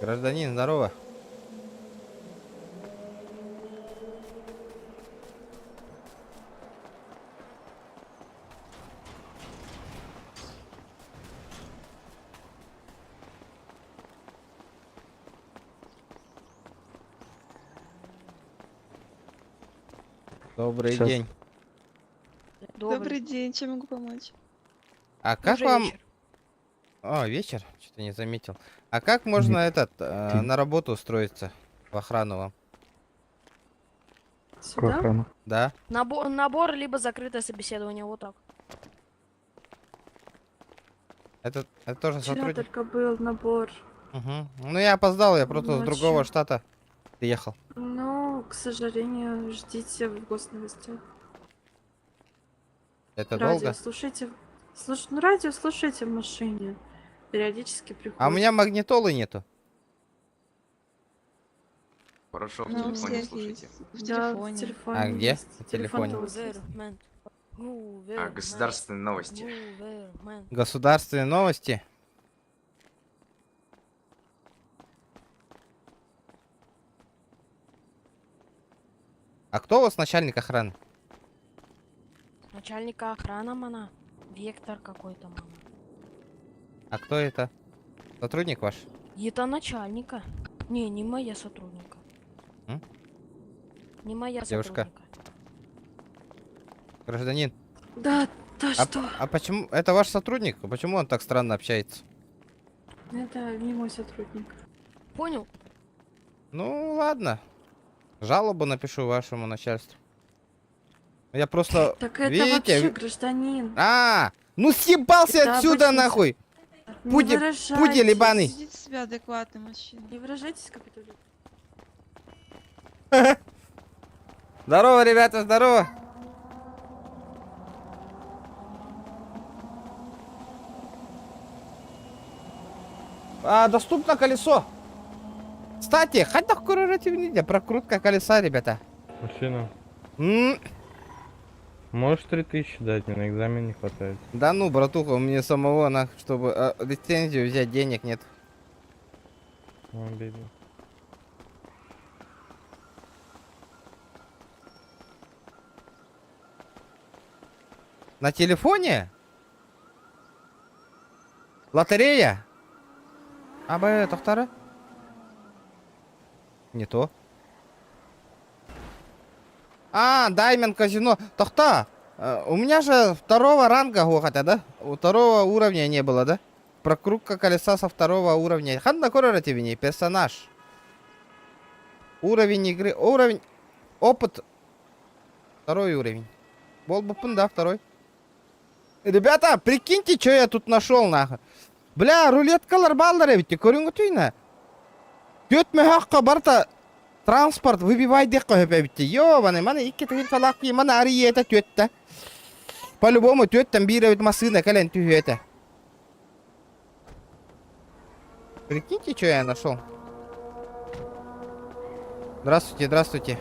Гражданин, здорово. Добрый Сейчас. день. Добрый день, чем могу помочь? А как Уже вам... вечер. О, вечер? Что-то не заметил. А как можно на работу устроиться? В охрану вам? Какую Сюда? охрану? Да? Набор, либо закрытое собеседование, вот так. Это тоже Вчера сотрудник? только был набор. Угу. Ну я опоздал, я просто с другого Ночью. штата приехал. Ну, к сожалению, ждите в госновостях. Это Радио долго? слушайте. Ну, радио слушайте в машине. Периодически приходит. А у меня магнитолы нету. Хорошо, в Ну, у телефоне всех слушайте. В Да, телефоне. В телефоне А где? есть. В телефоне. Телефон-то у вас есть? Государственные новости. Государственные новости. А кто у вас начальник охраны? Начальника охраны, мана. Вектор какой-то, мана. А кто это? Сотрудник ваш? Это начальника. Не моя сотрудника. М? Не моя Девушка. сотрудника. Гражданин. Да, да что? А почему... Это ваш сотрудник? А почему он так странно общается? Это не мой сотрудник. Понял? Ну, ладно. Жалобу напишу вашему начальству. Я просто... Так это Видите? вообще гражданин. Ну съебался Это отсюда обычный нахуй! Не Пудель выражайтесь. ебаный! Ведите себя адекватно, мужчина. Не выражайтесь, капитуль. Здорово, ребята, здорово! Доступно колесо. Кстати, хотя корпоративная прокрутка колеса, ребята. Мужчина, М, можешь 3000 дать? Мне на экзамен не хватает. Да ну, братуха, у меня самого, чтобы лицензию взять, денег нет. Ну, бедный. На телефоне? Лотерея? Тоқтары? Не то. Даймонд казино. Тохта, у меня же второго ранга хотя, да? У второго уровня не было, да? Прокрутка колеса со второго уровня. Ханда корпоративный персонаж. Уровень игры. Уровень. Опыт. Второй уровень. Болбупын, да, второй. Ребята, прикиньте, что я тут нашел, нахуй. Бля, рулеткалар балдары битти, көрүнгү түйна. Төтмө хакка барта транспорт выбивай деп коюп битти. Ёбаный, мана икки тыгын талакки, мана ариета төтта. По-любому төттен бире машина кален түйөтө. Прикиньте, что я нашел. Здравствуйте, здравствуйте.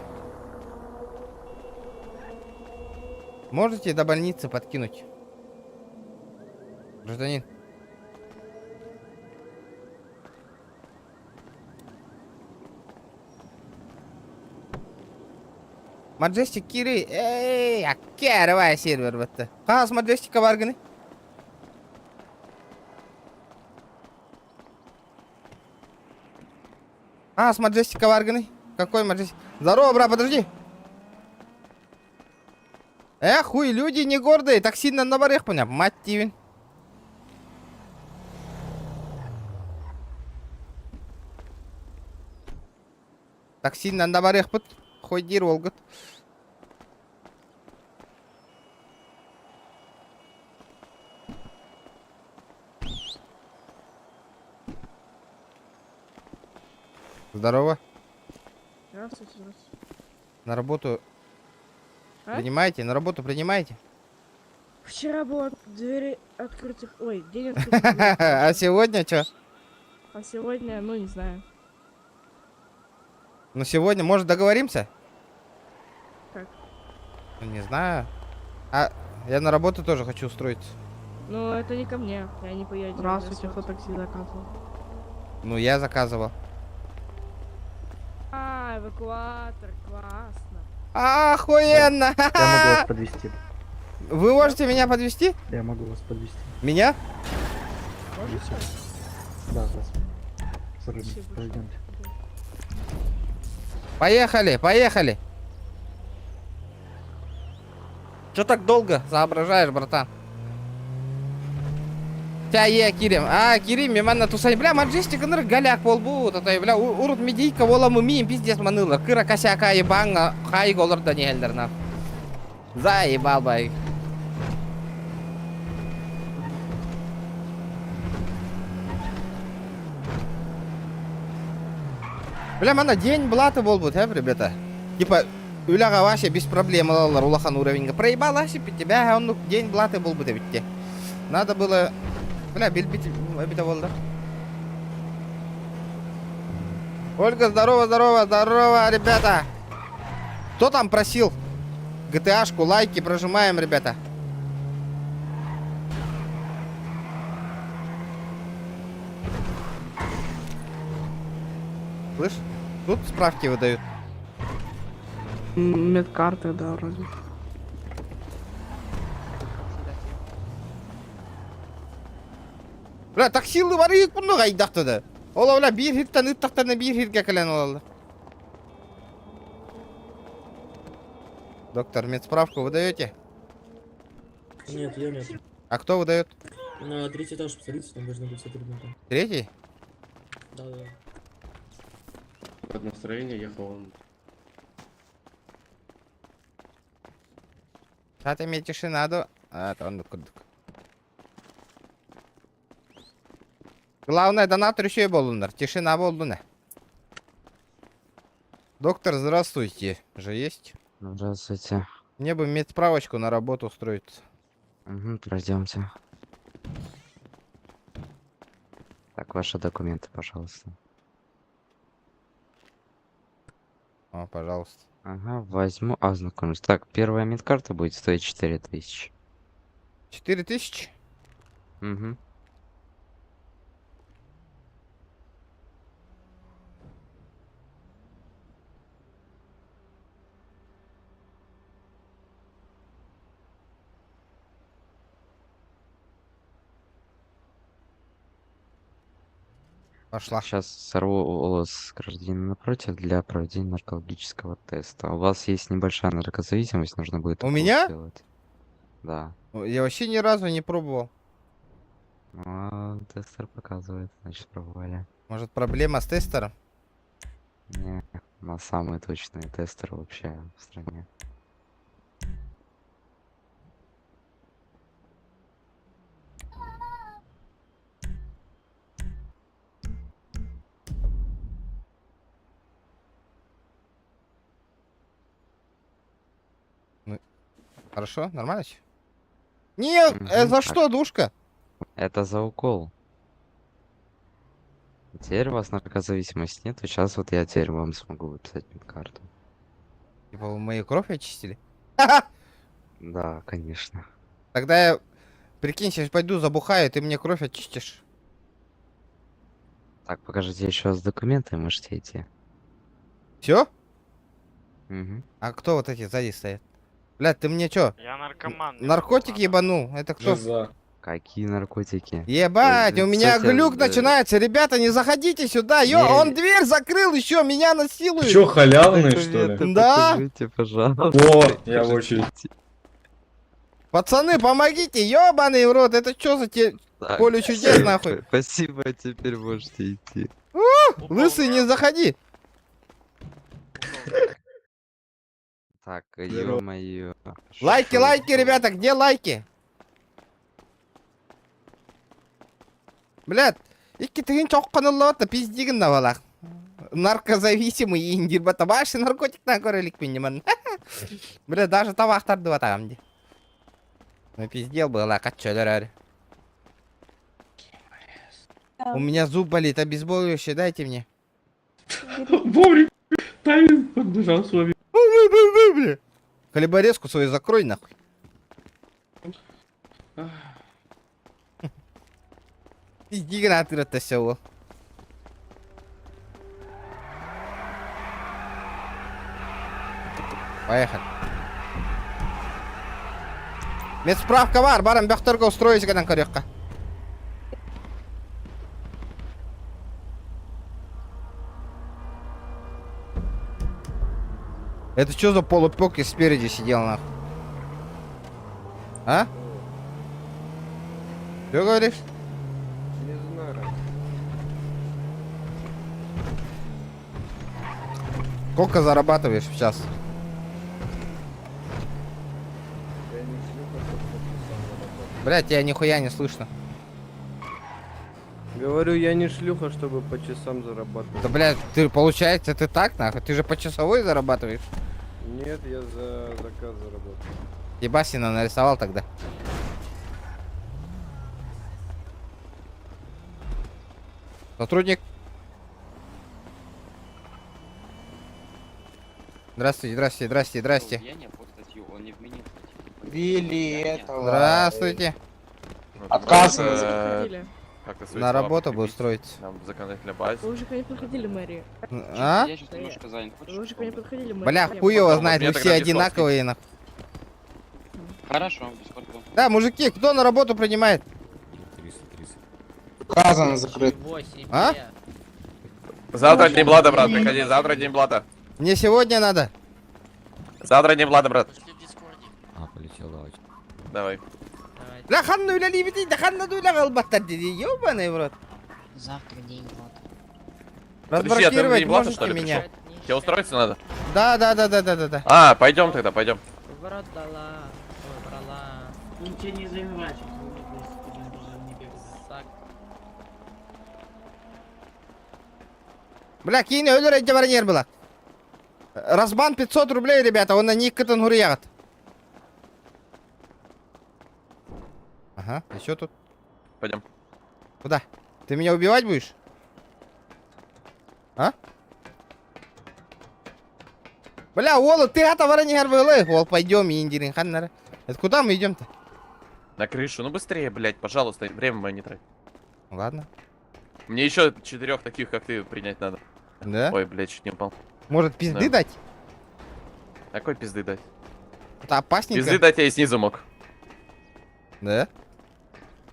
Можете до больницы подкинуть? Гражданин. Маджестик Кири. Эй, аккервай сервер бітті. Қағаз Маджестикка баргыны? С Маджестикка баргыны? Какой Маджестик? Здорово, брат, подожди. Хуй, люди не гордые, так сильно на барех понял. Мать тивин. Так сильно на барех пыт. Хоть дир волгот. Здорово. Здравствуйте, здравствуйте. На работу А? принимаете? На работу принимаете? Вчера было двери открытых... Ой, день открытых дверей. А сегодня что? А сегодня, ну, не знаю. Ну сегодня, может, договоримся? Как? Ну, не знаю. Я на работу тоже хочу устроиться. Ну, это не ко мне. Я не поеду. Здравствуйте, кто такси заказывал? Ну, я заказывал. Эвакуатор, классно. Охуенно! Я могу вас подвести. Вы можете меня подвести? Я могу вас подвести. Меня? Можете? Да, вас. Спасибо. Пойдемте. Поехали, поехали. Че так долго соображаешь, братан? Тя Кирим. Кирим, меманна тусай. Бля, маджестик ныр галяк болбу. Татай, бля, урут медийка воламы мием пиздец манылар. Кыра косяка ебанга хай голар да нехелдерна. Заебал бай. Бля, мана день блата болбут, ребята. Типа, Уляга вообще без проблем алалар улахан уровеньга. Проебал осипи тебя, он день блаты болбут, ведь. Надо было... Бля, бельбить это волда. Ольга, здорово, здорово, здорово, ребята. Кто там просил? GTA-шку, лайки прожимаем, ребята. Слышь, тут справки выдают. Медкарты, да, вроде. Бля, таксилы бар ек бұны қайдақты да. Ола, бля, бір хирттан үттақтарына бір хирге кілен олалды. Доктор, медсправку выдаете? Нет, я нет. А кто выдает? На третий этаж посмотрите, там должны быть сотрудники. Третий? Да. Под настроение ехал он. Zaten мне тишина до... это он курдук. Главное, донатор еще и болундар. Тишина болуна. Доктор, здравствуйте. Же есть? Здравствуйте. Мне бы медсправочку на работу устроиться. Угу, пройдемте. Так, ваши документы, пожалуйста. О, пожалуйста. Ага, возьму, ознакомлюсь. Так, первая медкарта будет стоить 4000. 4000? Угу. Пошла. Сейчас сорву волос гражданина напротив для проведения наркологического теста. У вас есть небольшая наркозависимость, нужно будет У укол меня? сделать. Да. Я вообще ни разу не пробовал. Тестер показывает, значит, пробовали. Может, проблема с тестером? Не, у нас самый точный тестер вообще в стране. Хорошо? Нормально всё? Не, за так. что, душка? Это за укол. Теперь у вас наркозависимости нет, сейчас вот я теперь вам смогу выписать медкарту. Типа вы мою кровь очистили? Да, конечно. Тогда я, прикинь, сейчас пойду забухаю, ты мне кровь очистишь. Так, покажите еще раз документы, можете идти. Все? Угу. А кто вот эти сзади стоят? Блядь, ты мне чё? Я наркоман. Наркотик ебанул? Это кто? Какие наркотики? Ебать, у меня Кстати, глюк начинается. Ребята, не заходите сюда. Ё, Не. он дверь закрыл еще, меня насилует. Чё, халявный, что ли? Да. Покажите, пожалуйста. О, я в очередь. Пацаны, помогите, ёбаный в рот. Это что за Так, поле чудес, нахуй? Спасибо, теперь можете идти. Лысый, не заходи. Так, ё-моё. Лайки, Шо лайки, это? ребята, где лайки? Блядь, икки тыгын чоққаныллаватта пиздигін навалақ. Наркозависимый индир бата башы наркотиктан көрелік пенемін. Бля, даже табақтарды батағам де. Ну пиздел было, качелер әрі. У меня зуб болит, обезболивающее дайте мне. Вовремя тайминг подбежал с вами. Бля. Хлеборезку свою закрой нахуй. Пиздигін атырытта все ол. Поехали. Медсправка бар, барам бяхтарга устроить гадан корёкка. Это что за полупёк спереди сидел нахуй? А? Что говоришь? Не знаю. Сколько зарабатываешь в час? Блять, тебя нихуя не слышно. Говорю, я не шлюха, чтобы по часам зарабатывать. Да, блядь, ты, получается, ты так, нахуй? Ты же по часовой зарабатываешь? Нет, я за заказ заработаю. Ебасина нарисовал тогда. Сотрудник. Здравствуйте, здравствуйте, здравствуйте, здравствуйте. Здравствуйте. Отказано. Заходили. На работу бы устроить. Нам законодательная база. Вы уже ко мне подходили, мэрии. А? Вы уже ко мне подходили, мэрии. Бля, хуй его знает, Мне вы тогда все Бесовский. одинаковые, нахуй. Хорошо, без проблем. Да, мужики, кто на работу принимает? Указано закрыт. А? Завтра день блата, брат, приходи, завтра день блата. Мне сегодня надо. Завтра день блата, брат. А, полетел, давайте. Давай. Ла ханну ля либити, да ханна дуля галбаттар диди, ёбаный в рот. Завтра день вот. Подожди, а ты Разблокировать день блата, можете что ли, меня? пришел? Тебе устроиться надо? Да. Да. А, пойдем тогда, пойдем. Ничего не занимать. Бля, кинь, өлөр әйтте баранер была. Разбан 500 рублей, ребята, он на них катан ягод. Ага, еще тут. Пойдем. Куда? Ты меня убивать будешь? А? Бля, Ола, ты это баранер была. Ол, пойдем, индирин ханнара. Это куда мы идем-то? На крышу, ну быстрее, блядь, пожалуйста, время мое не трать. Ладно. Мне еще 4 таких, как ты, принять надо. Да? Ой, блядь, чуть не упал. Может, пизды Да. дать? Какой пизды дать? Это опасненько. Пизды дать я и снизу мог. Да?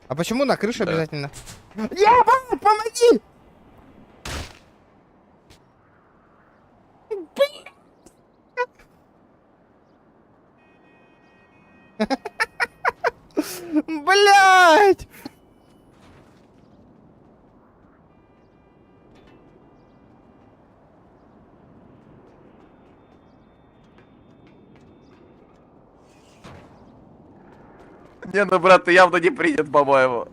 А почему на крыше Да. обязательно? Ебать, помоги! Блять! Не, ну, брат, ты явно не принят, по-моему.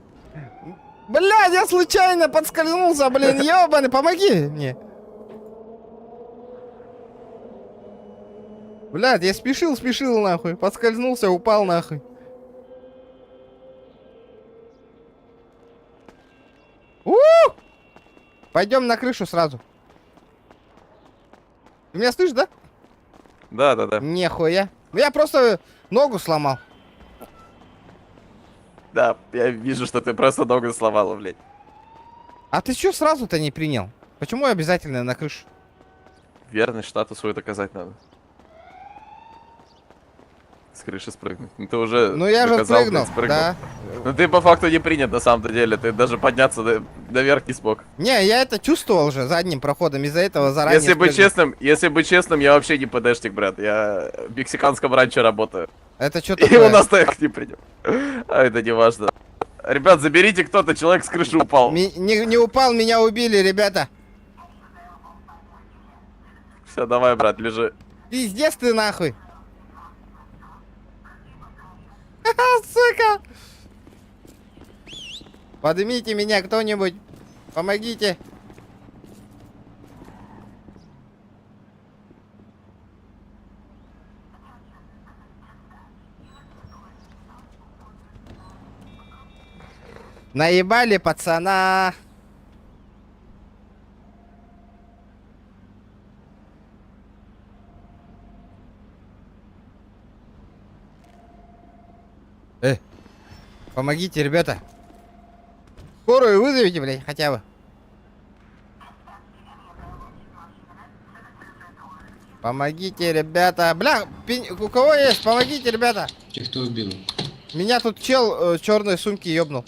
Блядь, я случайно подскользнулся, блин, ёбаный, помоги мне. Блядь, я спешил, нахуй, подскользнулся, упал, нахуй. Пойдем на крышу сразу. Ты меня слышишь, да? Да. Нихуя. Ну я просто ногу сломал. Да, я вижу, что ты просто ногу сломала, блядь. А ты чё сразу-то не принял? Почему обязательно на крышу? Верность штату свою доказать надо. С крыши спрыгнуть. Ну ты уже Ну я же доказал, спрыгнул, блядь, спрыгнул. да. Ну ты по факту не принят на самом-то деле. Ты даже подняться наверх не смог. Не, я это чувствовал же задним проходом, из-за этого заранее Если быть честным, я вообще не ПДшник, брат. Я в мексиканском ранчо работаю. Это что И такое? у нас так не принят. А это не важно. Ребят, заберите кто-то, человек с крыши упал. Не упал, меня убили, ребята. Все, давай, брат, лежи. Пиздец ты нахуй. Ха-ха, сука. Поднимите меня кто-нибудь. Помогите. Наебали пацана. Помогите, ребята. Скорую вызовите, блядь, хотя бы. Помогите, ребята. Бля, у кого есть? Помогите, ребята. Тех, кто убил. Меня тут чел черной сумки ёбнул.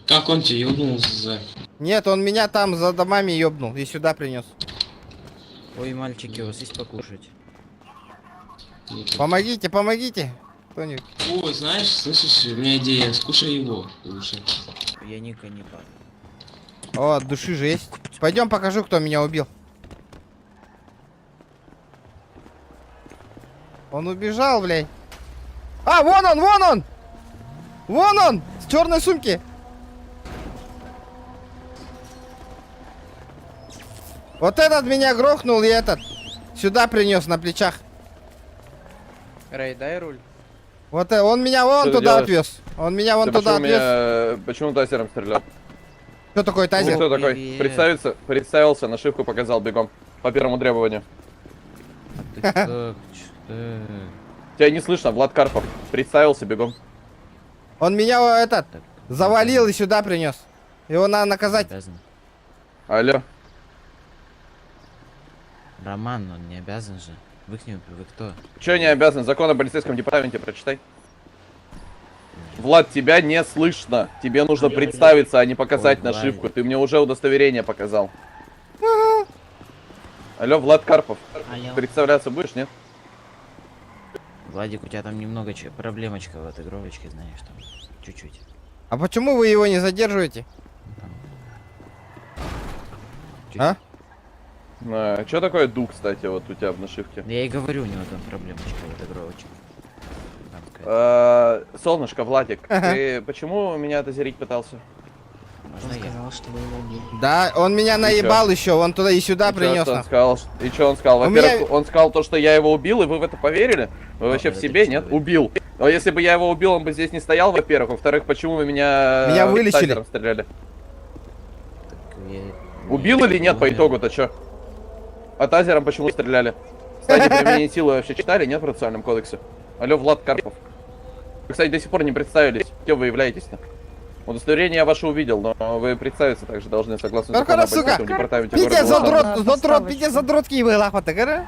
Как он тебе ёбнул за... Нет, он меня там за домами ёбнул и сюда принес. Ой, мальчики, у вас есть покушать? Помогите, помогите. Кто-нибудь. Ой, знаешь, слышишь, у меня идея, скушай его лучше. Я не каннибал. О, от души же есть. Пойдем покажу, кто меня убил. Он убежал, блядь. А, вон он, вон он! Вон он! С черной сумки. Вот этот меня грохнул и этот сюда принес на плечах. Рэй, дай руль. Вот он меня вон Что ты туда делаешь? отвез. Он меня вон туда отвез. Почему тазером стрелял? Что такое тазер? Кто такой? Привет. Представился, нашивку показал бегом. По первому требованию. Тебя не слышно, Влад Карпов. Представился бегом. Он меня этот завалил и сюда принес. Его надо наказать. Алло. Роман, он не обязан же. Вы кто? Че не обязан? Закон о полицейском департаменте прочитай. Влад, тебя не слышно. Тебе нужно представиться, а не показать Ой, нашивку. Ты мне уже удостоверение показал. Алло, Влад Карпов. Алло. Представляться будешь, нет? Владик, у тебя там немного проблемочка в отыгровочке, знаешь, там. Чуть-чуть. А почему вы его не задерживаете? А? Что такое дух, кстати, вот у тебя в нашивке? Я и говорю, у него там проблемочка в отыгровочке. Там сказать. Солнышко, Владик, ты почему меня тазерить пытался? Можно я? Да, он меня наебал еще, он туда и сюда принес. Он сказал, и что он сказал? У Во-первых, меня- он сказал то, что я его убил, и вы в это поверили? Вы вообще в это себе, точно нет? вы. Убил. Но если бы я его убил, он бы здесь не стоял, во-первых. Во-вторых, почему вы меня... Меня вылечили. тазером стреляли? Я- Убил или нет по умер. итогу-то, чё? А тазером почему стреляли? Кстати, применение силы вообще читали, нет, в процессуальном кодексе? Алло, Влад Карпов. Вы, кстати, до сих пор не представились. Кем вы являетесь-то? Удостоверение я ваше увидел, но вы представиться также должны, согласно закону о сука. полицейском департаменте Пите города Лос-Анджелес. задрот, пите задротки и вылахвата, гора.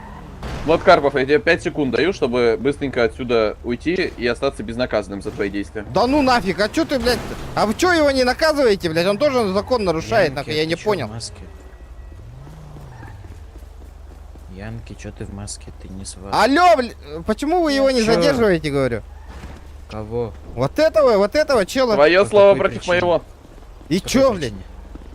Влад Карпов, я тебе 5 секунд даю, чтобы быстренько отсюда уйти и остаться безнаказанным за твои действия. Да ну нафиг, а чё ты, блядь? А вы чё его не наказываете, блядь? Он тоже закон нарушает, Янки, нахуй, а я ты не чё в понял. маске? Янки, чё ты в маске? Ты не сват. Алло, блядь, почему вы его не Чё? задерживаете, говорю? Кого? Вот этого чела. Твое По слово какой против причине? моего. И По чё, какой блядь? причине?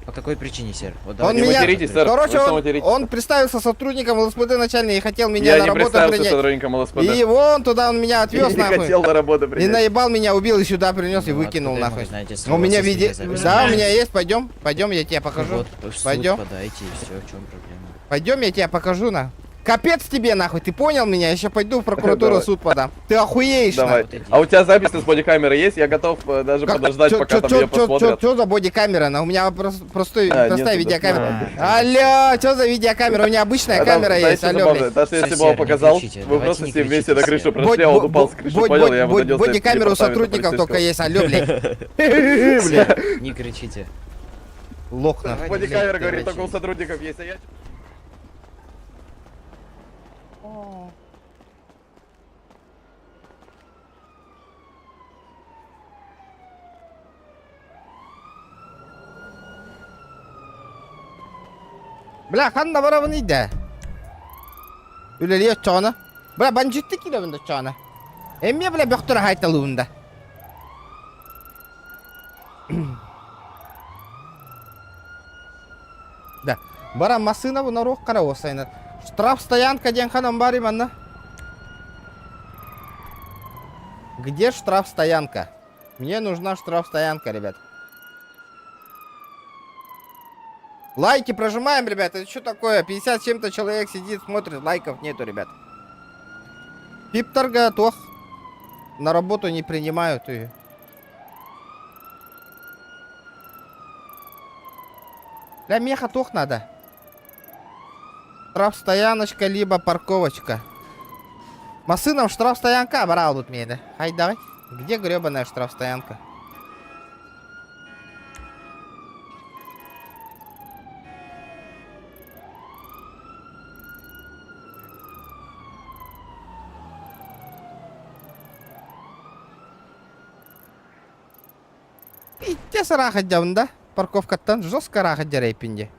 По какой причине, сэр? Вот Он Не меня... материтесь, сэр. Короче, Вы что он материтесь-то? представился сотрудником ЛСПД начальник и хотел меня Я на не работу представился принять. сотрудником ЛСПД. И вон туда он меня Я отвез, не нахуй. хотел на работу И принять. наебал меня, убил и сюда принес и Ну, выкинул, откуда нахуй. вы знаете У слово меня «сосед» видео... записано? Да, у меня есть, пойдем, я тебе покажу. Вот, в суд Пойдем. подайте и все, в чем проблема? Пойдем, я тебе покажу, на. Капец тебе, нахуй, ты понял меня? Я сейчас пойду в прокуратуру, Давай. суд подам. Ты охуеешь, Давай. нахуй. А у тебя запись с бодикамеры есть? Я готов даже подождать, пока там ее посмотрят. Чё за бодикамера? На, у меня простая нет, видеокамера. да. Алло, что за видеокамера? У меня обычная камера есть, алло, блядь. Даже если бы Сэр, он не показал, кричите, вы давайте просто не с ним вместе кричите, на крышу сэр. прошли, а он упал с крыши, понял, я его донес. Бодикамеру сотрудников только есть, алло, блядь. Сэр, не кричите. Лох, нахуй. Бодикамера говорит, давайте. только у сотрудников есть, а я... Бля, ханда бара bunu de. Üleliyor çoğuna. Bля, ben ciddi kilo bunda çoğuna. Emmiye bile böktüre haytalı bunda. Да. Бара машина bu народ кара осайна. Штраф стоянка ден ханам бари манна. Где штраф стоянка? Мне нужна штраф стоянка, ребят. Лайки прожимаем, ребят. Это что такое? 50 с чем-то человек сидит, смотрит, лайков нету, ребят. Пиптер готов. На работу не принимают и... Для меха тох надо. Штрафстояночка, либо парковочка. Масыном штрафстоянка брал тут мне, да? Хай, давай. Где гребаная штрафстоянка? Итте сараха да? Парковкаттан жестко раха дерейпинде.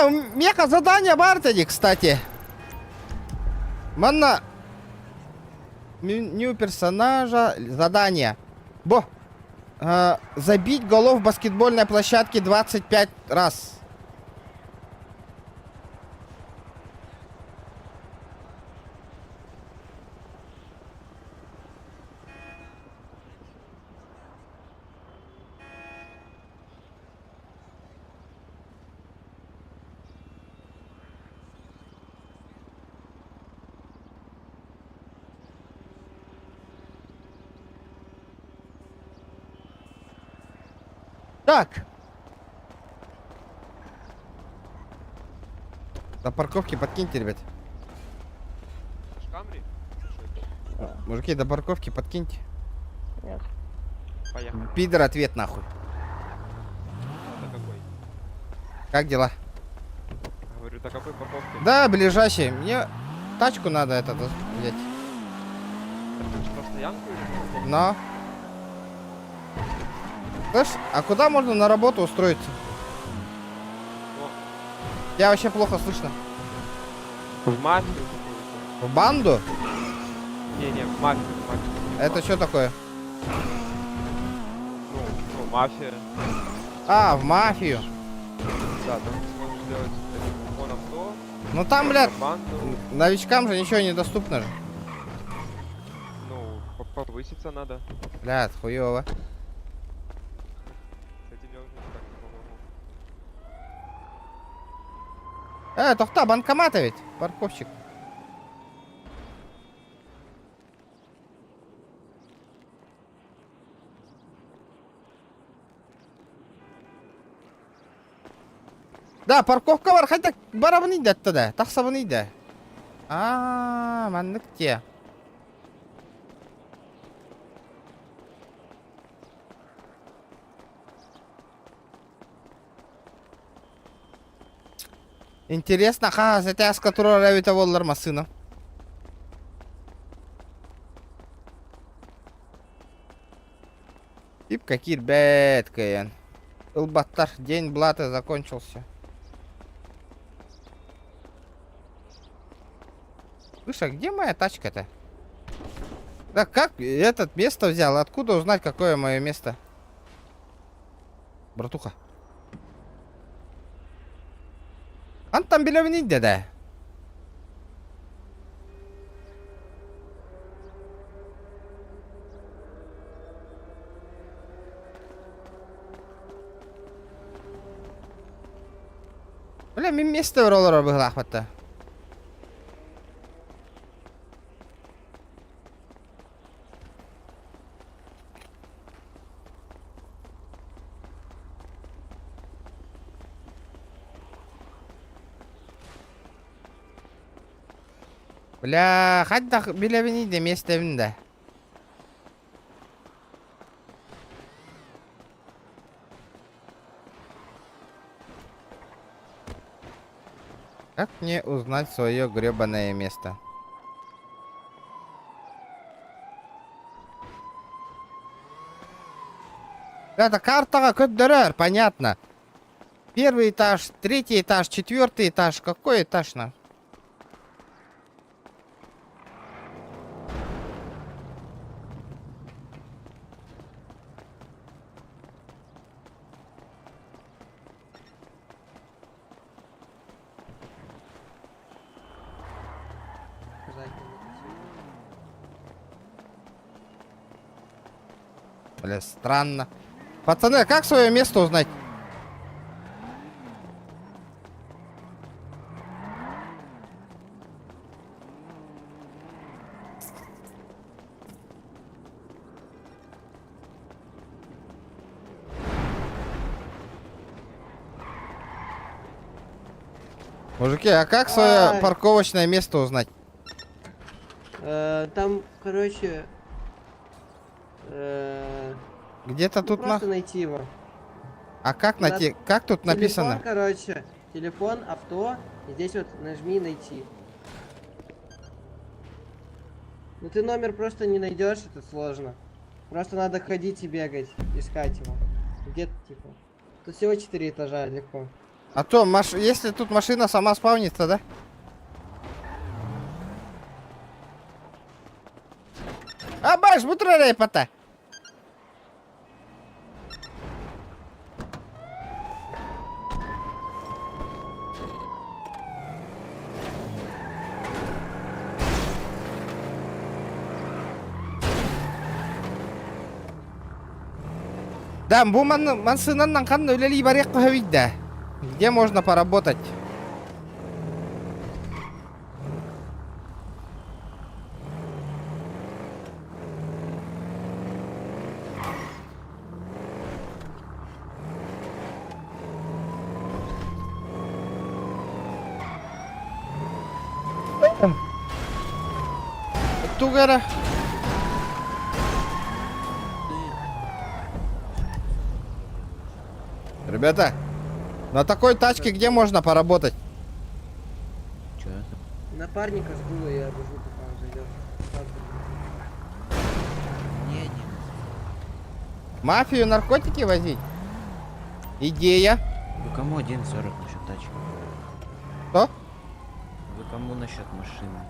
У меня задание бар тоді, кстати. Манна меню персонажа задание. Забить голов в баскетбольной площадке 25 раз. Так. До парковки подкиньте, ребят. Мужики, до парковки подкиньте. Нет. Поехали. Пидор, ответ нахуй. Это какой? Как дела? Говорю, до какой парковки? Да, ближайший. Мне тачку надо взять. Это что, стоянку или? Но. Слышь, а куда можно на работу устроиться? Я вообще плохо слышно. В мафию какую-то. В банду? Не, в мафию, Это что такое? Ну, мафия. А, в мафию. Да, там ты сможешь сделать телефон авто, Ну там, блядь, банду. новичкам же ничего не доступно же. Ну, повыситься надо. Блядь, хуёво. С этим я уже никак не помогу. Тохта, банкоматы ведь, парковщик. Да, парковка бар, хотя барабаны да тогда, тахсабаны да. Мандык те. Интересно, это с которого равит воллар масына. Тип какие бэд, Каян. Илбаттар, день блата закончился. Слушай, а где моя тачка-то? Да как этот место взял? Откуда узнать, какое мое место? Братуха. Он там белевнить, да? Бля, мен место роллера было хвата. Бля, хадда билевини де местевинде. Как мне узнать свое гребаное место? Это карта как понятно. Первый этаж, третий этаж, четвертый этаж. Какой этаж на? Бля, странно. Пацаны, а как свое место узнать? Мужики, а как свое парковочное место узнать? Там, короче... Где-то тут просто найти его. А как найти? Как тут Телефон, написано? короче, телефон, авто, и здесь вот нажми найти. Ну ты номер просто не найдешь, это сложно. Просто надо ходить и бегать, искать его. Где-то типа. Тут всего 4 этажа, легко. А то, если тут машина сама спавнится, да? А, баш, бутрарей пота. Да, бу мансынаннан қан өлели барек кохавидда. Где можно поработать? Тугара. Ребята, на такой тачке где можно поработать? Чё? Напарника сдуло, я обожу, пока он зайдет. Не. Мафию, наркотики возить? Идея. Вы кому 1.40 насчет тачки? Что? Вы кому насчет машины?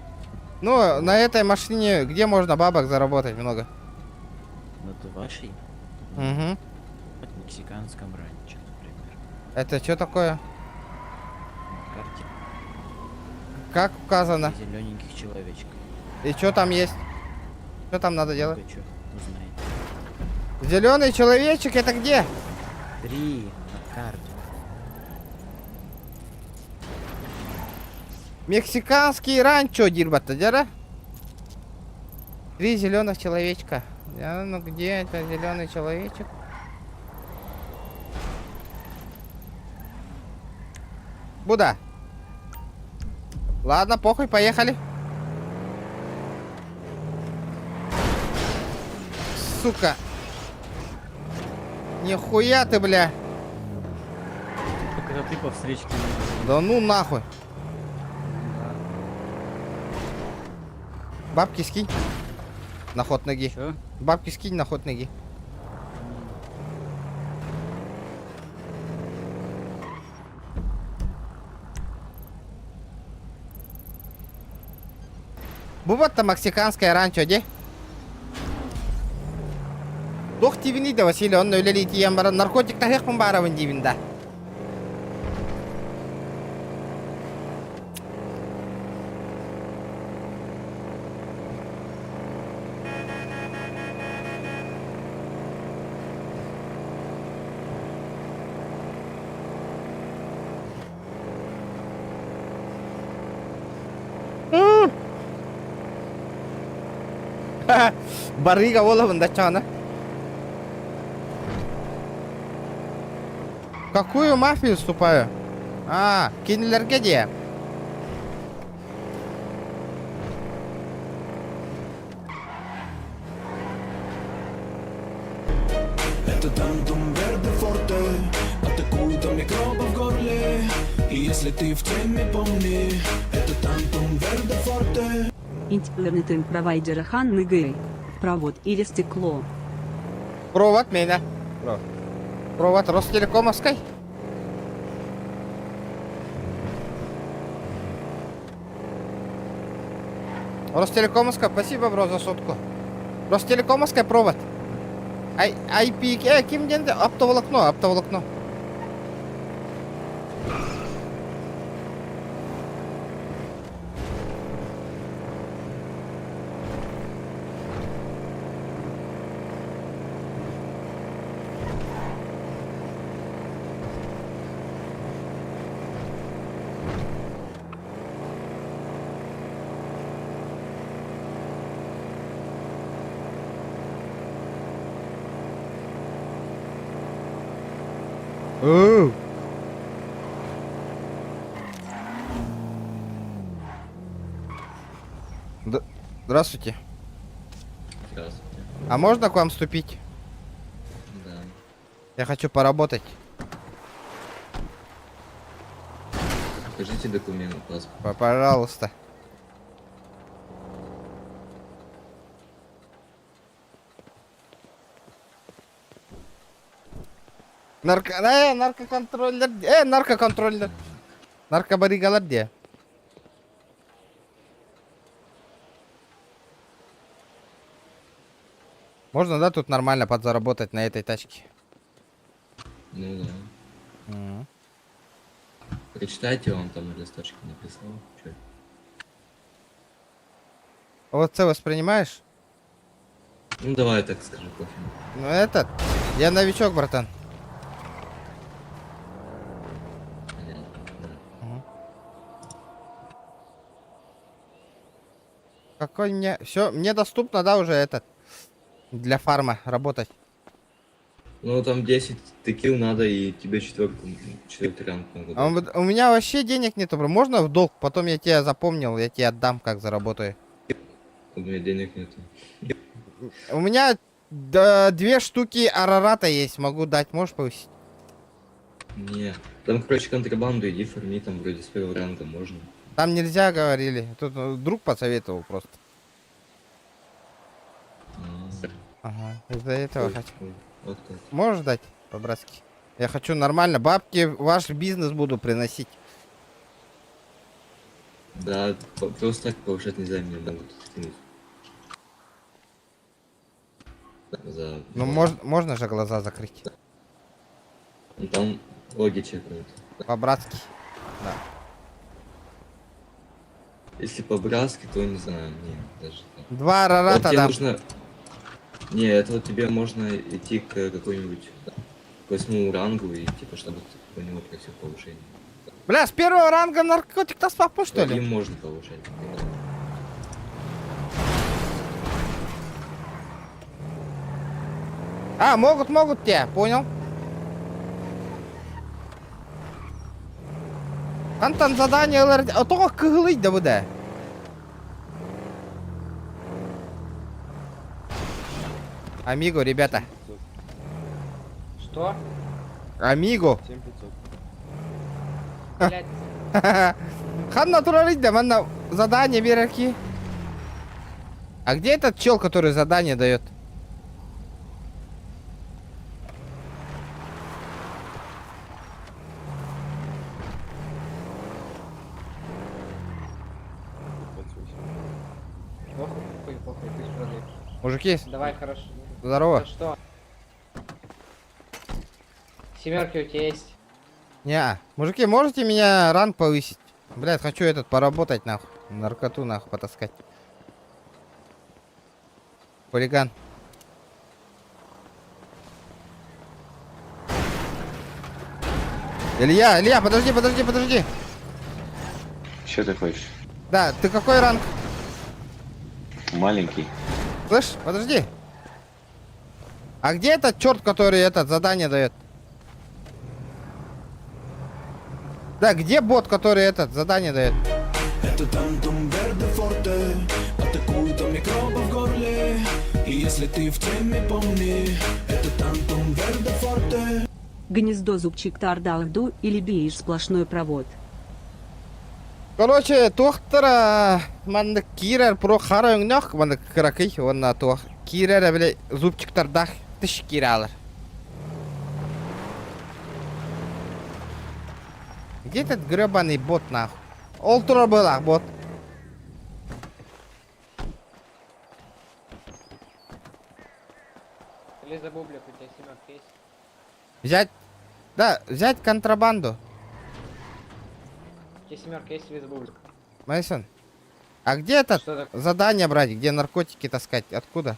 Ну, на этой машине где можно бабок заработать много? Вот вашей? Угу. В мексиканском ранчо, например. Это что такое? На карте. Как указано? Зелененьких человечков. И что там есть? Что там надо делать? Много чё узнаете. Зеленый человечек, это где? 3 на карте. Мексиканский ранчо, дирбата, дяра? 3 зеленых человечка. Ну где это зеленый человечек? Буда. Ладно, похуй, поехали. Сука. Нихуя ты, бля. Когда ты по встречке. Да ну нахуй. Бабки скинь. На ход ноги. Чё? Бабки скинь на ход ноги. Бубатта мексиканское ранчо, де? Дох тивини да Василий, он өлели тиен бара. Наркотик тахек пун бара вын дивинда. Барыга вола бында чана. Какую мафию вступаю? А, кинлерге де. Это тантум верде форте, атакует микробы в горле. И если ты в теме, помни, это тантум верде форте. Интернет-провайдера Ханны Гэй. Провод или стекло. Провод меня. Провод Ростелекомовской. Ростелекомовская, спасибо, бро, за сотку. Ростелекомовская провод. IP, ким денде? Оптоволокно, оптоволокно. Здравствуйте. Здравствуйте. А можно к вам вступить? Да. Я хочу поработать. Покажите документы, паспорт. Пожалуйста. Наркоконтроллер. Наркоконтроллер. Наркобаригалар где? Можно, да, тут нормально подзаработать на этой тачке? Ну да. Мгм. Прочитайте, он там на листочке написал. Чё? Вот ты воспринимаешь? Ну давай так скажи, пофиг. Ну этот, я новичок, братан. Мгм. Какой мне... Все, мне доступно, да, уже этот, для фарма работать. Ну там 10 текил надо, и тебе четвертый ранг надо. А у меня вообще денег нету, бро. Можно в долг? Потом я тебя запомнил, я тебе отдам, как заработаю. У меня денег нету. У меня 2 штуки Арарата есть, могу дать, можешь повысить? Не. Там, короче, контрабанду иди форми, там вроде с первого ранга можно. Там нельзя, говорили. Тут друг посоветовал просто. Ага, из-за этого хочу. Вот так. Можешь дать по-братски? Я хочу нормально, бабки в ваш бизнес буду приносить. Да, просто так повышать нельзя, мне могут скинуть. За... Ну, можно же глаза закрыть. Ну, там логи чекают. По-братски. Да. Если по-братски, то не знаю, не, даже так. 2 Арарата Вот тебе дам. нужно... Не, это вот тебе можно идти к какой-нибудь 8 рангу и типа, чтобы ты у него просил повышение. Бля, с 1-го ранга наркотик-то спахнул, что ли? Им можно повышать. А, могут тебя, понял? Антон задание ЛРД. А то кыгылыть да буде. Амиго, ребята. Что? Амиго. 7500. Блять, Хан натуралить, да, манна задание береги. А где этот чел, который задание дает? похуй, ты продаешь. Мужики, Давай, хорошо. здорово. За что? Семерки у тебя есть? Не, мужики, можете меня ранг повысить? Блядь, хочу этот поработать нахуй. Наркоту нахуй потаскать. Хулиган. Илья, подожди. Что ты хочешь? Да, ты какой ранг? Маленький. Слышь, подожди. А где этот черт, который этот задание дает? Да, где бот, который этот задание дает? Это Тантум Верде Форте, атакуют там микробы в горле. И если ты в теме, помни, это Тантум Верде Форте. Гнездо зубчик Тардалду или беешь сплошной провод. Короче, тохтара манда кирер про харыңнах манда кракый, онна тох кирер бле зубчиктардах тиш киралар. Где этот гребаный бот нахуй? Олтура была бот. Лиза Бублик, у тебя семерки есть? Взять, да, взять контрабанду. У тебя семерки есть, Лиза Бублик? Мэйсон, а где этот Что такое? задание брать, где наркотики таскать? Откуда?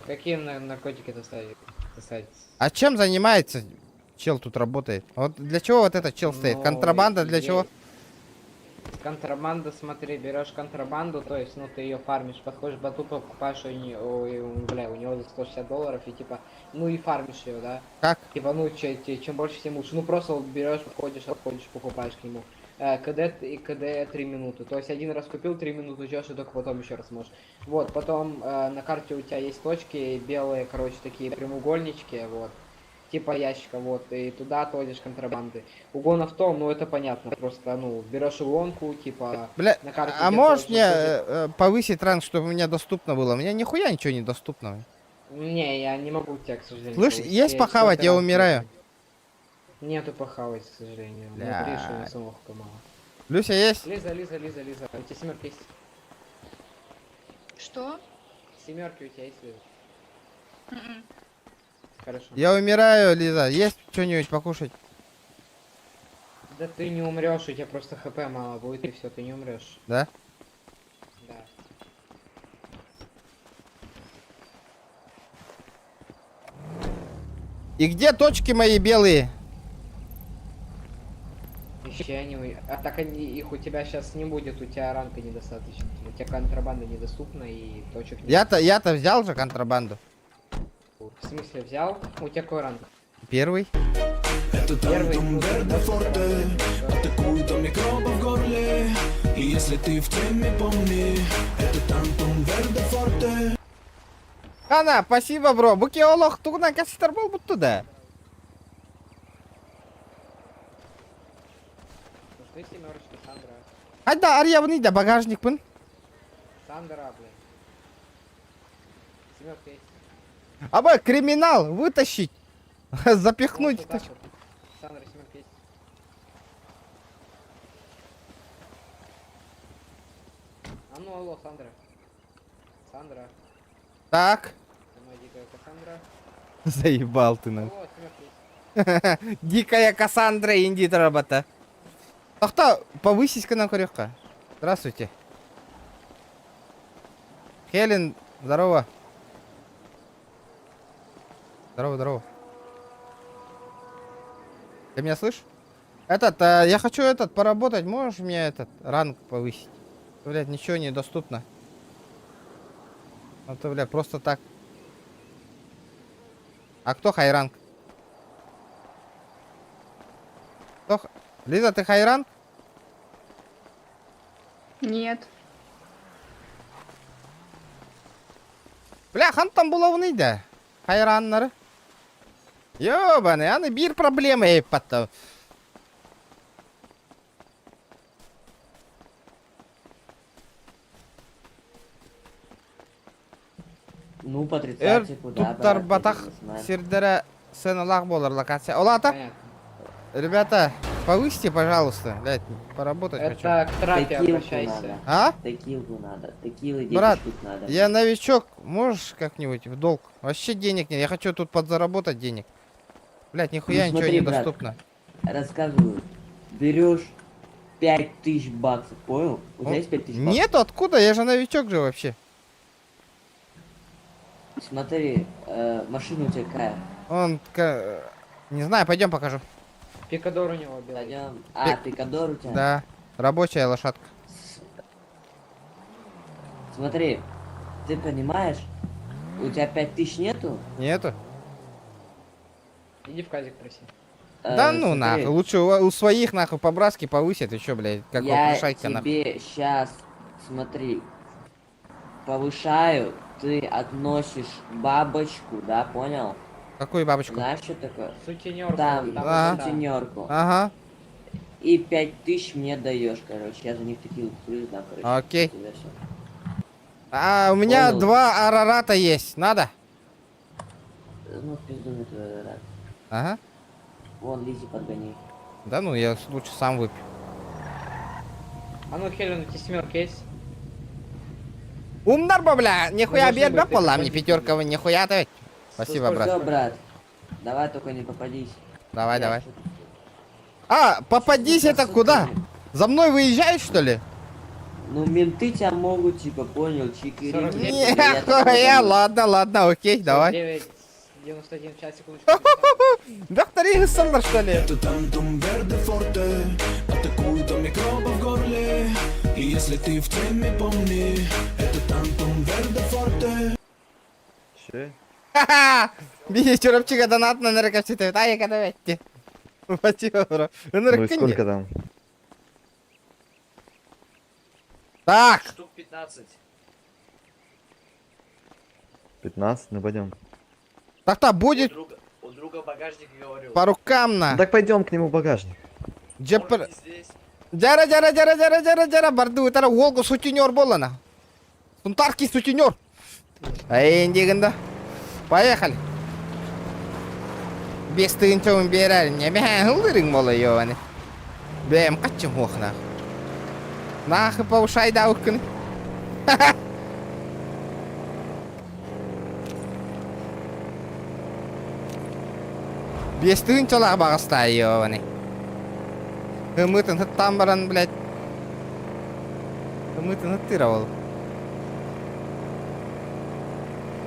Какие наркотики таскать? А чем занимается чел тут работает? Вот для чего вот этот чел стоит? Ну, Контрабанда для есть. чего? Контрабанда, смотри, берешь контрабанду, то есть, ну, ты ее фармишь, подходишь к боту, покупаешь у него за $160 и типа, ну и фармишь ее, да? Как? Типа, ну, чем больше, тем лучше. Ну, просто вот берешь, входишь, отходишь, покупаешь к нему. КД и КД 3 минуты. То есть один раз купил, 3 минуты ждешь, и только потом еще раз можешь. Вот, потом на карте у тебя есть точки белые, короче, такие прямоугольнички, вот. Типа ящика, вот, и туда отводишь контрабанды. Угон авто, ну это понятно, просто, ну, берешь угонку, типа, Бля, на карте а где можешь точно мне будет. повысить ранг, чтобы мне доступно было? У меня нихуя ничего не доступно. Не, я не могу тебя, к сожалению. Слышь, повысить, есть я похавать, четвертый я ранг умираю. нажимаю. Нету похавать, к сожалению. Бля. Внутри что на самого мало. Люся есть? Лиза. У тебя семерки есть? Что? Семерки у тебя есть, Лиза? Хорошо. Я умираю, Лиза. Есть что-нибудь покушать? Да ты не умрешь, у тебя просто хп мало будет и все, ты не умрешь. Да? Да. И где точки мои белые? Еще они... А так они, их у тебя сейчас не будет, у тебя ранка недостаточно. У тебя контрабанда недоступна и точек нет. Я-то взял же контрабанду. В смысле взял? У тебя какой ранг? Первый. Это Тантум Верде Форте. Атакуют до микроба в горле. И если ты в теме, помни, это Тантум Верде Форте. Ана, спасибо, бро. Буке олох тугна кастер был будто да. Ну что, семерочка, Сандра. Хайда, арьявный да багажник пын. Сандра, блин. Семерка есть. Абы, криминал, вытащить. Запихнуть. Вот, вот так вот. Сандра, семерка есть. А ну, алло, Сандра. Сандра. Так. Ты моя дикая Кассандра. Заебал ты нам. Алло, семерка есть. Дикая Кассандра индит работа. Тахта, повысись-ка на корюхка. Здравствуйте. Хелен, здорово. Здорово. Ты меня слышишь? Я хочу поработать. Можешь мне ранг повысить? Блять, ничего не доступно. Ну ты, блядь, просто так. А кто хайранг? Лиза, ты хайранг? Нет. Бля, хан там булавный да. Хайраннары. Ёбаный, аны бир проблема еппатта. Ну, по 30 куда? Туттар батах сирдера сеналах болар локация. Олата, Понятно. ребята, повысьте, пожалуйста. Блядь, поработать хочу. Это к трапе обращайся. А? Текилку надо. Текилы 10 Брат, штук надо. я новичок, можешь как-нибудь в долг? Вообще денег нет, я хочу тут подзаработать денег. Блядь, нихуя Ну, ничего смотри, не брат. доступно. Рассказываю. Берешь 5000 баксов, понял? У тебя есть 5000 баксов? Нету, откуда? Я же новичок же вообще. Смотри, машина у тебя какая? Не знаю, пойдем покажу. Пикадор у него белый. Пойдем. А, пикадор у тебя? Да, рабочая лошадка. Смотри, ты понимаешь, у тебя 5000 нету? Нету? Иди в казик проси. Да ну смотри, нахуй, лучше у своих нахуй по-братски повысят, и чё, блядь, как я попрошайка нахуй. тебе сейчас, смотри, повышаю, ты относишь бабочку, да, понял? Какую бабочку? Знаешь, что такое? Сутенерку. Там, да. сутенерку. Ага, И 5000 мне даешь, короче, я за них такие плюс дам, короче. окей. тебе всё. А у меня Понял. 2 арарата есть, надо? Ну, в пизду мне твой рад. Ага. Вон, Лизи подгони. Да ну, я лучше сам выпью. А ну, Хелен, у тебя семерка есть? Умнарба, бля, нихуя должны бед, быть, ты пола, мне попади. пятерка, вы нихуя то. Спасибо, брат. Всё, брат. Давай только не попадись. Давай, Я давай. что-то- А, попадись Ну, это по куда? сути, За мной выезжаешь, что ли? Ну, менты тебя могут, типа, понял, чикерить. 49. Нихуя, ладно, окей, давай. 9, 91, сейчас, секундочку. Доктори Гессалдар, что ли? Это Тантум Верде Форте. Атакуют до микроба в горле. И если ты в теме, помни, это Тантум Верде Форте. Че? Ха-ха! Видишь, чурапчика донат на наркотики. А я когда ведь. Спасибо, бро. Ну сколько там? Так, Штук 15. 15? Ну пойдем. так-то будет У друга багажник, говорю. по рукам на. Так пойдем к нему в багажник. Джеппер. Здесь. Жара, барду, это волгу сутенер было на. Сунтарский сутенер. Эй, индиганда. Поехали. Бестігін чоғын берәрін, не бәң ғылдырың молы еуаны. Бәм қатчым оқына. Нақы паушайда өккіні. Бестігін чолақ бағыстай еуаны. Хымытын хыттан баран, блядь. Хымытын хыттыра ол.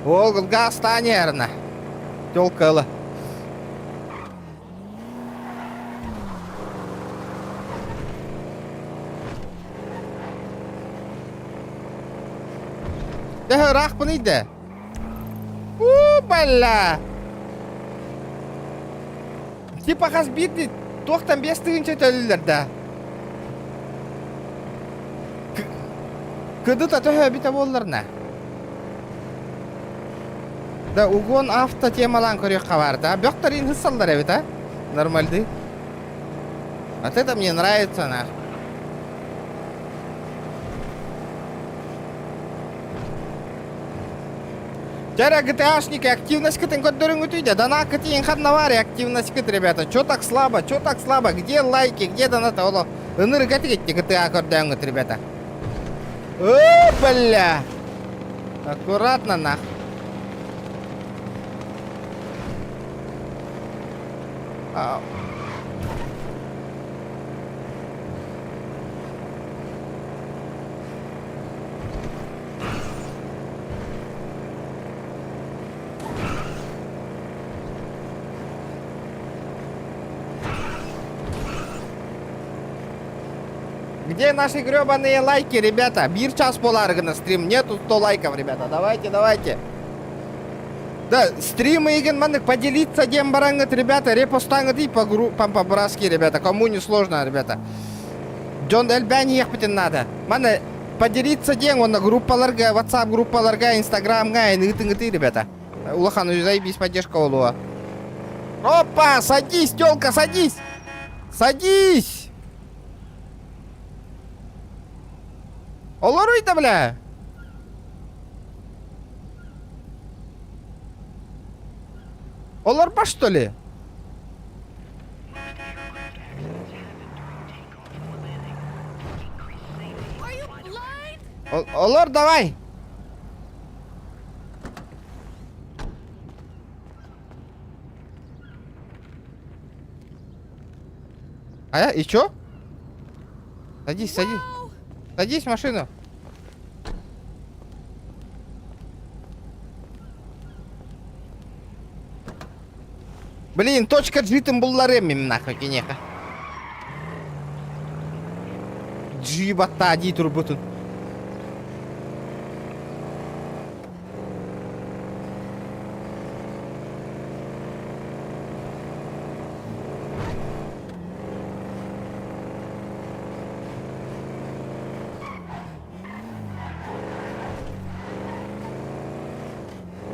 Ол ғылға астане әріна. Тёлкалы. Дәхі рақ бұны еді. Бәлі. Типа қаз бейді 95-тігінші төлілерді. Күді төхі біті болырына. Да, угон авто темалан көрек қаварды. Бөқтарин хыссалдар әбет, а? Нормальды. Вот это мне нравится, на. Жара ГТАшники активность кытын көттерің өтүйді. Дана кытын хаднавари активность кыт, ребята. Чё так слабо, чё так слабо? Где лайки, где доната? Оло, ыныры кәтігетті ГТА көрден өт, ребята. О, бля! Аккуратно, нах. Где наши гребаные лайки, ребята? Бир час поларга на стрим. Нету 100 лайков, ребята. Давайте, давайте. Да, стримы igen мандык поделиться дем барангат, ребята. Репостангат и по-братски, ребята. Кому не сложно, ребята. Джон Эльбани ехать надо. Мана поделиться дем он на группаларга, WhatsApp группаларга, Instagram га, и ребята. Улахан, заебись поддержка улуа. Опа, садись, тёлка, садись. Садись. Олоруй-то, бля! Олорба, что ли? Олор, давай! И чё? Садись, садись. Садись в машину. Блин, точка джитым булларем нахуй кинеха. Джибата ди турбутун.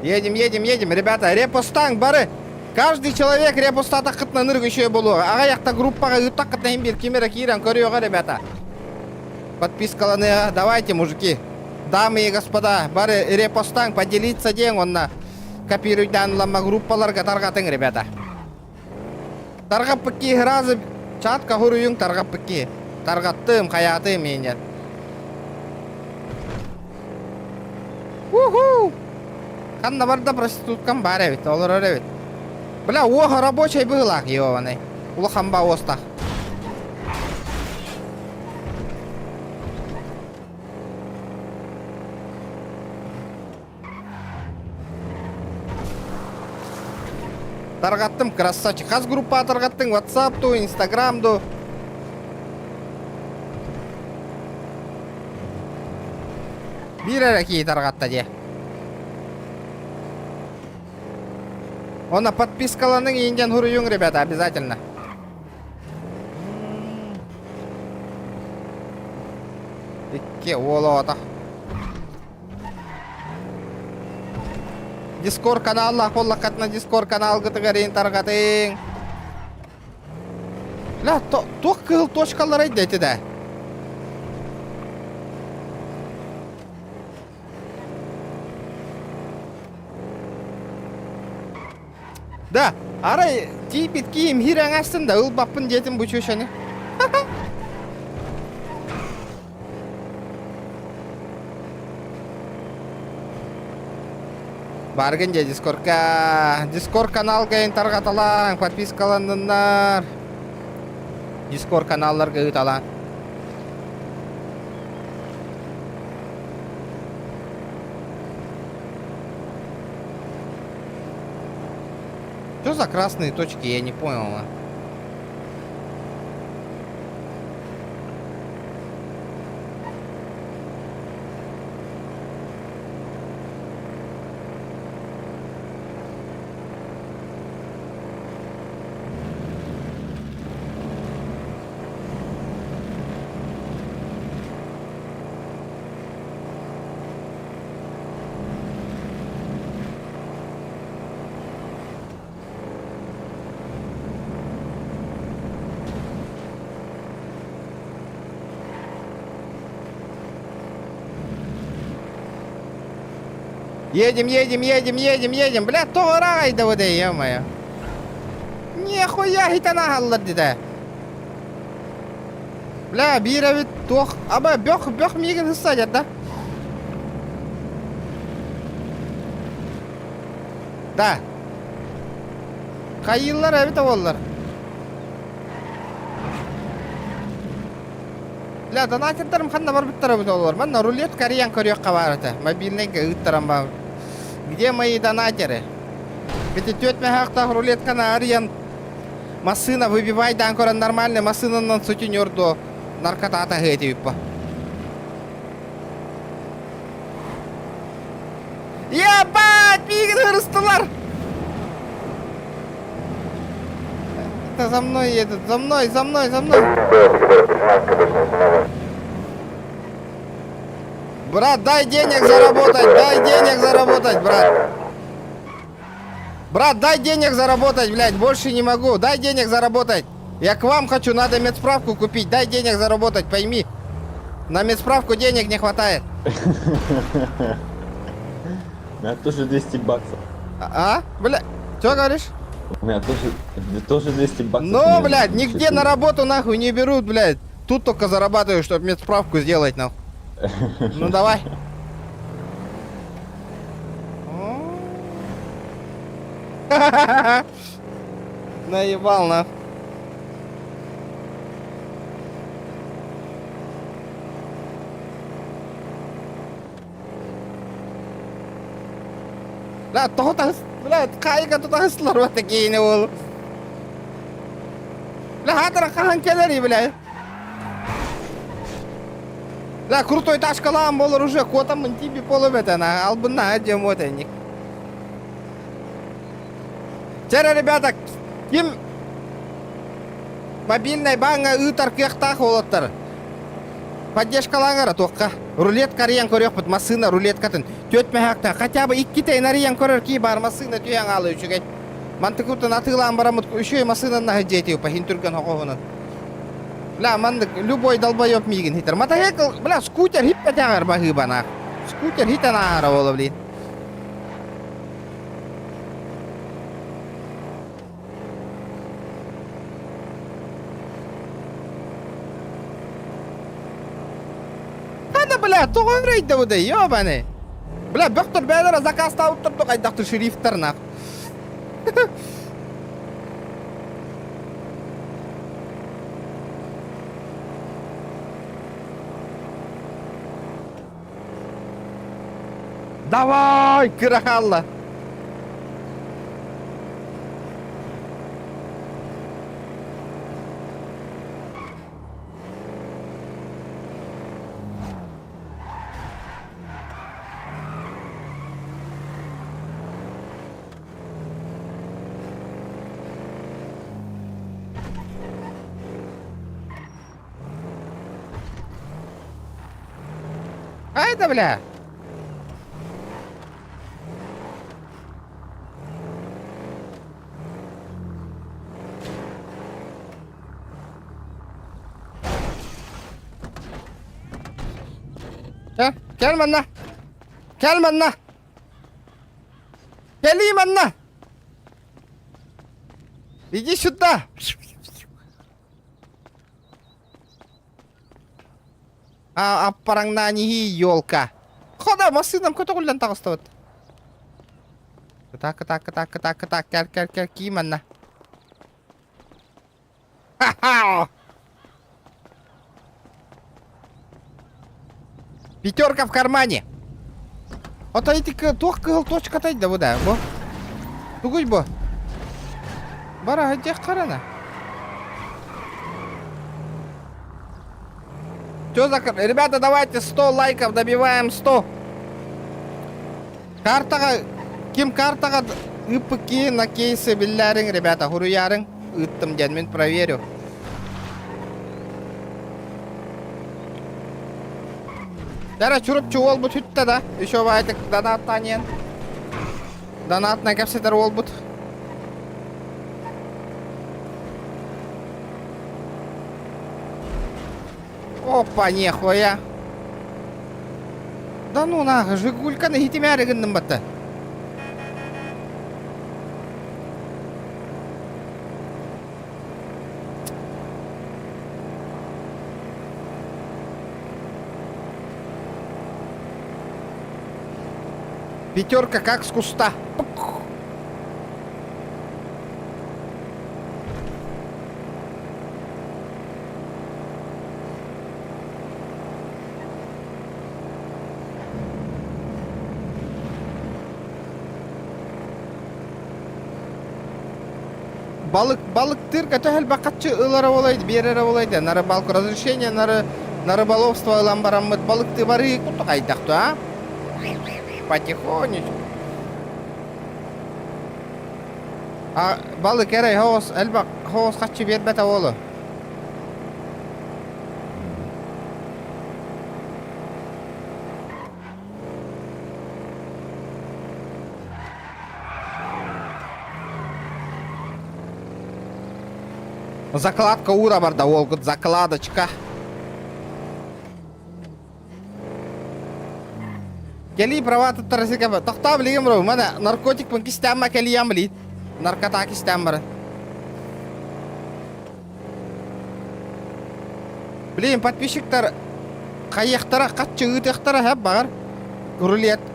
Едем, едем, едем, ребята, репостанг бары. Каждый человек репостата кытна нырг еще болу. Ага яқта группаға ютақ кытна имбир кемера киран көріоға, ребята. Подпискаланы, давайте, мужики. Дамы и господа, бары репостанг поделиться ден, онна копируйдан лама группаларға тарғатың, ребята. Тарғап пыки ғыразы чатка хуруюң тарғап пыки. Тарғаттым, қаятым, енет. Уху! Қанна барда проституткам бар әбет, олар әбет. Бля, оха рабочий была, ебаный. Улахамба остах. Таргаттым, красавчик. Хаз группа таргаттың, WhatsApp-ду, Instagram-ду. Бир әреки таргатта де. Она подпискаланың инден хуруюң, ребята, обязательно. Икке олота. Дискорд каналла қолла қатына Дискорд канал гытыгарин таргатың. Ля, тоқ кыл точкалар айдеті да. Да, арай Типит кийим хирен астында ылбаппын жетим bu чөшені. Баргын же Дискордка. Дискорд каналга таргаталаң, подпискаландыңдар. Дискорд каналларга ыталаң. Что за красные точки, я не понял. Едем. Бля, тоғырай да вода, ё-моё. Нихуя хитана халлар диде. Бля, бира вид тоқ. Аба, бёх мигін хыссадят, да? Да. Қайыллар әбіт олар. Бля, донатердарым қанда бар біттар әбіт олар. Манна рулет кариян көрек қабарыты. Мобильненька үттарам ба. Где мои донатеры? Ведь тёть мягкая рулетка на ариен. Машина выбивай, да, анкора нормальная машина на сутенер до наркотата гэтивипа. Ебать, мигін хырыстылар! Это за мной едут, за мной! Брат, дай денег заработать, брат. Брат, дай денег заработать, блядь, больше не могу. Дай денег заработать. Я к вам хочу, надо медсправку купить. Дай денег заработать, пойми. На медсправку денег не хватает. У меня тоже 200 баксов. Бля, что говоришь? У меня тоже 200 баксов. Ну, блядь, нигде на работу нахуй не берут, блядь. Тут только зарабатываю, чтобы медсправку сделать, нахуй. Ну давай. Наебал, нахуй. Бля, блядь, кайга тут агыслар вот такие не бол. Бля, хатыра кахан келери, бля. Бля, крутой ташкалам болор уже, котамын тиби полу бетана, албына адем отенник. Вчера, ребята, ким мобильный банга ытар кехтах олоттар. Поддержкалаңар тоққа. Рулетка ариян көрек бұд, масына рулеткатын. Төтме хақта, хотя бы 2 тайын ариян көрер ки бар масына түйен алы үшігет. Манты күттін атылан барамыд, үші масынына жетеу па, хинтүрген хоқоғыны. Бля, мандык, любой долбоёб мигін хитер. Мотоцикл, бля, скутер хиппе тягар бахы бана. Скутер хитен ағара олы, блин. Бля, тоғын рейді бұды, ёбаны. Бля, бұқтыр бәлері заказ тауып тұрды қайдақты шерифтер нақ. Давай, кырахалла. Айда, бля. Gel manna. Gel manna. Geleyim manna. Иди сюда! А параңна неги елка. Хода, машинам көте кулдан тагыстабыт. Так, кәр, киіманна. Ха-ха! Пятерка в кармане. Отайтик тух кыл точка тайды бу да, бу. Тугуй бу. Бара хадях карана. Чё за... Ребята, давайте 100 лайков, добиваем 100. Картага... Ким картага ипки на кейсы биллярин, ребята, хуруярин. Ыттым ден, мен проверю. Дара чуруп чуол бут хүтті да. Еще байтык донаттан ен. Донатна кәпсетер ол бут. Опа, нехуя. Да ну нахуй, Жигульканы хитимяригіндім бітті. Пятерка как с куста. Пук. Балык тырка төхіл бақатчы ылары олайды, берері олайды. Нары балк разрешение, нары рыболовство ылан барамыд. Балыкты бары құты қайдақты, а? Потихонечку. А балык әрей хоос, әлбақ хоос қатшы бербәті олы. Закладка ура барда олгыт, закладочка. Кели права тұттарысы кәпі. Тоқта білігім рау, мәні наркотик пін кістәмі кәлі ям білейді. Наркота кістәм бары. Білейім, подписчиктар қайықтара, қатшы ұйтықтара әп бағар. Күрілет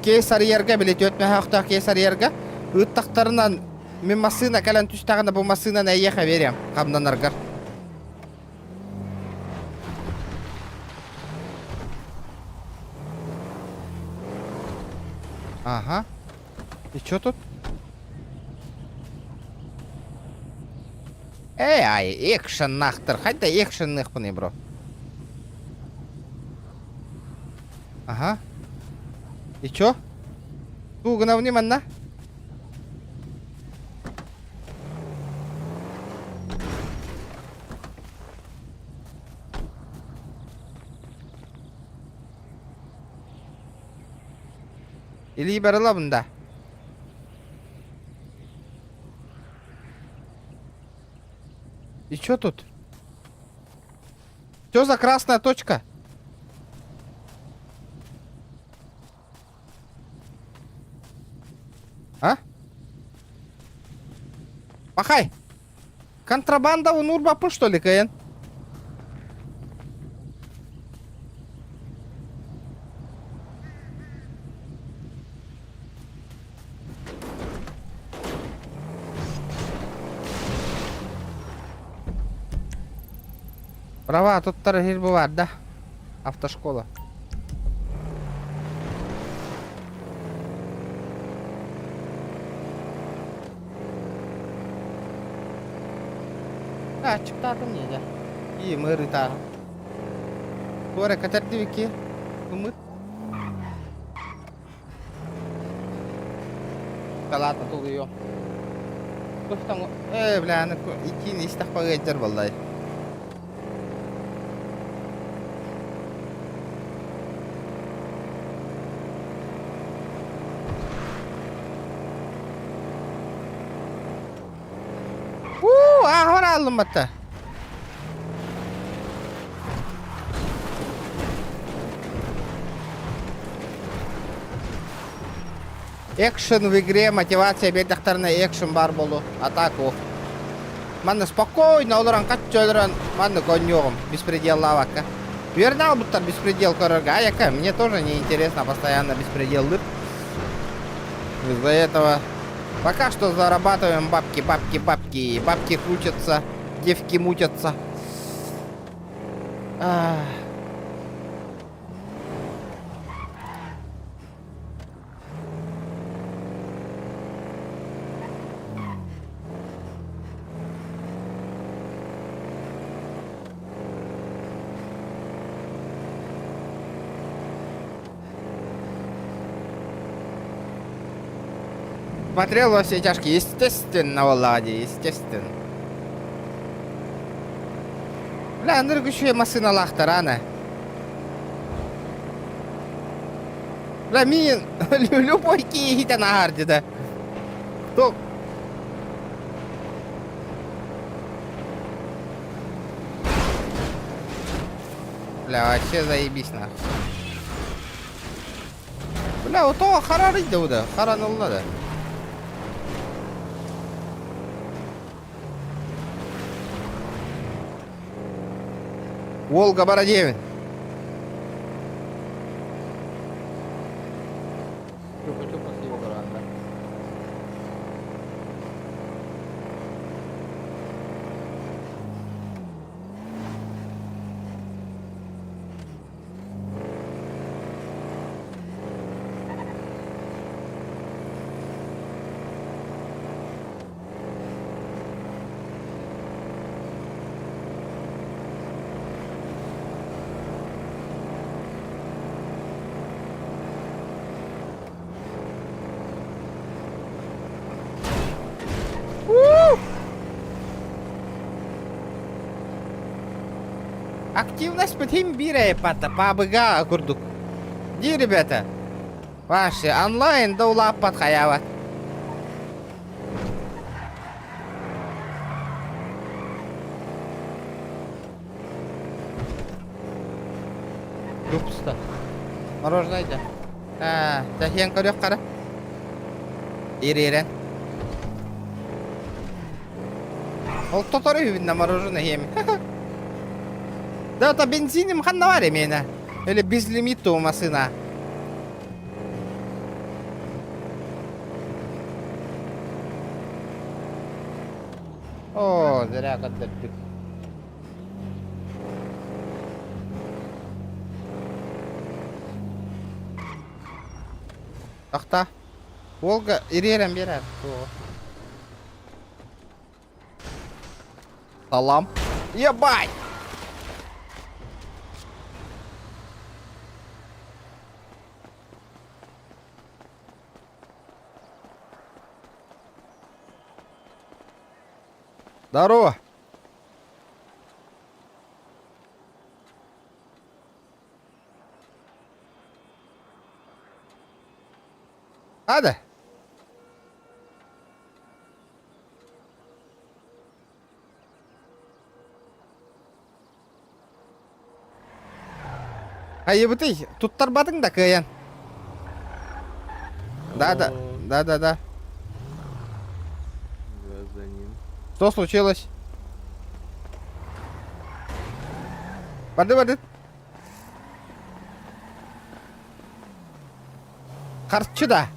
кейсар ерге білейді, өтме хақта кейсар ерге. Ұйттақтарынан мен масына кәлін түстағында бұл масынан әйеға берем. Қамдан арғар. Ага. И чё тут? Ай, экшен нахтыр. Хайда экшен нахпыны, бро. Ага. И чё? Тугына вниманна. Или барыла бында. И чё тут? Чё за красная точка? А? Махай! Контрабанда у Нурбапы, что ли, Каен? Права, тут торгель бывает, да? Автошкола. А, çıktı не, да? İyi mi rita? Sonra katardı viki. Umut. Kalata tuluyor. Kuftan, bля, ikini istihbar eder vallahi. Ahora aldım hatta. Экшен в игре, мотивация бедахтарна экшен бар болу. Атаку. Манны спокойно олоран каччөлөрөн манны коньогом беспределлавакка. Вернал будто беспредел корорга, яка. Мне тоже не интересно постоянно беспредел лып. Из-за этого пока что зарабатываем бабки, бабки, бабки. Бабки крутятся, девки мутятся. Ах. Смотрел во все тяжкие, естественно, Влади, естественно. Бля, ныргущая машина лахтарана. Бля, мин, любой киїте на гарді, да. Кто? Бля, вообще заебись нахуй. Бля, у того харарить да уда, харанулла да. Волга Бородевин. Активность потім бирає по БГ курдук. Ди, ребята. Ваши онлайн да улап под хаява. Пусто. Мороженое да. Тахен көрөк кара. Иререн. Ол тоторы видно мороженое еми. Да это бензином ханнаваре меня. Или безлимиту машина. О, зря каддырдык. Тахта. Волга иререн берер. Салам. Ебать! Здорово. Надо? Ебаный, тут торбатың да каян. Да. Что случилось? Воды. Харчыда.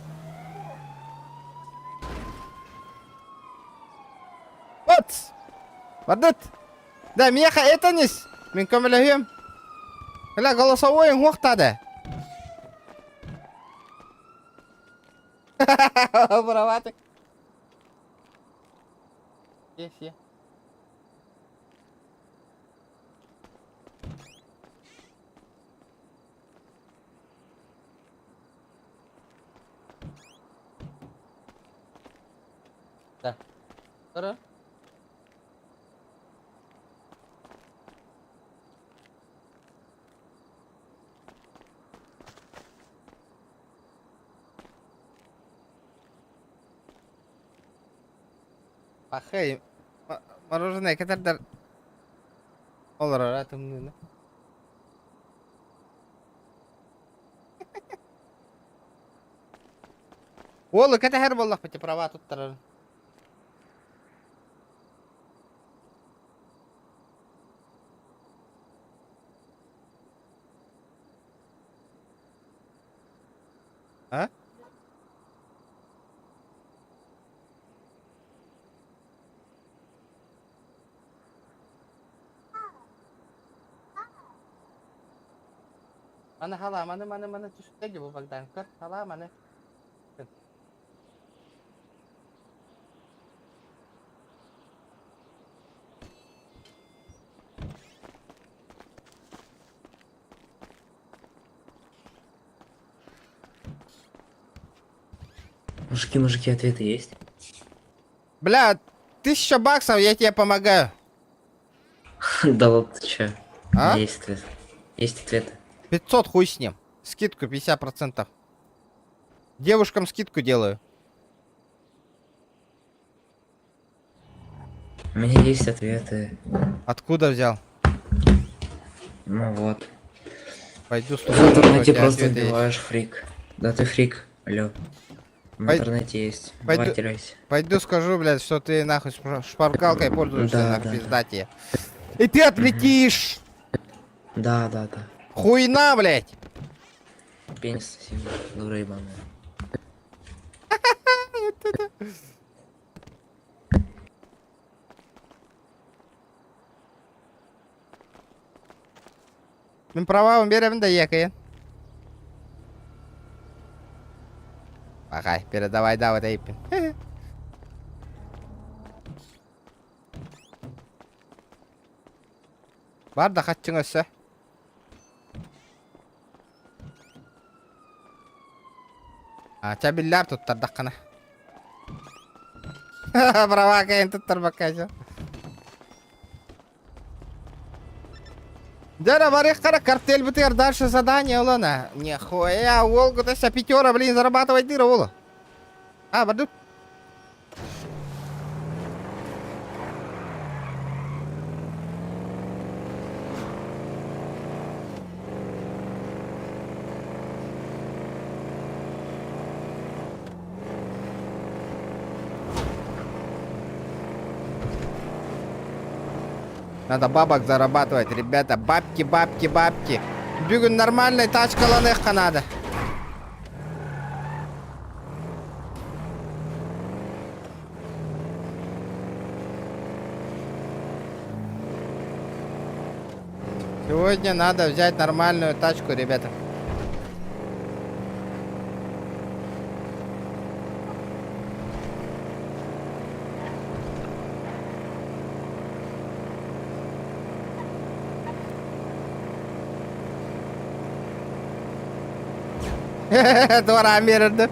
Вот. Воды. Да, меха это нес. Мен көмілігем. Бля, голосовойың оқтады. Браватый. Є. Да. Здорово. Пахай. Мороженое кетердер. Олар аратымны. Олы кетер боллак бите права туттарар. Mana hala, mana düştü bu bagdan. Kır, hala mana. Мужики, ответы есть? Бля, 1000 баксов, я тебе помогаю. Да вот че. А? Есть ответ. Есть ответы. 500 хуй с ним. Скидку 50%. Девушкам скидку делаю. У меня есть ответы. Откуда взял? Ну вот. Пойду В интернете просто ответы есть. вбиваешь фрик. Да ты фрик. Алло. В Пой- интернете есть. пойду- Давай теряйся. Пойду скажу, блядь, что ты нахуй шпаргалкой пользуешься, Да, нахуй да. пиздатие. И ты отлетишь! Да. Хуйна, блядь! Пенис сильно. Дура ебаная. Мен правабын беремін да екіен. Ағай, передавай да вот эйпін. Бар да қатчың өссі. Чабиллар туттардақ қана. Права кайын туттар баққайшы. Дара, барих кара, картель бутер, дальше задание, улана. Нихуя, Волгу-то вся пятера, блин, зарабатывать дыра, ула. Баду. Надо бабок зарабатывать, ребята. Бабки. Бүгін нормальный тачкаланық надо. Сегодня надо взять нормальную тачку, ребята. Дора мерді.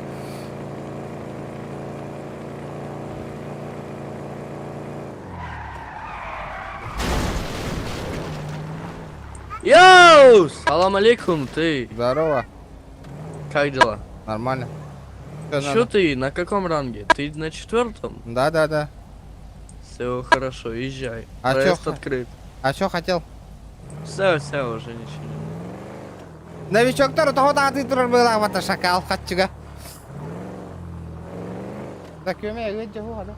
Йоу! Салам алейкум, ты. Здорово. Как дела? Нормально. Что ты? На каком ранге? Ты на 4-м? Да. Все хорошо, езжай. А Проезд чё? открыт. А что хотел? Все, уже ничего не надо. Новичоктар тоғыда аты тұрыр бұйла вата шакал қатчыға. Да көме өте хуға да.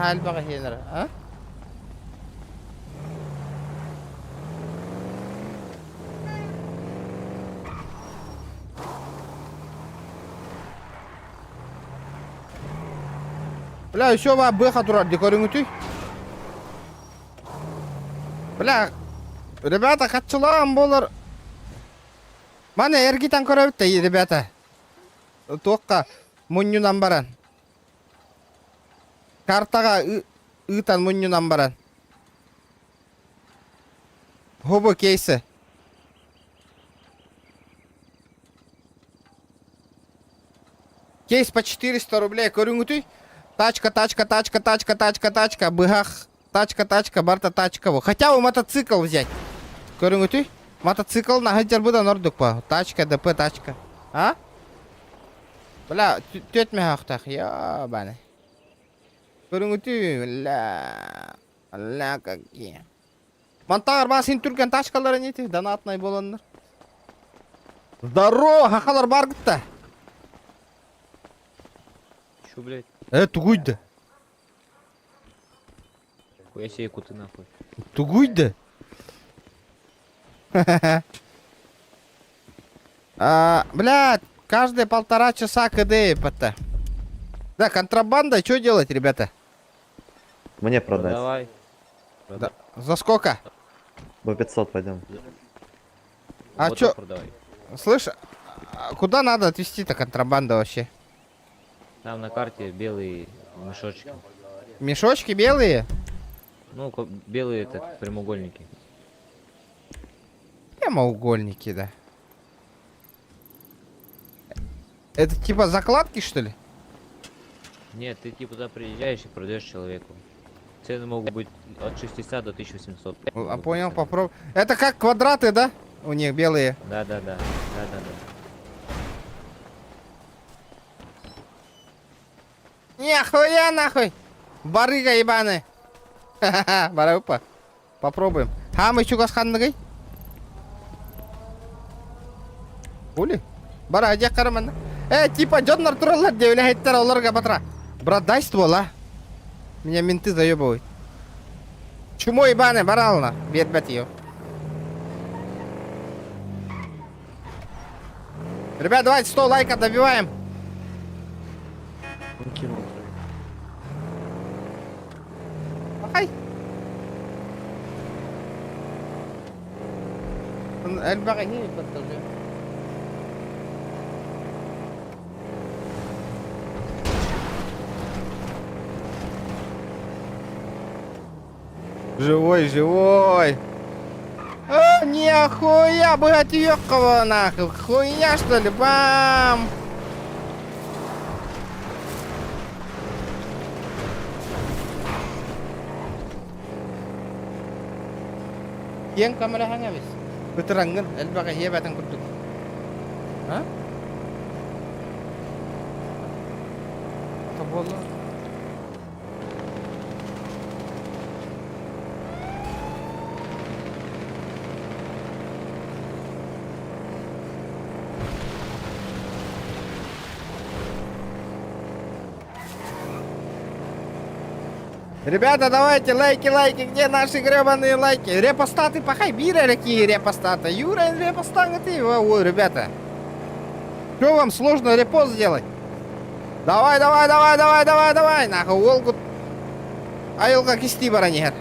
Әлбаға хенер, а? Бля, еще ва быха тұрар, декорың үті. Бля, ребята, қатшылағым болыр. Мана эргитан көрөбүттө, ребята. Тоққа муннюнан баран. Картага ытан муннюнан баран. Хобо кейсы. Кейс по 400 рублей, көрүңүтүй. Тачка, быгах. Тачка, барта тачка. Хотя бы мотоцикл взять. Көрүңүтүй. Мотоцикл на хатер будан ордук па. Тачка, ДП тачка. А? Бля, төтме хақтақ. Ябаны. Көрүңүтүй. Ла, какие. Мантағыр басын түрген тачкалары неті. Донатный боландар. Здорово, хақалар бар гітті. Чё, блядь? Тугуйды. Я себе куты нахуй. Тугуйды. Блядь, каждые 1,5 часа КД, ПТ. Да, контрабанда, что делать, ребята? Мне продать. Давай. Да. За сколько? По 500 пойдем. А чё? Слышь, а куда надо отвезти-то контрабанду вообще? Там на карте белые мешочки. Мешочки белые? Ну, белые это прямоугольники. Прямоугольники, да. Это типа закладки, что ли? Нет, ты типа туда приезжаешь и продаешь человеку. Цены могут быть от 600 до 1800. А понял, попробуй. Это как квадраты, да? У них белые. Да. Нихуя нахуй! Барыга ебаный! Ха-ха-ха, барыупа. Попробуем. Мы чугас ханныгай? Хули? Бара, аja карамана. Типа Джоннар троллар девляхеттер оларга батра. Брат, дай ствол, а? Меня менты заебывают. Чумо ебаный, барална. Бедбать ее. Ребят, давайте 100 лайков добиваем. Махай. Эльбага не поддержи. Живой. Нихуя, богатеёкого нахуй. Хуйня что ли, бам. Yang kamera hanga bis. Beterangan, elbaka hiya batang kuduk. Ha? Apa bola? Ребята, давайте лайки, где наши гребаные лайки? Репостаты, пахай, бира какие репостаты. Юра, репостаты, ты, ой, ребята. Что вам сложно репост сделать? Давай, нахуй, волгу. Айылга кисти баранер.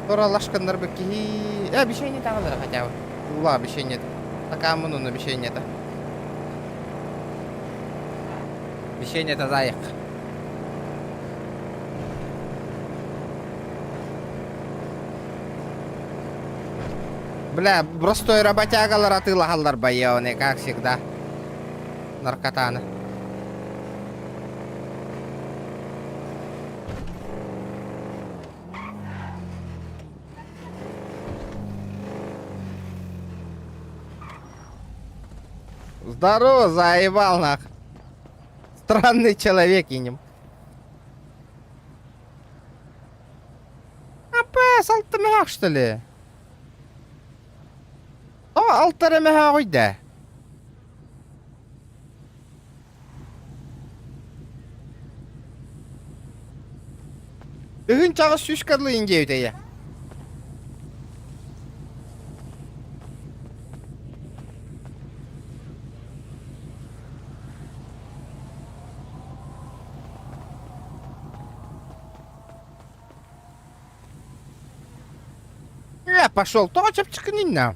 Тора лашкандар беки. Обещание там хотя бы. Ула, обещание. Такая муну обещание-то. Обещание-то заек. Бля, простой работягалар атылагалар боевные, как всегда. Наркотаны. Здорово, заебал нах. Странный человек инем. Салтымах, что ли? Алтарымаха қойда. Бүгін чағы сүшкадлы инге өтейі. Пошел, то чапчикнина.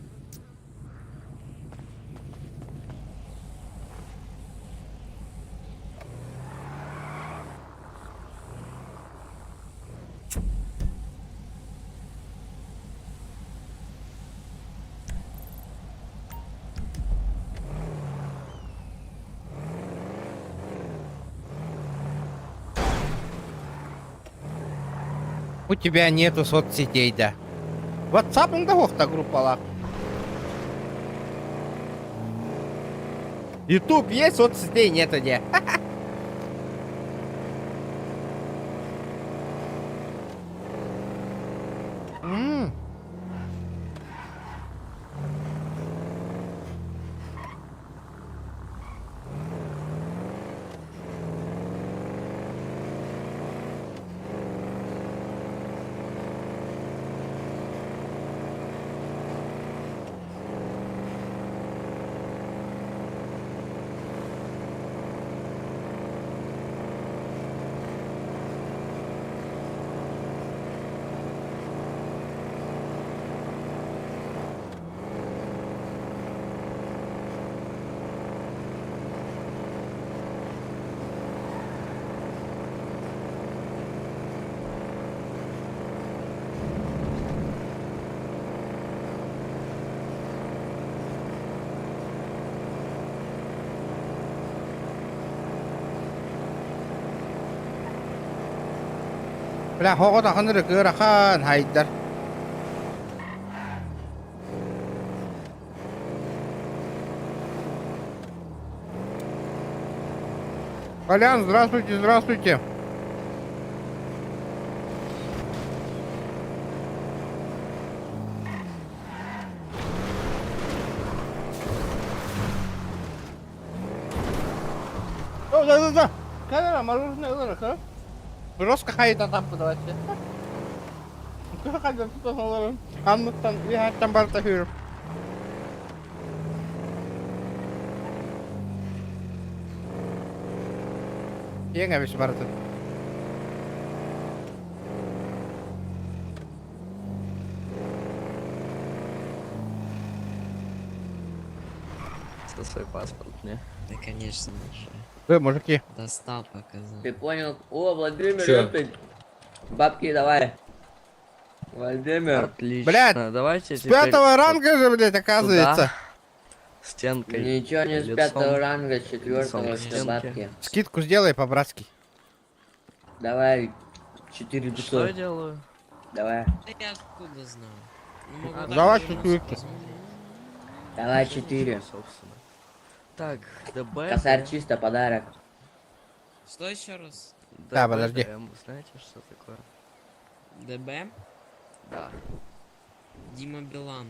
У тебя нету соцсетей, да? WhatsApp да хохта группала. YouTube есть, соцсетей нету, где? Бля, хого тахын рыкы рахан хайдар. Колян, здравствуйте, здравствуйте. О, да. Колян, мороженое вырос, а? Жестко хайта там подавать. Аннуктан, я там бартафир. Еңәбеш барды. Свой паспорт, не? Да, конечно, Вы, мужики. достал, показал. Ты понял? О, Владимир, Чё? бабки давай. Владимир. Отлично. Блядь, давайте С теперь 5-го ранга же, блядь, оказывается. стенкой. Ничего не с лицом. 5-го ранга, с 4-го, лицом к все стенке. бабки. Скидку сделай по-братски. Давай 4 Что я 500. делаю? Давай. Да я откуда знаю? Давай чуть-чуть. Давай 4. Собственно. Так, ДБ. Косарь чисто, подарок. Что еще раз? Да, подожди. Знаете, что такое? ДБ? Да. Дима Билан.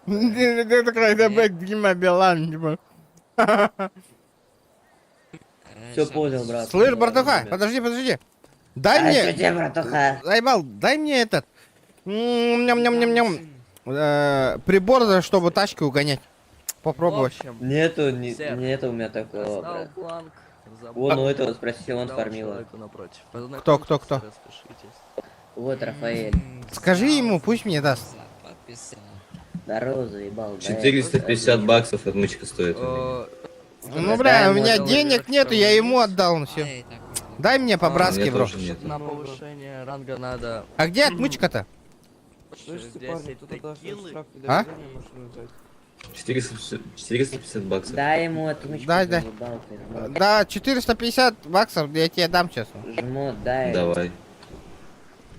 Ты такой ДБ Дима Билан, типа. Все понял, брат. Слышь, братуха, подожди. Дай А что мне... тебе, братуха? Заебал, дай мне этот... Прибор, чтобы тачку угонять. Попробовать. В общем, Нету, Сэр, нету у меня такого, достал брат. бланк. Вон у этого спроси, он дал фармила. человеку напротив. Кто? Познакомьтесь, распишитесь. Вот Рафаэль. Скажи ему, пусть мне даст. Подписал. Здорово, заебал. да, 450 баксов отмычка стоит. Ну, бля, у меня денег нету, я ему отдал, ну все. Эй, так, Дай мне по-братски, Мне бро. тоже нет. На повышение ранга надо А где отмычка-то? через 10 текилы. А? 450 баксов. Дай ему отмычку. Дай. заебал ты, жмот. Да, 450 баксов я тебе дам сейчас. Жмот, дай. Давай.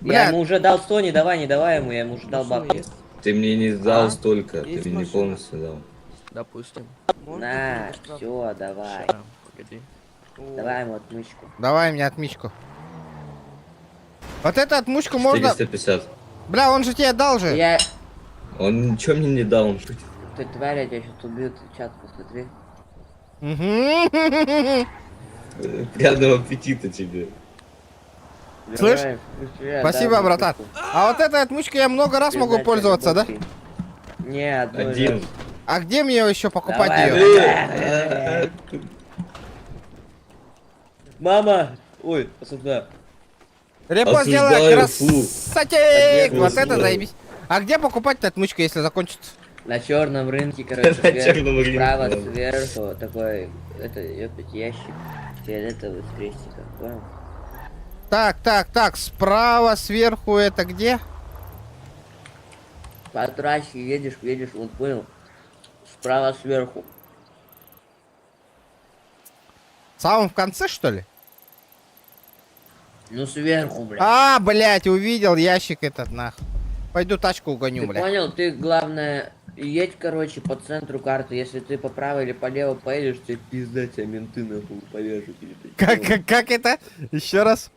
Бля. Я ему уже дал 100, не давай, ему, я ему уже дал бабки. Ты мне не дал А? столько, ты Есть мне не машина. полностью дал. Допустим. На, все, давай. Ща, погоди. Давай ему отмычку. Давай мне отмычку. Вот эту отмычку можно... 450. Бля, он же тебе дал же. Я... Он ничего мне не дал, он шутит. Ты тварь, я тебя сейчас убью, ты чат посмотри. Мгм. Приятного аппетита тебе. Слышь? Давай, быстрее, Спасибо, дай братан. отмычку. А вот этой отмычкой я много раз могу Признать пользоваться, да? работы. Не, одной Один. раз. А где мне еще покупать Давай, ее? Мама! Ой, сюда. Репост сделай, Осуждаю, фу. красотик! Вот это Осуждаю. заебись. А где покупать отмычку, если закончится? На черном рынке, короче, На черном рынке, справа ладно. сверху такой, это, ёпать, ящик фиолетовый с крестиком, понял? Так, справа, сверху, это где? По трассе едешь, вот понял? Справа сверху. В самом в конце, что ли? Ну сверху, блядь. А, блять, увидел ящик этот, нахуй. Пойду тачку угоню, Ты блядь. понял? Ты, главное, едь, короче, по центру карты. Если ты по правой или по лево поедешь, тебе пизда, тебя менты нахуй повяжут. или ты Как это? Еще раз.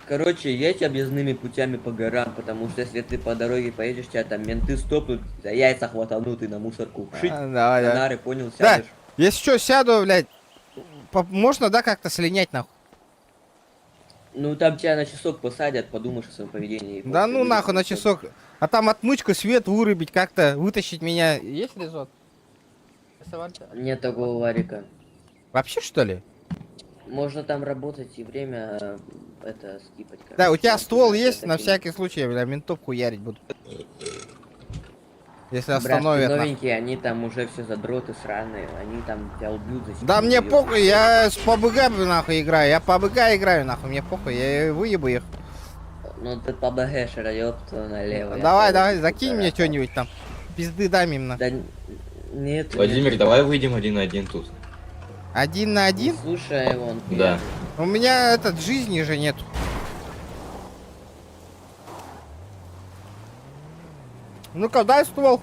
Короче, едь объездными путями по горам, потому что если ты по дороге поедешь, тебя там менты стопнут, за яйца хватанут и на мусорку вшить. Давай, давай. Фонары, понял, Да, сядешь. если что, сяду, блядь. Можно, да, как-то слинять, нахуй? Ну там тебя на часок посадят, подумаешь о своем поведении. Да После ну нахуй на выйдешь, часок. А там отмычку, свет вырубить, как-то вытащить меня. Есть резон? Нет такого варика. Вообще, что ли? Можно там работать и время это скипать. Да, у тебя короче. ствол Это есть, на такие- всякий случай, бля, ментовку ярить буду. Если Братки остановят, нахуй. новенькие, они там уже все задроты сраные, они там тебя убьют за Да секунду, мне ёпта. похуй, я с ПБГ нахуй играю, я ПБГ играю, нахуй, мне похуй, я выебу их. Ну ты по БГшера, ёпта, налево. Давай, закинь мне что-нибудь там. Пизды дам им на. Да нет. Владимир, давай выйдем один на один тут. 1 на 1? Слушай, вон. Да. У меня этот жизни же нет. Ну-ка, дай ствол.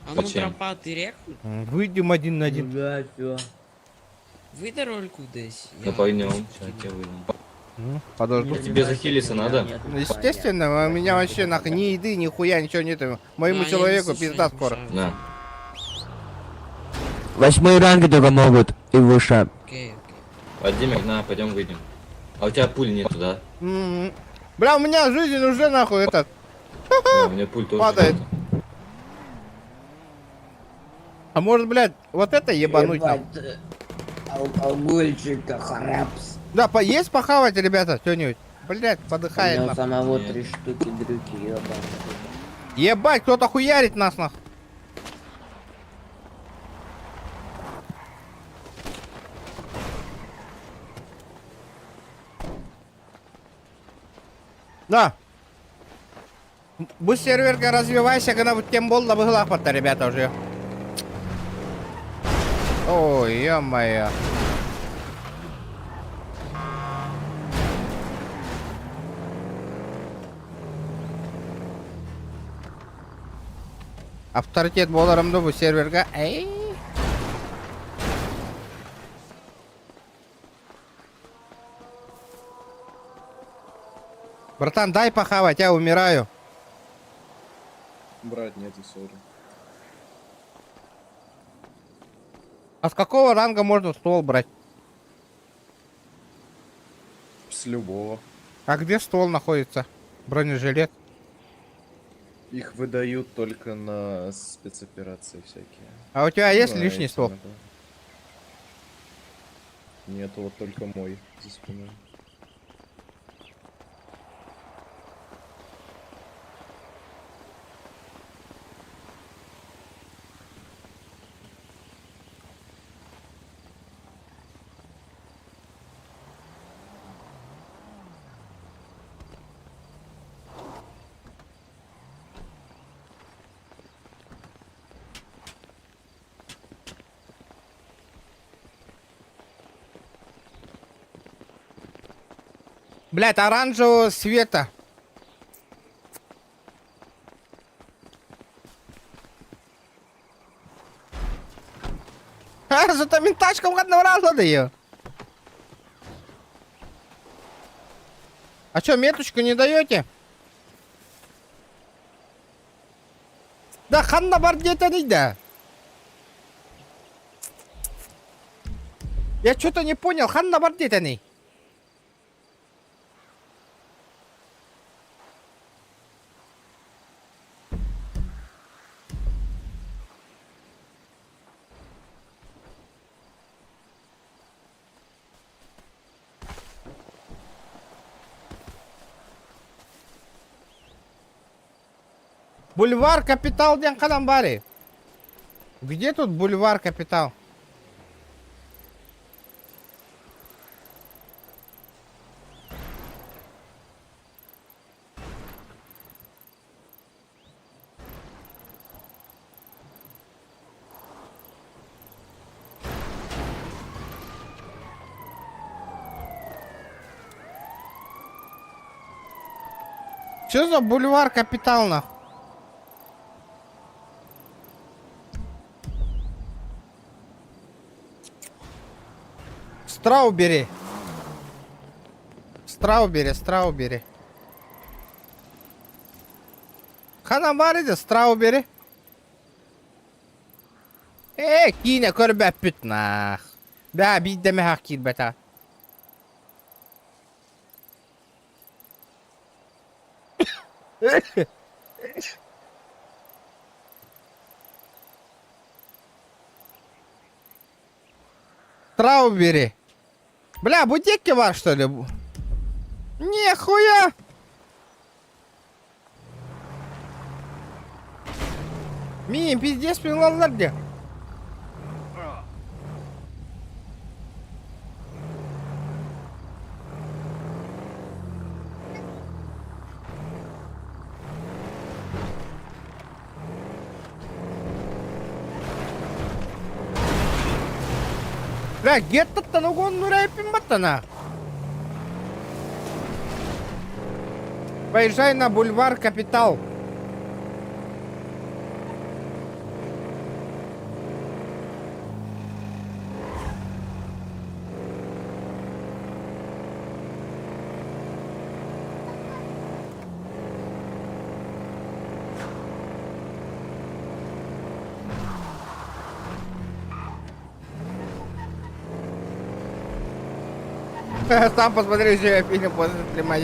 А ну, Зачем? тропа, ты рекрут? Выйдем один на один. Да, все. Выдай рольку здесь. Да пойдем. Сейчас я тебя выйду. Подожду. Тебе захилиться надо? Естественно, у меня вообще нахуй ни еды, ни хуя, ничего нет. Моему человеку пизда скоро. На. 8 ранги только могут и выше. Окей, окей. Владимир, на, пойдем выйдем. А у тебя пуль нету, да? Бля, у меня жизнь уже нахуй этот. Да, у меня пуль тоже Падает. нету. А может, блядь, вот это ебануть нам? Алкогольчика, харапс. Да, есть похавать, ребята, что-нибудь? Блядь, подыхает нахуй. самого Нет. 3 штуки дрюки, ебаный. Ебать, кто-то хуярит нас нахуй. Да. Bu серверка развивайся, когда вот тем болда выглапа-то, ребята, уже. Ой, ё-моё. Авторитет боларымды bu серверга. Эй. Братан, дай похавать, я умираю. Брать нету, сори. А с какого ранга можно ствол брать? С любого. А где ствол находится? Бронежилет. Их выдают только на спецоперации всякие. А у тебя есть Ну, лишний эти ствол? иногда. Нету, вот только мой за спиной. Блять, оранжевого света. А, зато ментачкам одного раза даю. А чё, меточку не даете? Да, ханна бар где-то не да. Я что-то не понял, ханна бар где-то не. Бульвар Капитал ден Каламбари. Где тут бульвар Капитал? Что за бульвар Капитал нахуй? Страубери. Страубери. Ханамариде Страубери. Кине көрбәп бүтнах. Бә биддеме хак килбәтә. Страубери. Бля, бутики var что ли? Нихуя! Мин, пиздец, пилалар где? Бля, геттаттан угон нурайпин баттана. Поезжай на бульвар Капитал. Сам посмотри, что я фильм после стрима.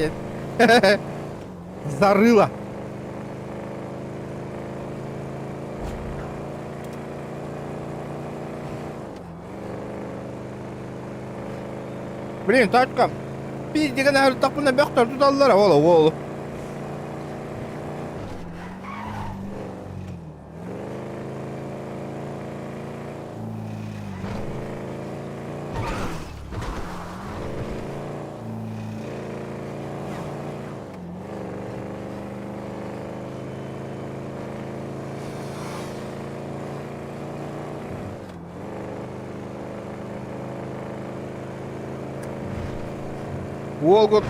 Зарыло. Блин, тачка. Пиздец, наверное, так на бехтер туда лара, волу. Волгу.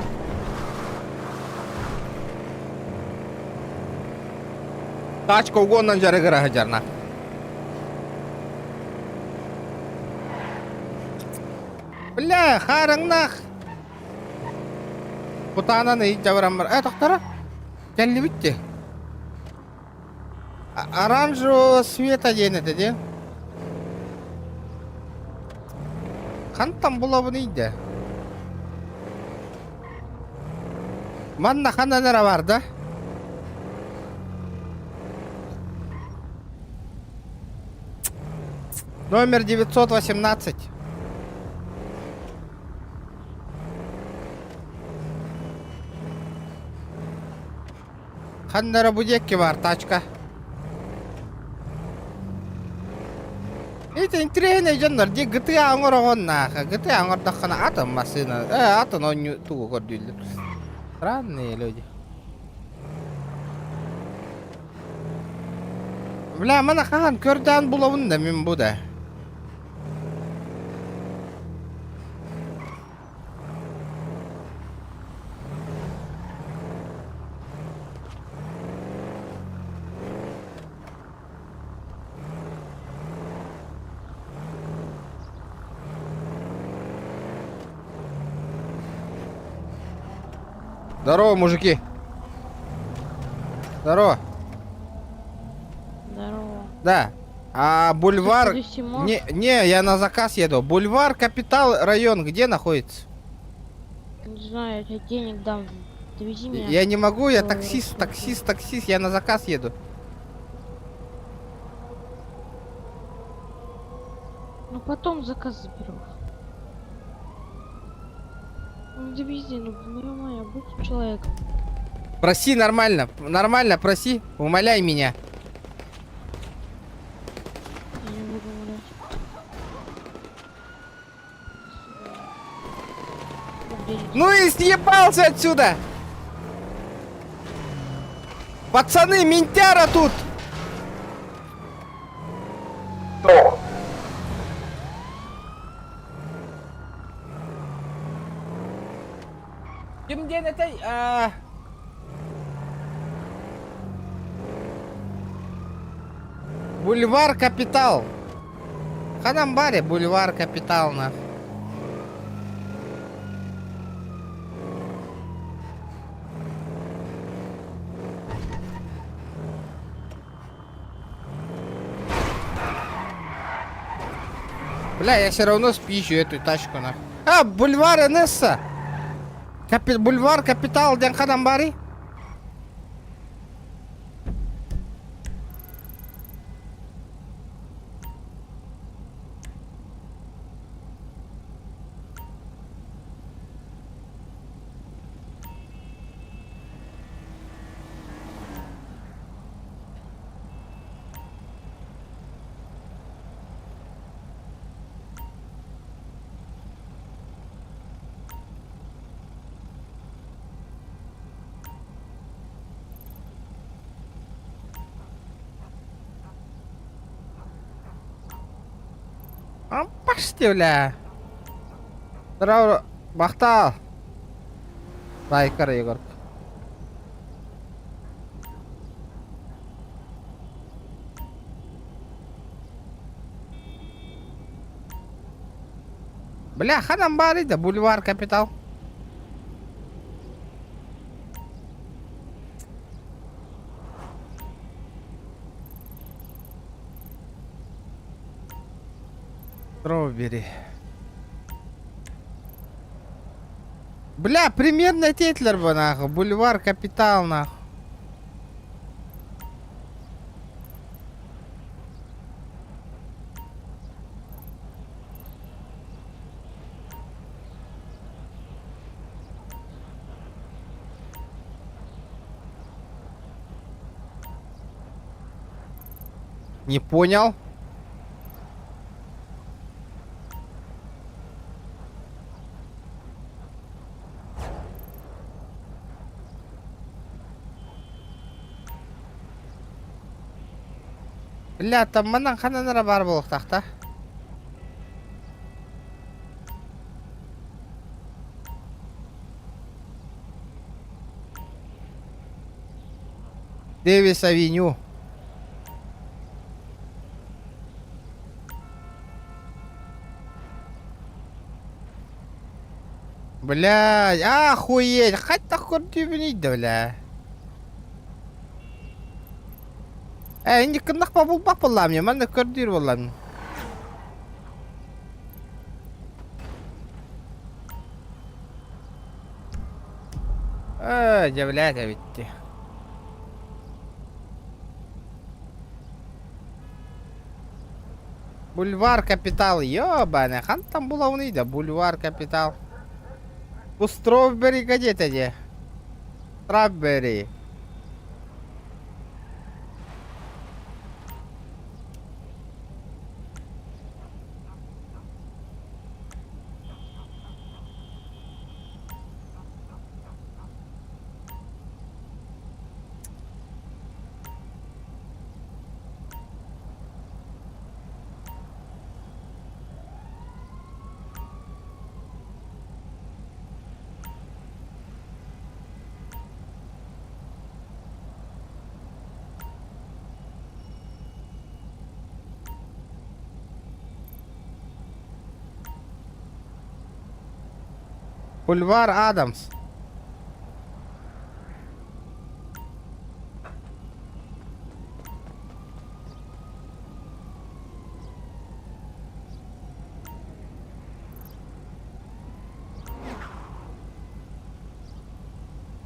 Тачка угоннан жарыгыра жарна. Бля, хараңнах. Путананы жабырам бар. Тоқтара. Келли битти. Оранжевого света денеті де. Қантан бұла бұны иді? Манна хананара бар да? Номер 918. Ханнара будекки бар, тачка. Это интересно, жандар, де GTA аңыраған наха. GTA аңырдаққана атын машина. Атын он туғы көрдейлер. Странные люди. Бля, мана хан көрден бұлауында мен бұда. Здорово, мужики. Здорово. Здорово. Да. А бульвар... Ты сюда Не, я на заказ еду. Бульвар Капитал район где находится? Не знаю, я тебе денег дам. Довези меня. Я не могу, я Ой, таксист, я на заказ еду. Ну потом заказ заберу. Ну довези, ну моя, будь человеком. Проси нормально, проси, умоляй меня. Я не буду умолять. Ну и съебался отсюда! Пацаны, ментяра тут! Ким ден этой? Бульвар Капитал. Ханамбаре, бульвар Капитал, на. Бля, я все равно спищу эту тачку, на. Бульвар Энесса. Бульвар Капитал, ден Ханамбари. Почти, бля. Здорово, Бахтал. Байкар Егор. Бля, ханам бар иде, бульвар Капитал. Стrawberry. Бля, примерно тетлер бы нахуй. Бульвар Капитал нахуй. Не понял. Бля, там манан хананара бар болук такта. Дэвис Авеню. Блядь, охуеть, хоть такой дивнить, да, бля. Не кынак бабул бапылам, я мана көрдір болам. Девлять, а ведь ты. Бульвар Капитал, ёбаный, хан там была унида, Бульвар Капитал. У Стrawberry где-то где? Strawberry. Бульвар Адамс.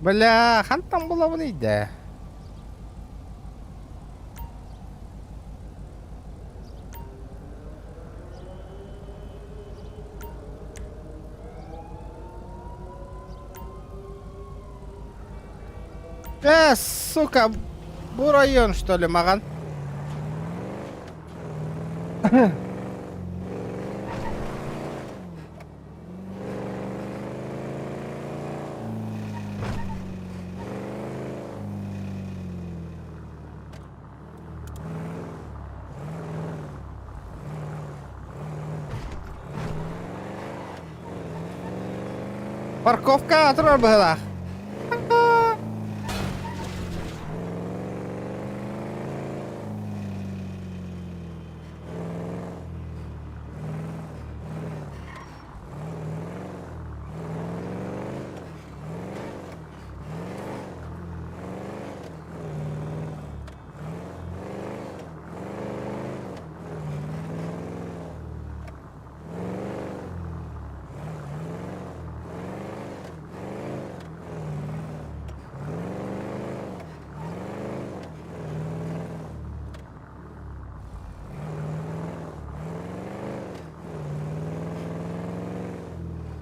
Бля, хан там была внида. Сука, bu район, что ли, маған? Парковка тұрар бұғылақ.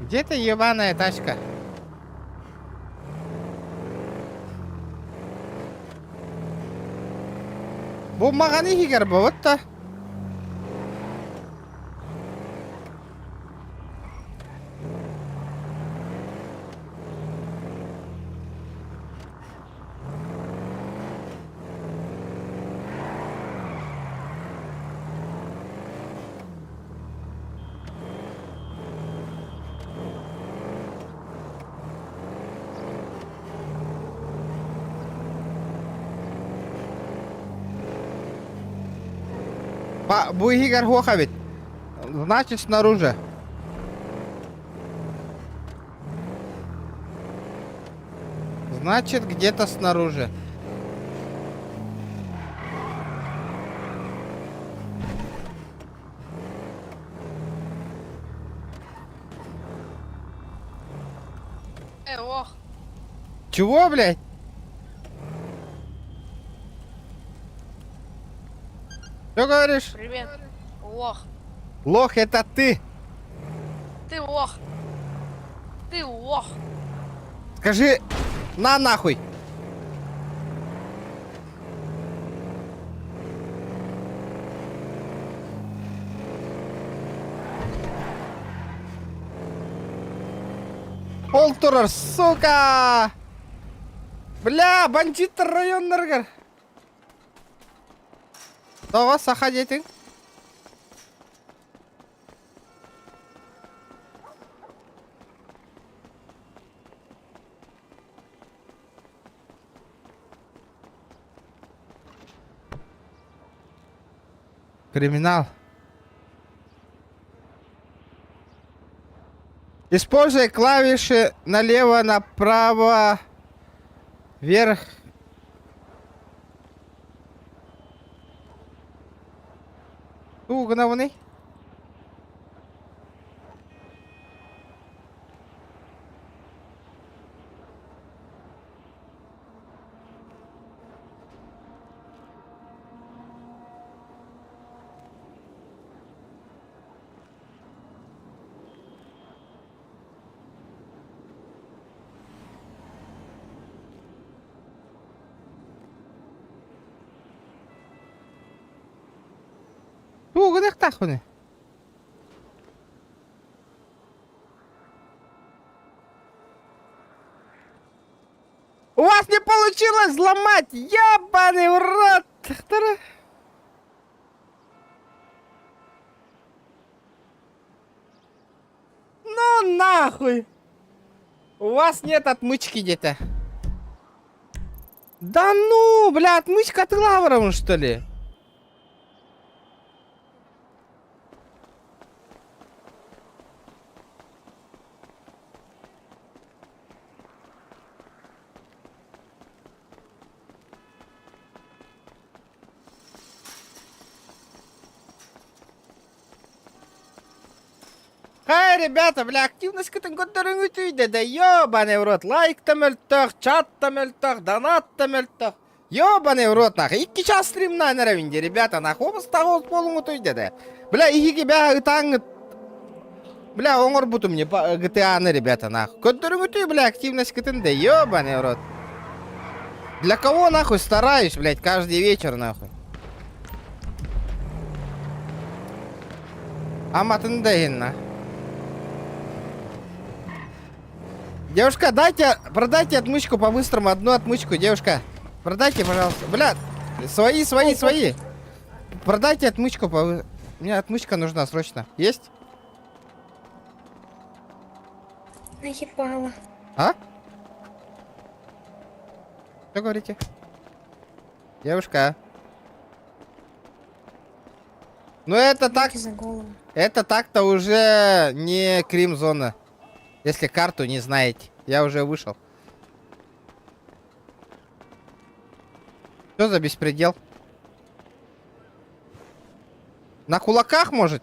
Где ты, ебаная тачка? Bu маған егер болады та. Буйги горгоха ведь. Значит, снаружи. Значит, где-то снаружи. Ох. Чего, блядь? Что говоришь? Привет. Лох. Лох, это ты. Ты лох. Ты лох. Скажи, на нахуй. Олтурар, сука! Бля, бандит районнаргар. Давай, саходите. Криминал. Используй клавиши налево, направо, вверх. Угнавный. Угнах тахуны. У вас не получилось взломать, ебаный в рот. Ну нахуй. У вас нет отмычки где-то. Да ну, бля, отмычка от лавром, что ли? Хай, ребята, бля, активность категорию үйде, да ёбаный в рот. Лайк та мөлтөх, чат та мөлтөх, донат та мөлтөх. Ёбаный в рот, нахуй. 2 час стримна нравинде, ребята, нахуй. Обыстағы полыңы түйде, да. Бля, ихиге бя ытаңы. Бля, оңыр буту мне GTA-ны, ребята, нахуй. Категорию түй, бля, активность катынде, ёбаный в рот. Для кого, нахуй, стараюсь, блядь, каждый вечер, нахуй. Аматындайын, нахуй. Девушка, продайте отмычку по-быстрому, одну отмычку, девушка. Продайте, пожалуйста. Бля, свои. Продайте отмычку Мне отмычка нужна срочно. Есть? Наебала. А? Что говорите? Девушка. Ну это так... Это так-то уже не крим-зона. Если карту не знаете. Я уже вышел. Что за беспредел? На кулаках, может?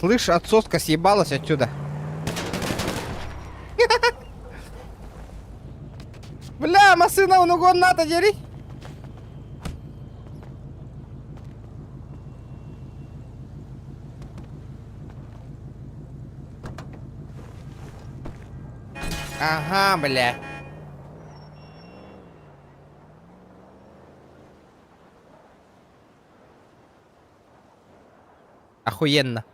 Слышь, отсоска съебалась отсюда. Бля, масына угон надо дери. Ага, бля. Охуенно.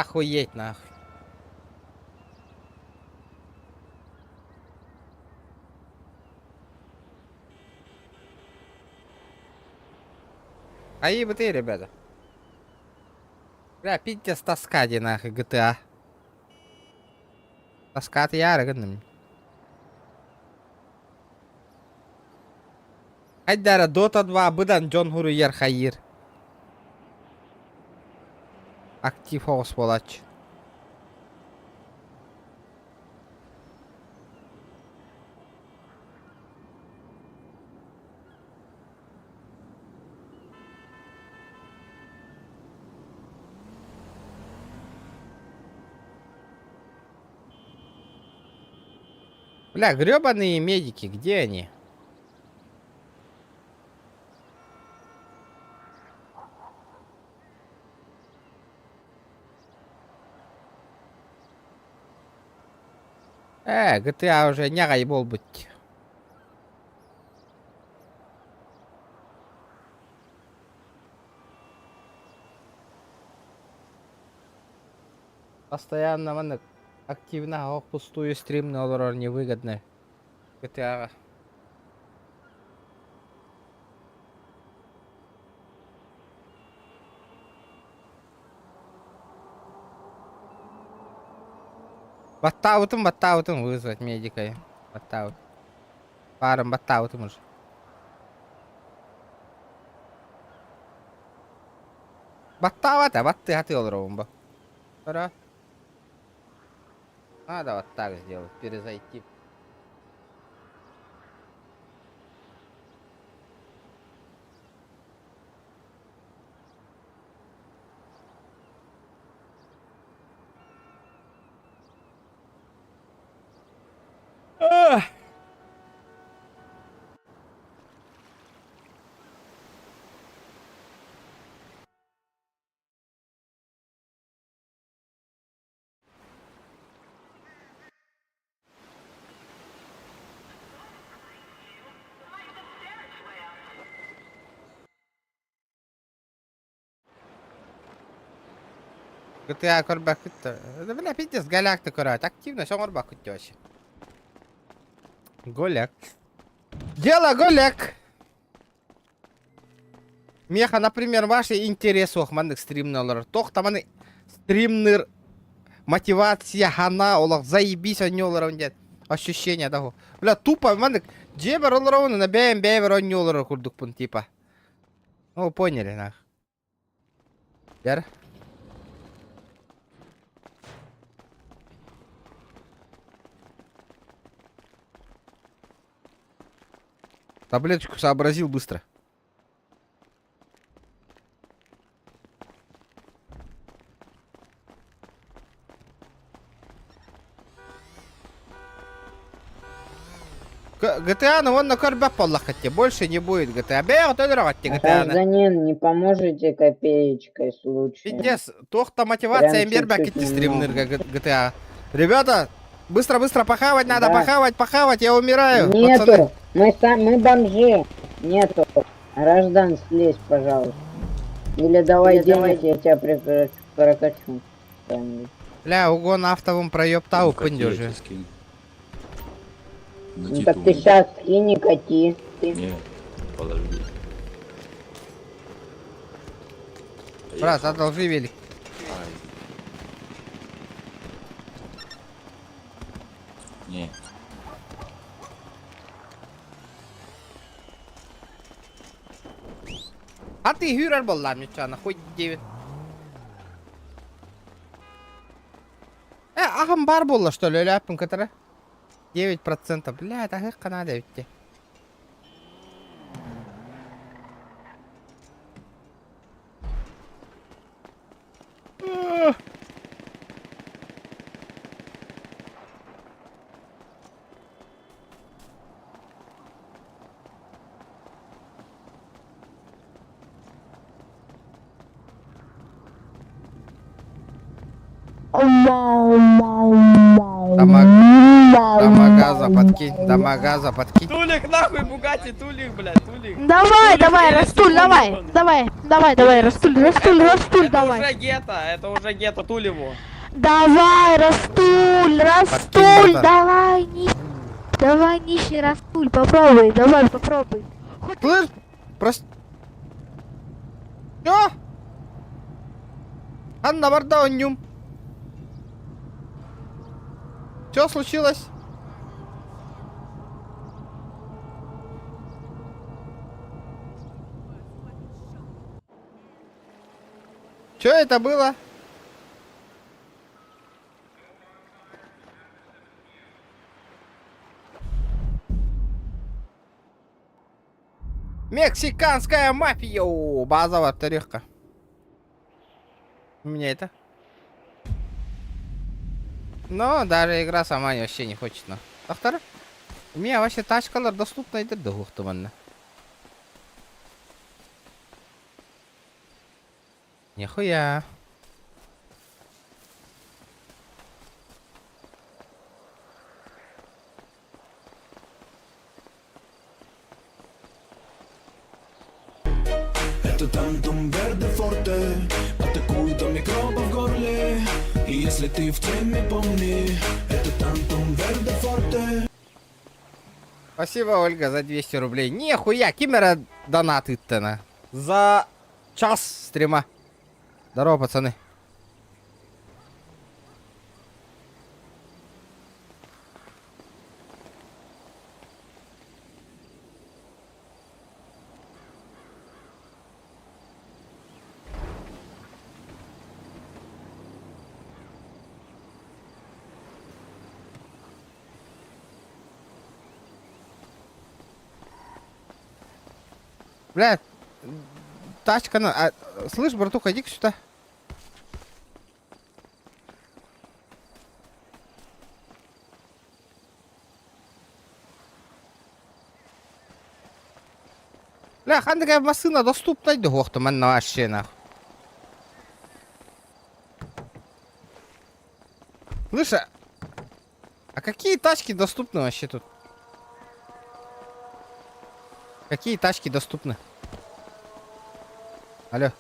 Охуеть нахуй. Аи бы ты, ребята. Бля, пить с таскади нахуй, GTA. Таскат яра, гадным. Хайдара, Dota 2, быдан Джон Гуру ер хайир. Актив хоус болач. Бля, гребаные медики, где они? GTA уже нягай бол быть. Постоянно мана активно пустую стримный олорор невыгодно. GTA. Баттаутым вызвать медика. Баттаут. Паром баттаутым уже. Баттауата, батты отел ровно. Пора. Надо вот так сделать, перезайти. GTA корбак это. Да бля, пиздец, голяк ты корать. Активно, все морбак вообще. Голяк. Дело голяк. Меха, например, ваши интересы охмандык стримнер. Тохтаманы стримнер мотивация хана олах заебись он нёлоров нет. Ощущение того. Бля, тупо мандык джебер олоров на бэм он нёлоров курдук пун типа. Ну, поняли нах. Яр. Таблеточку сообразил быстро. GTA, ну вон на корбе полахати, больше не будет GTA. Бег, то дрогати GTA. Гражданин, не поможете копеечкой случае? Пиздец, тохта мотивация мербак идти стримнер GTA. Ребята, быстро похавать надо, похавать, я умираю. Нету, мы бомжи. Нету. Граждан, слезь, пожалуйста. Или давай денег, я тебя прокачу. Бля, угон автовым проебтау, пындёжи. Ну так ты сейчас скинь, не кати. Нет, подожди. Брат, одолжи велик. Не. А ты hyror bollar nu tjena, хуй 9. Ахам бар болла, что ли, ляпым, который? 9%. Бля, это как надо ведь. Тамак. Дамагаза подкинь, дамагаза подкинь. Тулик нахуй, Бугати, Тулик, блядь, Тулик. Давай, давай, или Растуль, давай, давай, Растуль, Это давай. это уже гетто, Тулеву. Давай, Растуль, Подкинь, братан. давай, нищий Растуль, попробуй, давай, попробуй. Слышь? Чё? Анна Бардаунюм. Что случилось? Что это было? Мексиканская мафия! О, базовая тарелка. У меня это. Но даже игра сама вообще не хочет. Но. Доктор, у меня вообще тачкалар доступна иде до гухтуманна. Нихуя. Это тантум верде форте, атакуют микробы в горле. И если ты в теме, помни, это тантум верде форте. Спасибо, Ольга, за 200 рублей. Нихуя, кимера донаты-то за час стрима. Здорово, пацаны. Бля, тачка на... слышь, братух, иди сюда. Бля, хан такая машина доступна до гохта, мен на вообще нахуй. Слышь, а какие тачки доступны вообще тут? Какие тачки доступны? Алло.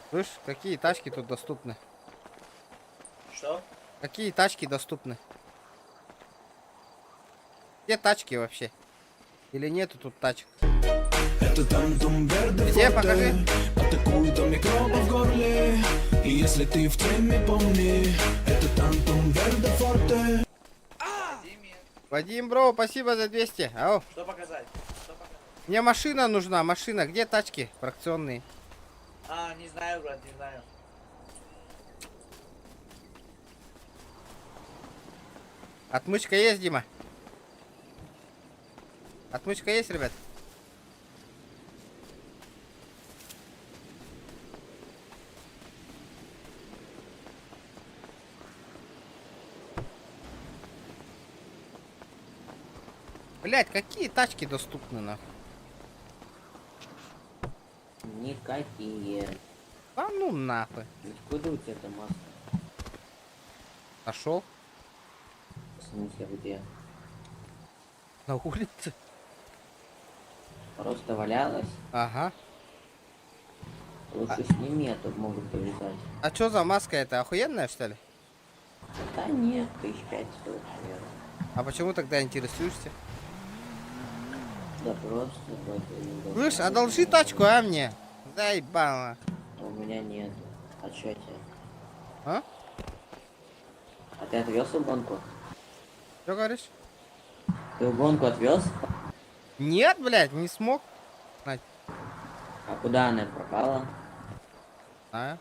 Слышь, какие тачки тут доступны? Что? Какие тачки доступны? Где тачки вообще? Или нету тут тачек? Это тантум верде Где, форте, покажи. атакуют микробы в горле. И если ты в теме, помни, это тантум верде форте. Вадим, бро, спасибо за 200. Ау. Что показать? Мне машина нужна, машина. Где тачки фракционные? Не знаю, брат, не знаю. Отмычка есть, Дима? Отмычка есть, ребят? Блять, какие тачки доступны, нахуй? Никакие. А ну нахуй. Откуда у тебя эта маска? Нашел? В смысле, где? На улице. Просто валялась? Ага. Лучше сними, а то могут повязать. А чё за маска это? Охуенная, что ли? Да нет, 5 стоит, наверное. А почему тогда интересуешься? Да просто вот. Слышь, одолжи тачку, а мне? Заебало. У меня нет. А чё тебе? А? А ты отвез гонку? Что говоришь? Ты гонку отвез? Нет, блядь, не смог. А куда она пропала? А?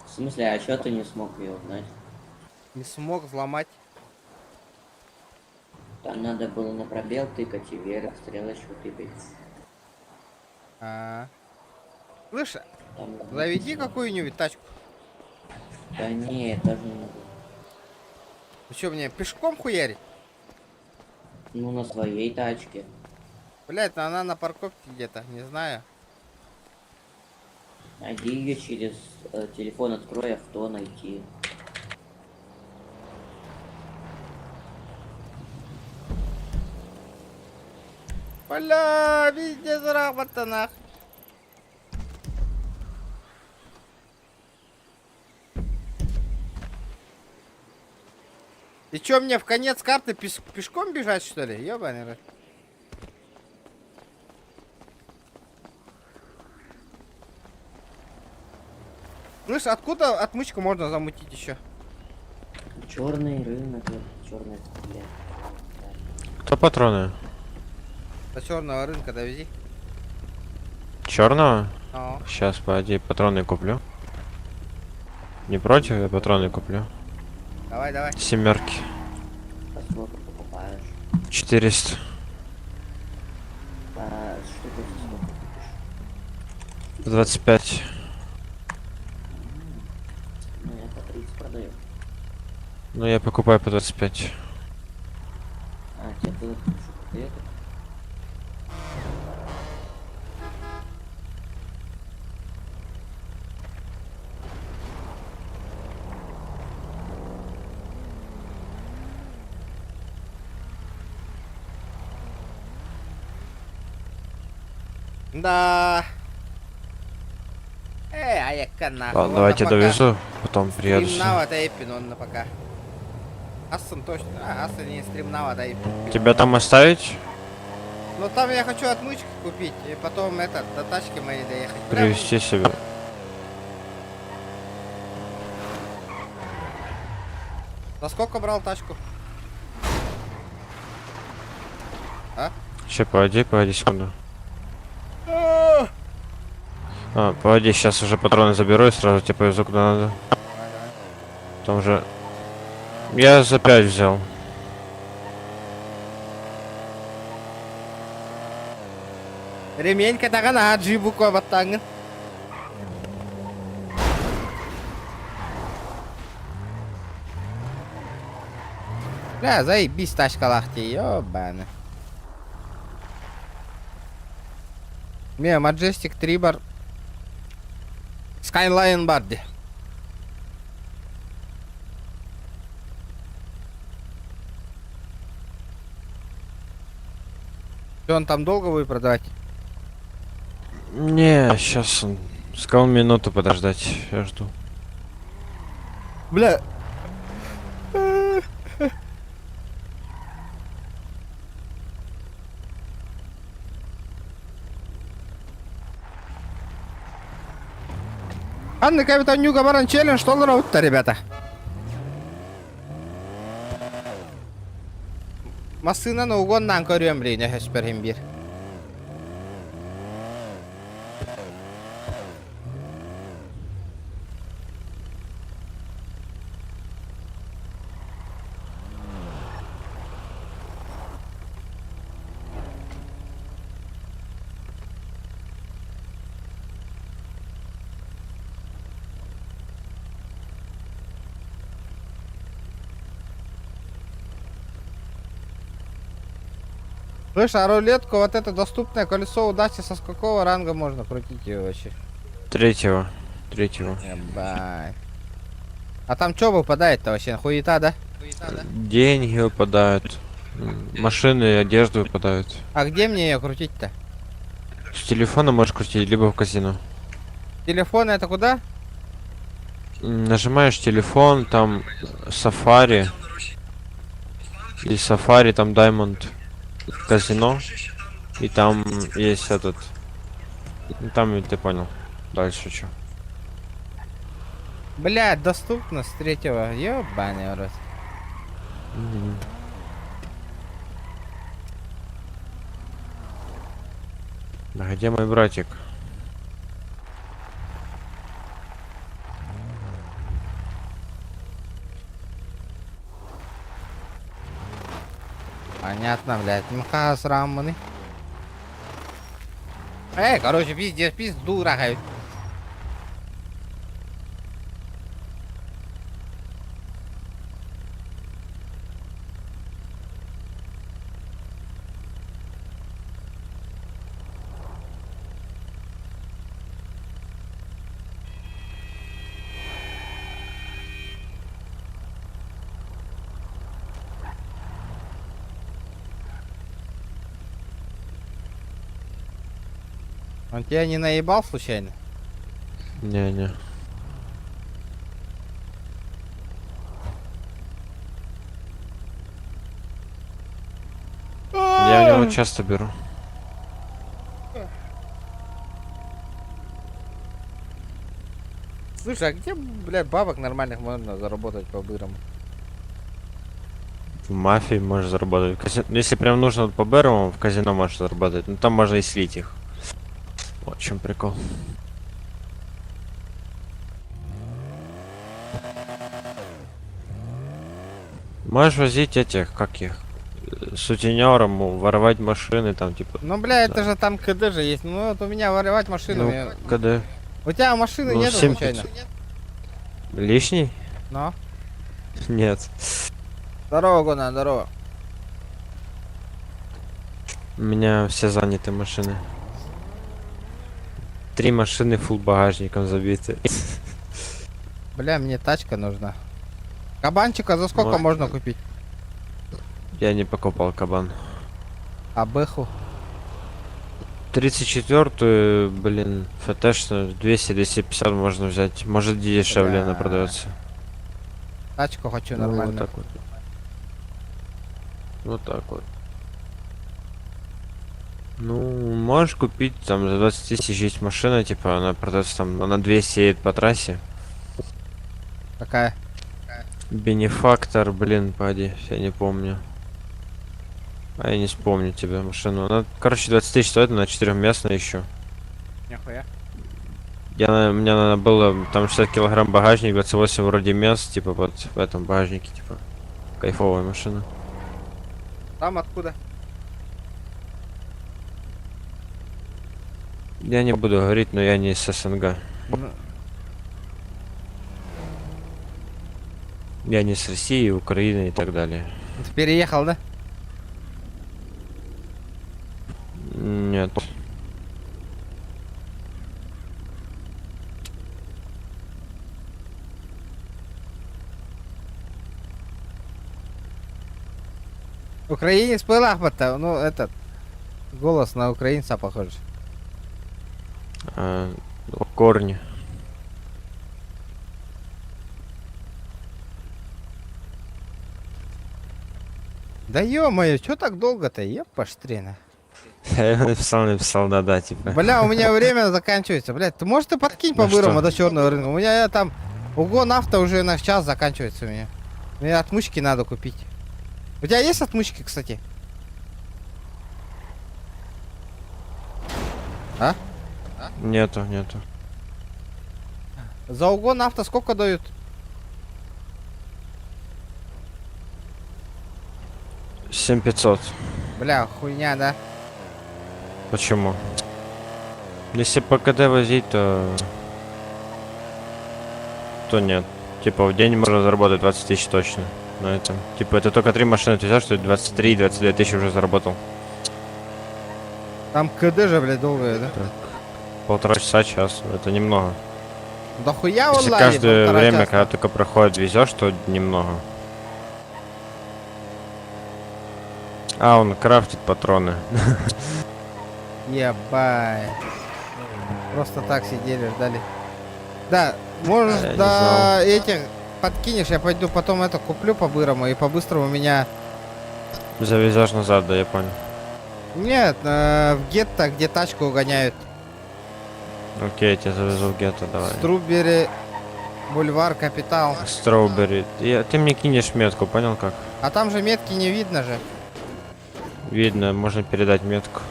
В смысле, а чё ты не смог ее узнать? Не смог взломать. Там надо было на пробел тыкать и вверх стрелочку тыкать. Слышь, Там заведи какую-нибудь тачку. Да не, даже не надо. Ты что, мне пешком хуярить? Ну, на своей тачке. Блять, она на парковке где-то, не знаю. Найди ее через телефон, открой авто, найти. Бля, везде заработано. И чё, мне в конец карты пешком бежать, что ли? Ёбаный рот. Слышь, откуда отмычку можно замутить еще? Черный рынок, черный взгляд. Кто патроны? До черного рынка довези. Черного? Ага. Сейчас, пойди, патроны куплю. Не против, я патроны куплю. Давай, давай. Семерки. По сколько покупаешь? 400. По штуку за сколько купишь? 25. Ну, я по 30 продаю. Ну, я покупаю по 25. А, тебе кто-то продает? Да. А яка нахуй. Ладно, давайте довезу, потом приеду. Стримнава эпин, он на пока. Асан точно. Асан не стримнава эпин. Тебя там оставить? Ну там я хочу отмычки купить, и потом это, до тачки моей доехать. Бля, Привезти себе. за сколько брал тачку? А? Еще погоди секунду. Погоди, сейчас уже патроны заберу и сразу тебе повезу куда надо. Там же... Я за 5 взял. Ремень катагана, джибуко ватанган. Бля, заебись тачка лахти, ёбаны. Мия, Majestic Tribor Skyline Buddy. Что, он там долго будет продавать? Не, сейчас он... Сказал минуту подождать, я жду. Бля. Анны капитан Нюга Баран челлендж, что лароут-то, ребята? Масына на угоннан көрüyorum блин, hösperhim bir. Слышь, а рулетку, вот это доступное колесо удачи, со какого ранга можно крутить ее вообще? Третьего. Ебать. А там что выпадает-то вообще? Хуета, да? Деньги выпадают. Машины и одежду выпадают. А где мне ее крутить-то? С телефона можешь крутить, либо в казино. Телефон это куда? Нажимаешь телефон, там Safari. И Safari, там Diamond. Казино. И там есть этот... Ну, там ты понял. Дальше что? Блядь, доступно с третьего. Ёбаный рот. А где мой братик? Понятно, блядь. Ну-ка, сраманы. Короче, пиздец, пизду рахают. Он тебя не наебал случайно? Не-не. Я в него часто беру. Слушай, а где, блядь, бабок нормальных можно заработать по-бырому? В мафии можешь заработать. Если прям нужно вот по-бырому, в казино можешь заработать. Ну там можно и слить их. Вот в чем прикол. Можешь возить этих, как их, сутенером, воровать машины там, типа. Ну, бля, это же там КД же есть. Ну, вот у меня воровать машину. Ну, КД. У тебя машины Ну, нету 7 случайно? Лишний? Ну? Нет. Здорово, Гона, здорово. У меня все заняты машины. 3 машины фулл багажником забиты. Бля, мне тачка нужна. Кабанчика за сколько можно купить? Я не покупал кабан. А бэху? 34-ю, блин, ФТшную 200-250 можно взять. Может дешевле она продается. Тачку хочу Ну, нормально. вот так вот. Вот так вот. Ну, можешь купить там за 20 тысяч есть машина, типа она продается там, она 200 едет по трассе. Какая? Бенефактор, блин, пади, я не помню. А я не вспомню тебе машину. Она, короче, 20 тысяч стоит, она 4-местная еще. Нихуя. У меня надо было там 60 килограмм багажник, 28 вроде мест, типа вот в этом багажнике, типа. Кайфовая машина. Там откуда? Я не буду говорить, но я не из СНГ. Ну, Я не с России, Украины и так далее. ты переехал, да? Нет. Украинец был Ахмата, ну этот голос на украинца похож. Корни. Да ё-моё, чё так долго-то? Епаштрина. Я написал, да, типа. Бля, у меня время заканчивается. Блядь, ты можешь ты подкинь по-бырому до черного рынка? У меня там угон авто уже на час заканчивается у меня. Мне отмычки надо купить. У тебя есть отмычки, кстати? А? Нету. За угон авто сколько дают? $7500. Бля, хуйня, да? Почему? Если по КД возить, то нет. Типа в день можно заработать 20 тысяч точно на этом. Типа это только 3 машины ты взял, что 23-22 тысячи уже заработал. Там КД же, блядь, долгое, да? Полтора часа, час. Это немного. Да хуя Если онлайн, каждое полтора время, часа. когда только проходит, везешь, то немного. А, он крафтит патроны. Ебать. Просто так сидели, ждали. Да, можешь Я не до знал. этих подкинешь, я пойду потом это куплю по-бырому и по-быстрому меня... Завезешь назад, да, я понял. Нет, в гетто, где тачку угоняют. Окей, я тебя завезу в гетто, давай. Струбери, бульвар, Капитал. Строубери. Ты мне кинешь метку, понял как? А там же метки не видно же. Видно, можно передать метку.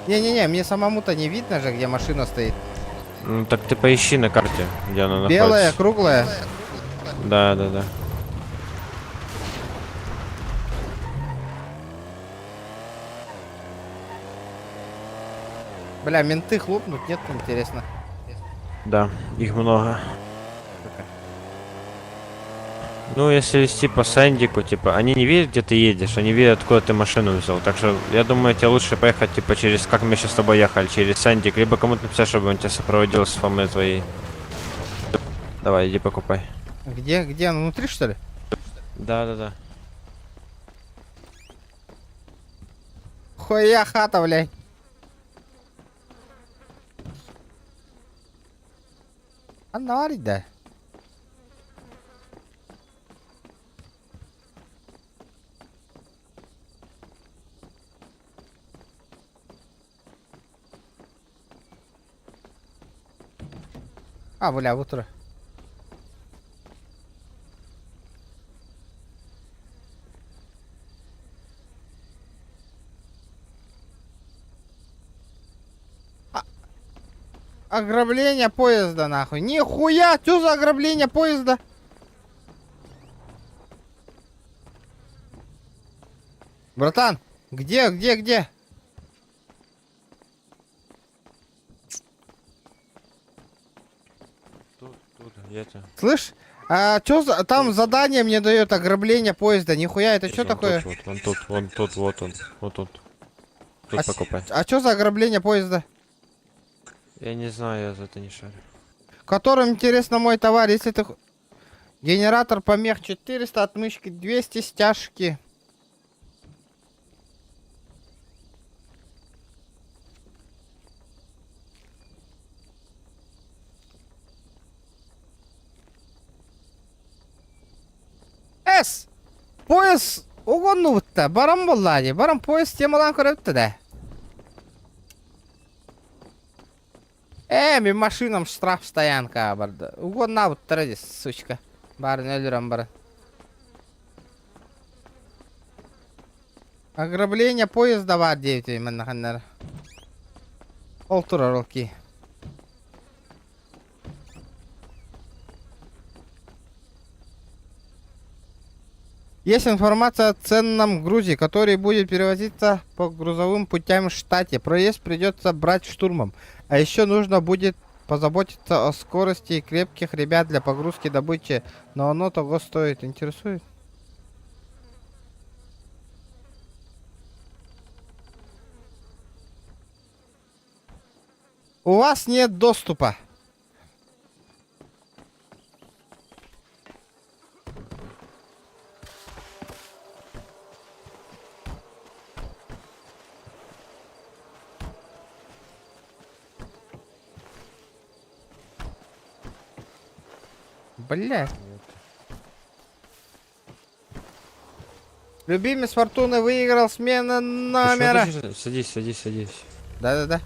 Не-не-не, мне самому-то не видно же, где машина стоит. Ну так ты поищи на карте, где она Белая, находится. круглая. Да. Бля, менты хлопнут, нет, интересно. Да, их много. Ну, если вести по Сэндику, типа, они не видят, где ты едешь, они видят, откуда ты машину взял. Так что, я думаю, тебе лучше поехать, типа, через, как мы сейчас с тобой ехали, через Сэндик, либо кому-то написать, чтобы он тебя сопроводил с фамой твоей. Давай, иди покупай. Где он, внутри, что ли? Да. Хуя хата, блядь. наварить, да. А, бля, утро. Ограбление поезда, нахуй. Нихуя, что за ограбление поезда? Братан, где? Тут, где-то. Слышь, а чё за... Там задание мне дает ограбление поезда. Нихуя, это что Вон такое? тут, вот он. Вот тут. Тут покупай. А чё за ограбление поезда? Я не знаю, я за это не шарю. Которым интересно мой товар, если ты... Генератор помех 400, отмычки 200, стяжки. Эс! Поезд угоннубутта. Барам боллади. Барам поезд темалан көрөптү да. Мен машинам штраф стоянка барды. Угоннабыттыр эди, сучка. Барын өлүрөм барын. Ограбление поезда бар дейт мен нахандар. Олтурар олки. Есть информация о ценном грузе, который будет перевозиться по грузовым путям в штате. Проезд придется брать штурмом. А еще нужно будет позаботиться о скорости и крепких ребят для погрузки добычи. Но оно того стоит. Интересует? У вас нет доступа. Бля. Любимец Фортуны выиграл смена номера. Садись. Да.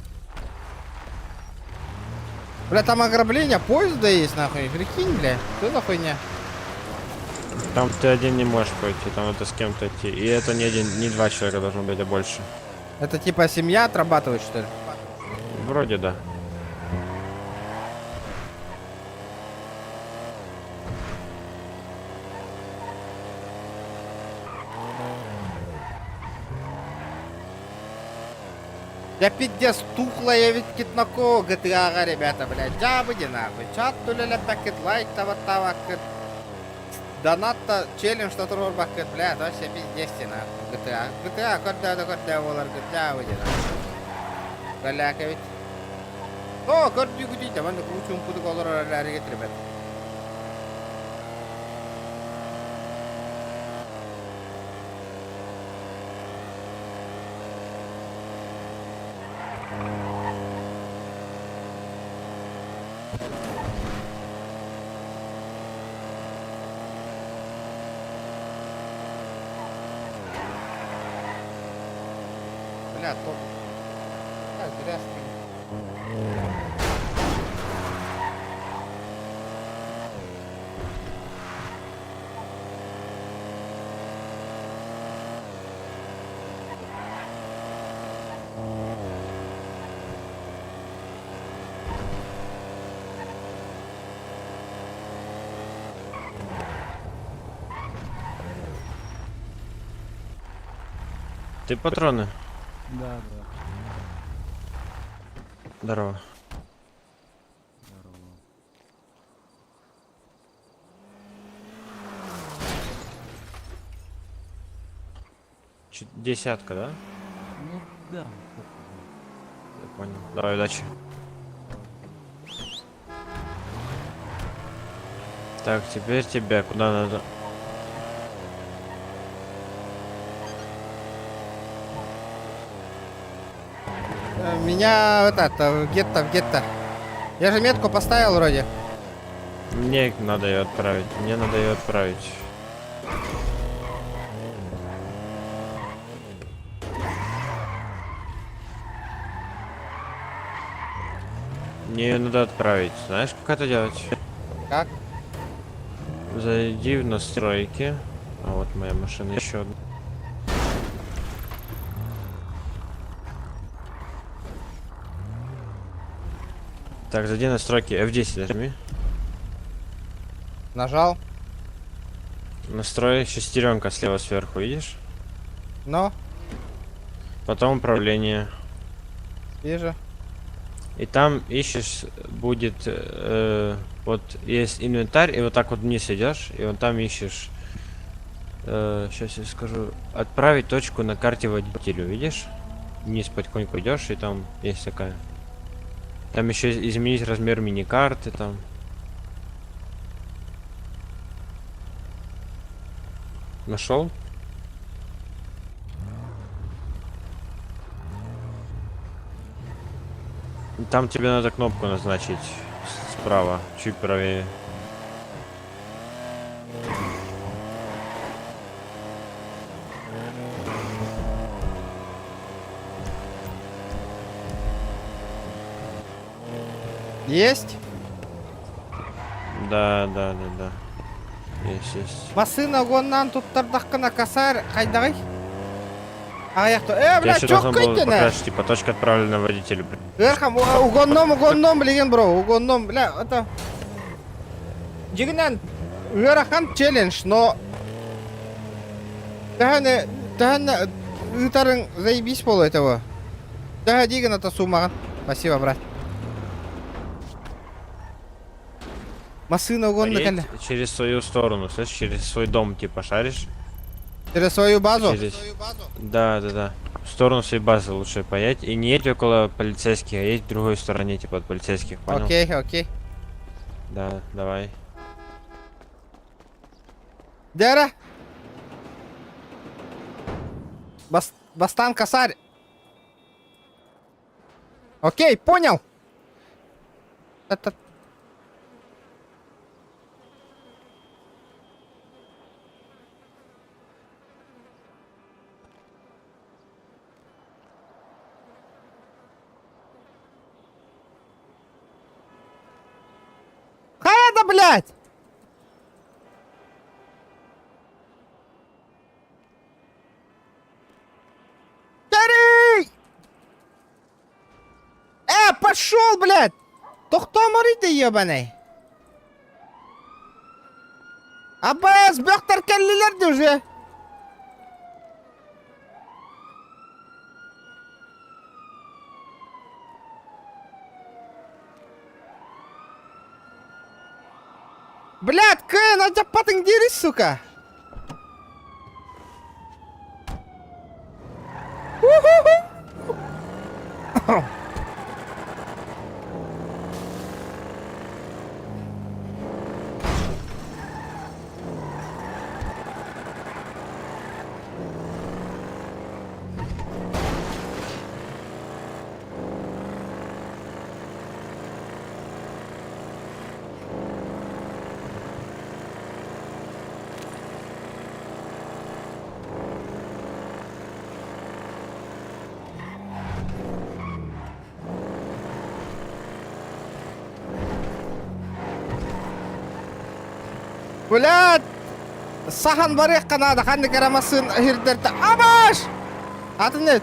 Бля, там ограбление поезда есть, нахуй. Прикинь, бля. Что за хуйня? Там ты один не можешь пойти, там надо с кем-то идти. И это не один, не два человека должно быть, а больше. Это типа семья отрабатывает, что ли? Вроде да. Я пиздец тухлая ведь китнако GTA, ребята, блядь. Джабыди нахуй. Чат туляля пакет лайк таваттавакет. Донатта челлендж татур бакет, блядь. Вообще пиздец нахуй. GTA корда волар джабыди нахуй. Галяка ведь. О, корди гудите, мен кручун пуду колор араригет, ребят. Бля, топ. Так, грязный. Ты патроны? Да. Здорово. Десятка, да? Ну да. Я понял. Давай, удачи. Так, теперь тебя куда надо? Меня в гетто. Я же метку поставил вроде. Мне надо ее отправить. Мне надо ее отправить. Мне ее надо отправить. Знаешь, как это делать? Как? Зайди в настройки. А вот моя машина еще одна. Так, зайди в настройки. F10 нажми. Нажал. Настрой шестеренка слева сверху, видишь? Но. Потом управление. Вижу. И там ищешь, будет, вот есть инвентарь, и вот так вот вниз идешь, и вот там ищешь, сейчас я скажу, отправить точку на карте водителю, видишь? Вниз потихоньку идешь, и там есть такая. Там еще изменить размер мини-карты, там. Нашел? Там тебе надо кнопку назначить справа, чуть правее. Есть? Да. Есть. Машина гоннан туттардаққына касар қайдағай? Аяқты. Бля, Тебе чоқ должно было көйттені. показать, типа, точка отправлена водителю. Верхам, угонном, білген бро, угонном, бля, это... Жігінен, Верахан челлендж, но... Тәхәне, ұйтарың заебись болу этого. Тәхә деген это сумаған. Спасибо, брат. Машина угонна кәлі. Через свою сторону, слышишь, через свой дом, типа, шаришь. Через свою базу? Да. В сторону своей базы лучше поедь. И не едь около полицейских, а едь в другой стороне, типа, от полицейских, понял? Окей. Да, давай. Дера? Бастан косарь. Окей, понял. Это... Хайда, блядь! Пошел, блядь! Тоқтамыр еді, ебаный. Аббас, бөқтар кәллелерді уже. Блядь, кын, ажаппатың деріс, сука. Блядь! Сахан барық қанады, қанды қарамасын хирдерді. Абаш! Атын нет.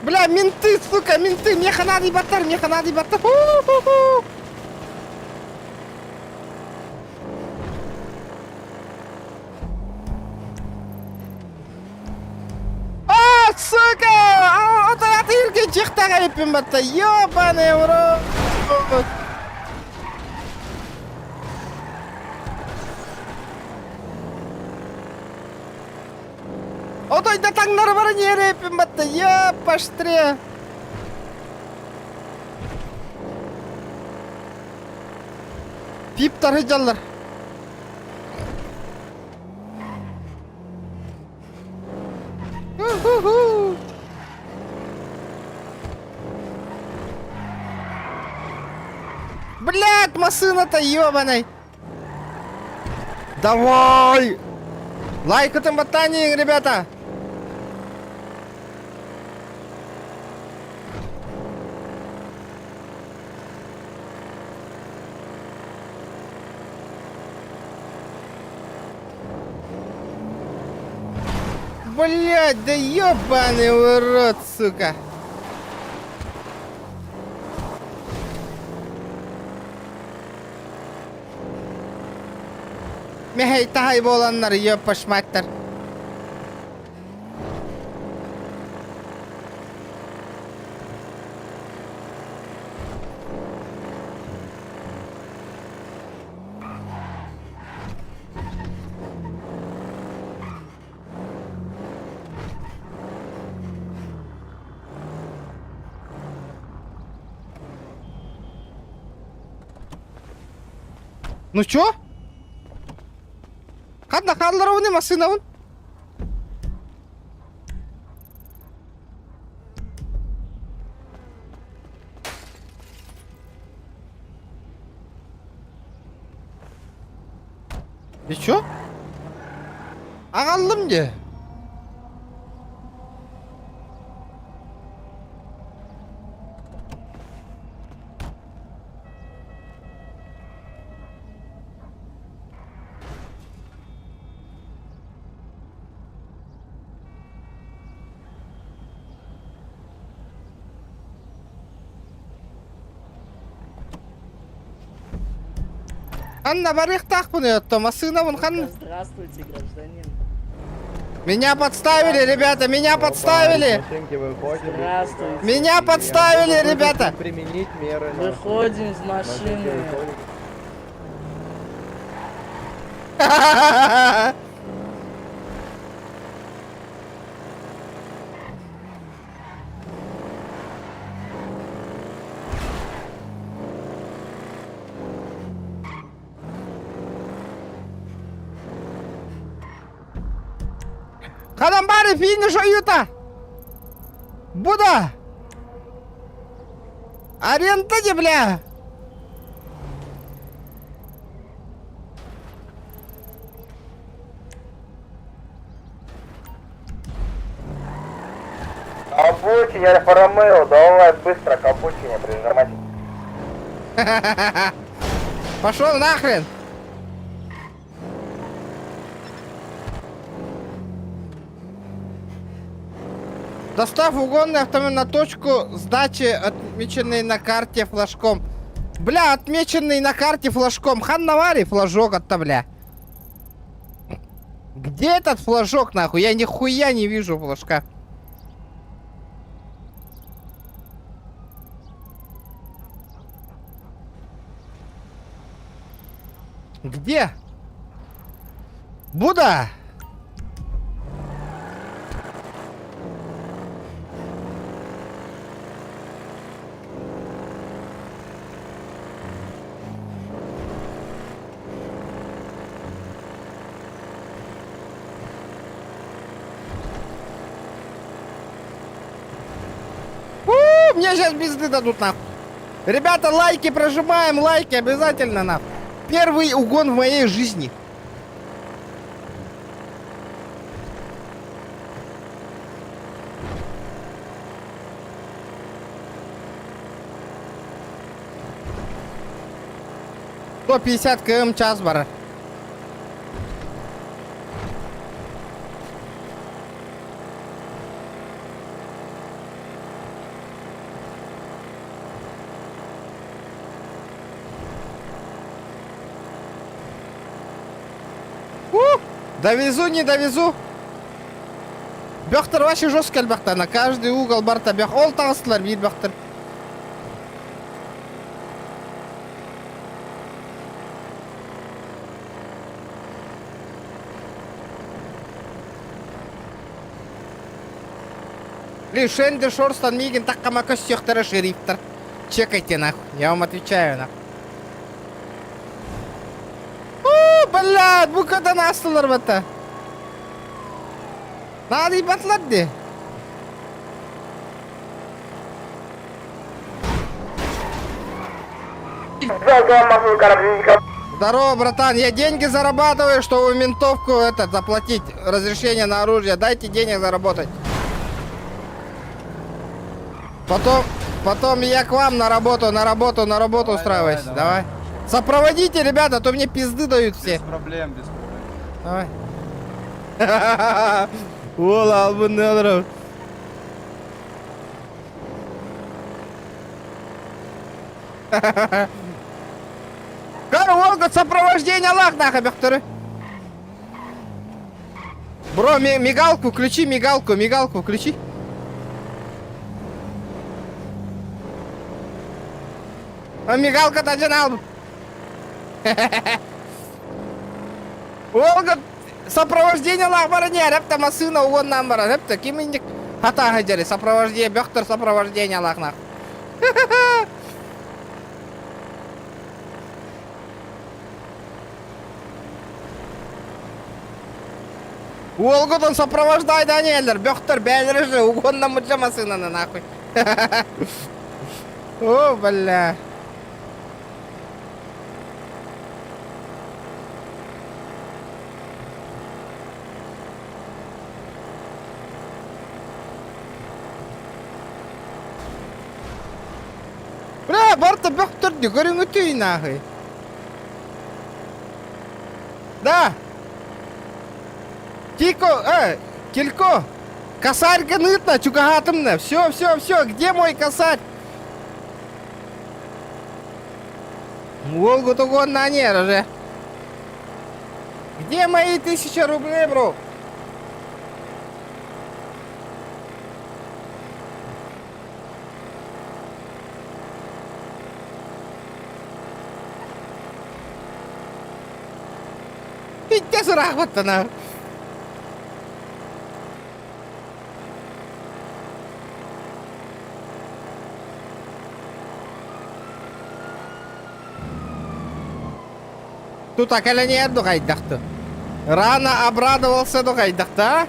Бля, менты, сука, менты, мне ханады баттар. Сука! Отаяты ерген жақтаға еппен батта. Ёбаный, бро! Отойда таңнары бары нере еппен батта. Ёпаштыре! Пиптары жаллар. Блядь, машина-то ебаный. Давай. Лайк этим ботанием, ребята. Блядь, да ебаный урод, сука. Meheytahay olanlar yapışmaktır. Ну чё? Kadla kallara o ne masına on? Ne ço? Ağallım ki. Анна, барих так понятно, машина вон хан. Здравствуйте, гражданин. Меня подставили, ребята, меня подставили. Здравствуйте. Меня подставили, ребята. Применить меры. Выходим из машины. Kadın bari finish oyuta. Bu da. Арендайте, бля. Обочине, Альфа Ромео, давай быстро к обочине прижимать. Пошел нахрен. Достав угонный автомобиль на точку сдачи, отмеченный на карте флажком. Бля, отмеченный на карте флажком. Хан навари флажок от бля. Где этот флажок, нахуй? Я нихуя не вижу флажка. Где? Буда! Мне сейчас пизды дадут, нахуй. Ребята, лайки прожимаем, лайки обязательно, нахуй. Первый угон в моей жизни. Сто 50 км час, бара. Довезу, не довезу. Бехтер вообще жестко бехтер. На каждый угол барта бех. Ол тағыстылар бейт бехтер. Лишенды шорстан мигин таккама костюхтера шерифтер. Чекайте нахуй. Я вам отвечаю нахуй. Блядь, bu kadar nasıllar bata? Nadi patladı. включить. Здорово, братан, я деньги зарабатываю, чтобы ментовку заплатить разрешение на оружие. Дайте денег заработать. Потом я к вам на работу устраиваюсь. Давай. Сопроводите, ребята, а то мне пизды дают все. Без проблем. Давай. Ола, албунедров. Волга, сопровождение, лах, нахуй, бехтары. Бро, мигалку включи, мигалку включи. А мигалка-то одинал. Волга, сопровождение, лах, барыня, репта масына, угон намбара, репта, киминдик. Хата хаджари, сопровождение, бехтар сопровождение, лах, нахуй. Волгудан сопровождай, Даниэлер, бехтер, бәлірі угон намыджа масынаны, нахуй. О, бля. Бля, барта бехтер, дегорин утюй, нахуй. Да. Тико, Килько, косарь гнытно, чугагатымны. Все, где мой косарь? Волгу тугон на нер уже. Где мои 1000 рублей, бро? Идите сюда, вот она. Тут акаля нет, дугайдахты. Рано обрадовался, дугайдахты, а?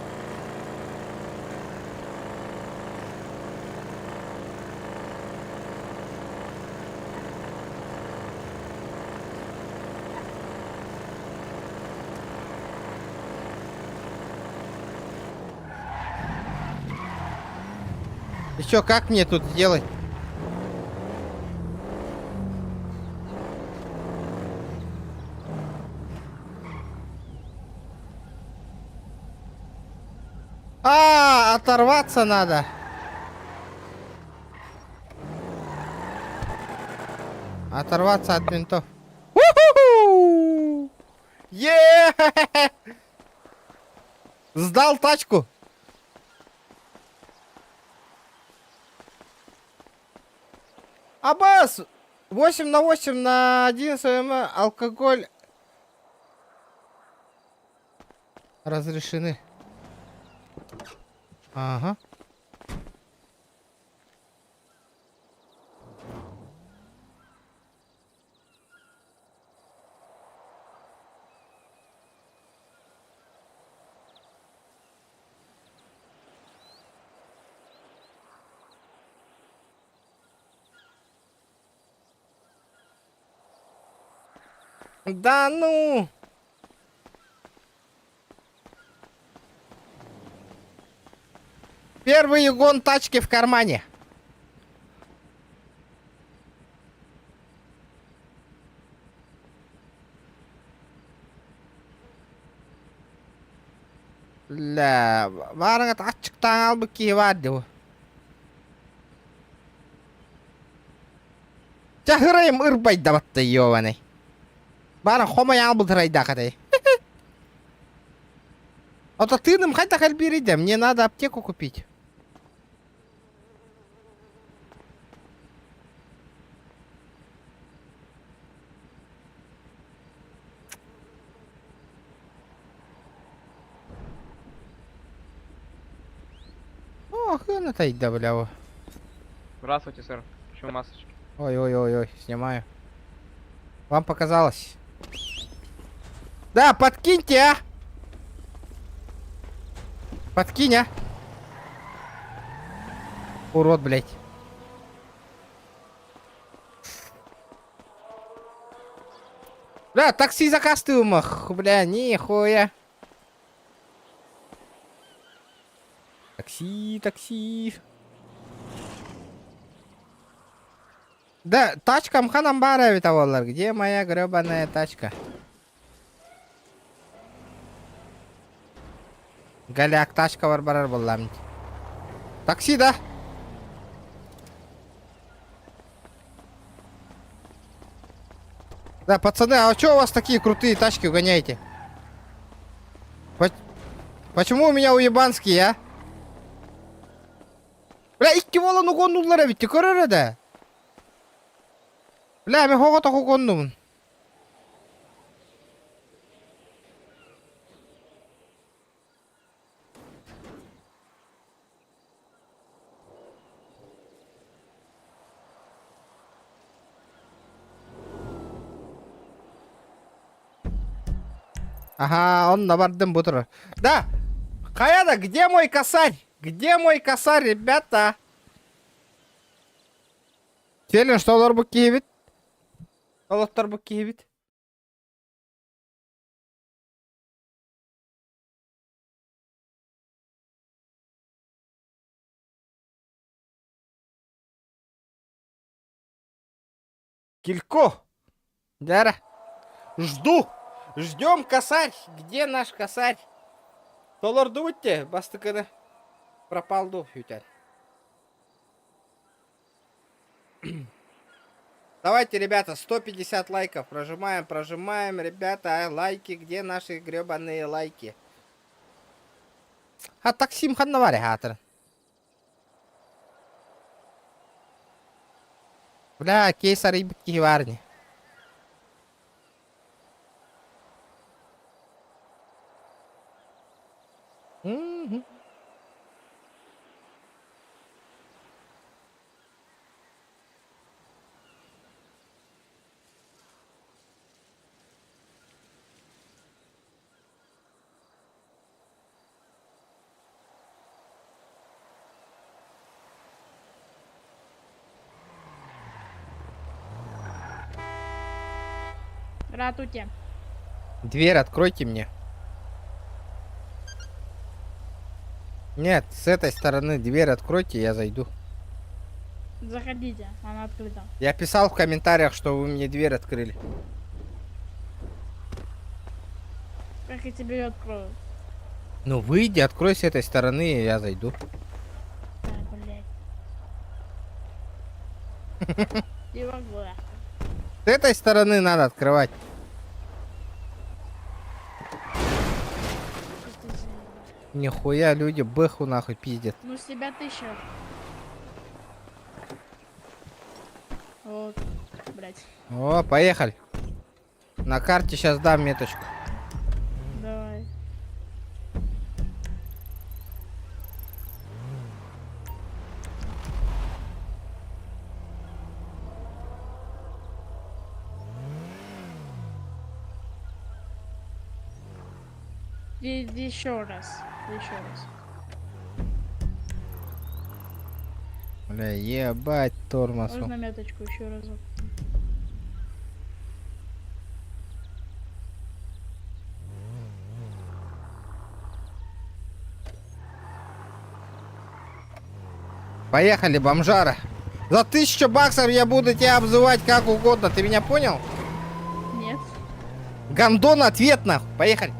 И чё, как мне тут делать? Оторваться надо. Оторваться от ментов. Сдал тачку. Аббас! 8/8 на 11 м алкоголь разрешены. Ага. Да ну! Первый угон тачки в кармане. Ля, барыңат ачыктан албы кийип барды бу. Чахырайым ырбай дабатты ёбаный. Барын хомай албылдырай дакатай. А то ты нам хоть бери, да мне надо аптеку купить. Ох, ну тай да, бля. Здравствуйте, сэр. Почему масочки? Ой, снимаю. Вам показалось? Да, подкиньте, а! Подкинь, а! Урод, блядь. Бля, такси заказ ты умах. Бля, нихуя. Такси. Да, тачкам ханам бара бит авалар. Где моя гребаная тачка? Галяк тачка бар барар болам. Такси, да? Да, пацаны, а чё у вас такие крутые тачки угоняете? Почему у меня уебанские, а? Бля, икки баланы кондулар бит, көрөр да? Бля, мен хогото кондумун. Ага, он набардым бутер. Да! Каяда, где мой косарь? Где мой косарь, ребята? Челлендж, что лорбу киевит? Лорбу киевит? Килько! Дара! Жду! Ждем косарь! Где наш косарь? Толор дувайте, бастыканы. Пропал дух, ютяль. Давайте, ребята, 150 лайков. Прожимаем, ребята, лайки. Где наши гребаные лайки? А таксим ханнавари хатыр. Бля, кейсар и киварни. Здравствуйте. Дверь откройте мне. Нет, с этой стороны дверь откройте, я зайду. Заходите, она открыта. Я писал в комментариях, что вы мне дверь открыли. Как я тебе ее открою? Ну выйди, открой с этой стороны, и я зайду. Блять. Не могу. С этой стороны надо открывать. Нихуя, люди бэху нахуй пиздят. Ну с тебя 1000. Вот, блять. О, поехали. На карте сейчас дам меточку. Давай. Еще раз. Бля, ебать тормоз. Можно меточку еще разок? Поехали, бомжара. За 1000 баксов я буду тебя обзывать как угодно, ты меня понял? Нет. Гандон ответ нахуй, поехали.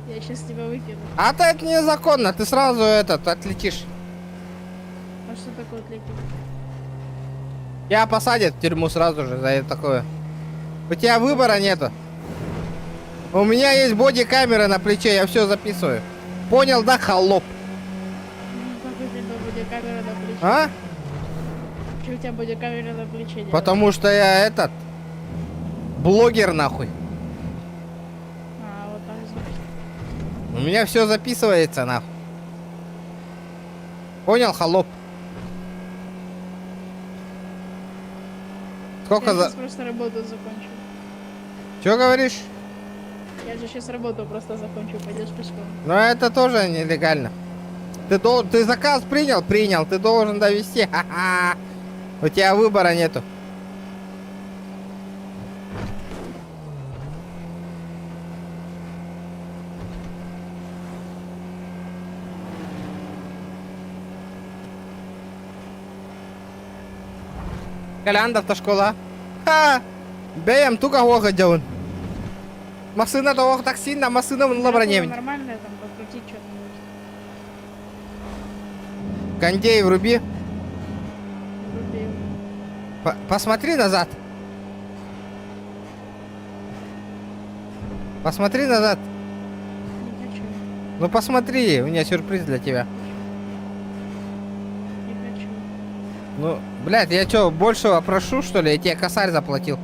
Я сейчас тебя выкину. А то это незаконно, ты сразу отлетишь. А что такое отлетит? Тебя посадят в тюрьму сразу же за это такое. У тебя выбора нету. У меня есть боди-камера на плече, я все записываю. Понял, да, холоп? Как у тебя будет камера на плече? А? Что у тебя будет камера на плече делать? Потому что я блогер нахуй. А, вот так значит. У меня все записывается нахуй. Понял, холоп? Сколько Я за... сейчас просто работу закончу. Че говоришь? Я же сейчас работу просто закончу, пойдешь пешком. Но это тоже нелегально. Ты заказ принял? Принял. Ты должен довести. Ха-ха. У тебя выбора нету. Калянда автошкола. Ха! Бәйем, тука оғы жауын. Машина да оғы таксин, а машина мұнла броневень. Нормально, там, покрутить что-то. Кондей вруби. Вруби. Посмотри назад. Посмотри назад. Не хочу. Ну посмотри, у меня сюрприз для тебя. Не хочу. Ну, блядь, я чё, большего прошу, что ли? Я тебе косарь заплатил.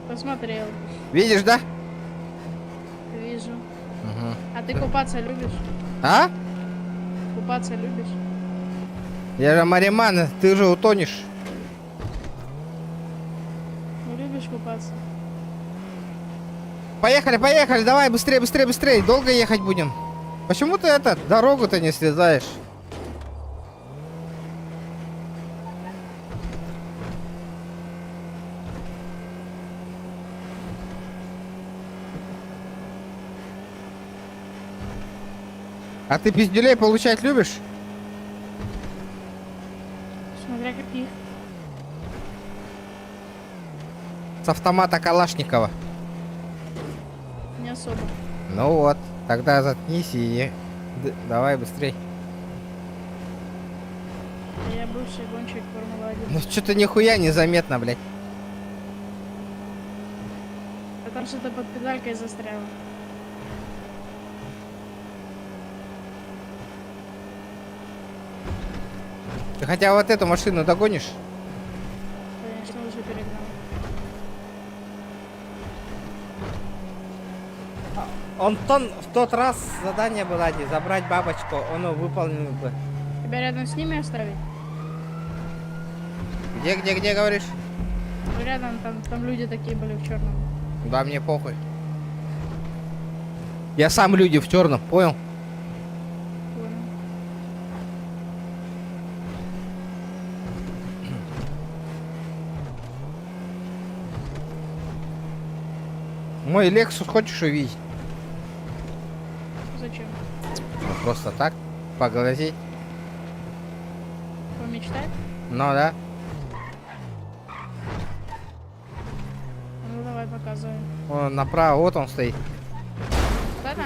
Посмотрел. Видишь, да? Вижу. Угу. А ты купаться любишь? А? Купаться любишь? Я же мариман, ты же утонешь. Ну, любишь купаться? Поехали, поехали, давай, быстрее, быстрее, быстрее. Долго ехать будем. Почему ты дорогу-то не срезаешь? А ты пиздюлей получать любишь? Смотря каких. С автомата Калашникова. Не особо. Ну вот, тогда заткнись и давай быстрей. Я бывший гонщик Формулы-1. Ну что-то нихуя незаметно, блядь. Потому что ты под педалькой застрял. Ты хотя вот эту машину догонишь? Конечно, уже перегнал. Антон, в тот раз задание было не забрать бабочку, оно выполнено бы. Тебя рядом с ними оставить? Где говоришь? Ну, рядом, там люди такие были в черном. Да мне похуй. Я сам люди в черном, понял? Понял. Мой Lexus хочешь увидеть? Зачем? Ну, просто так, поглазеть. Помечтать? Ну да. Ну давай, показывай. Вон направо, вот он стоит. Вот это?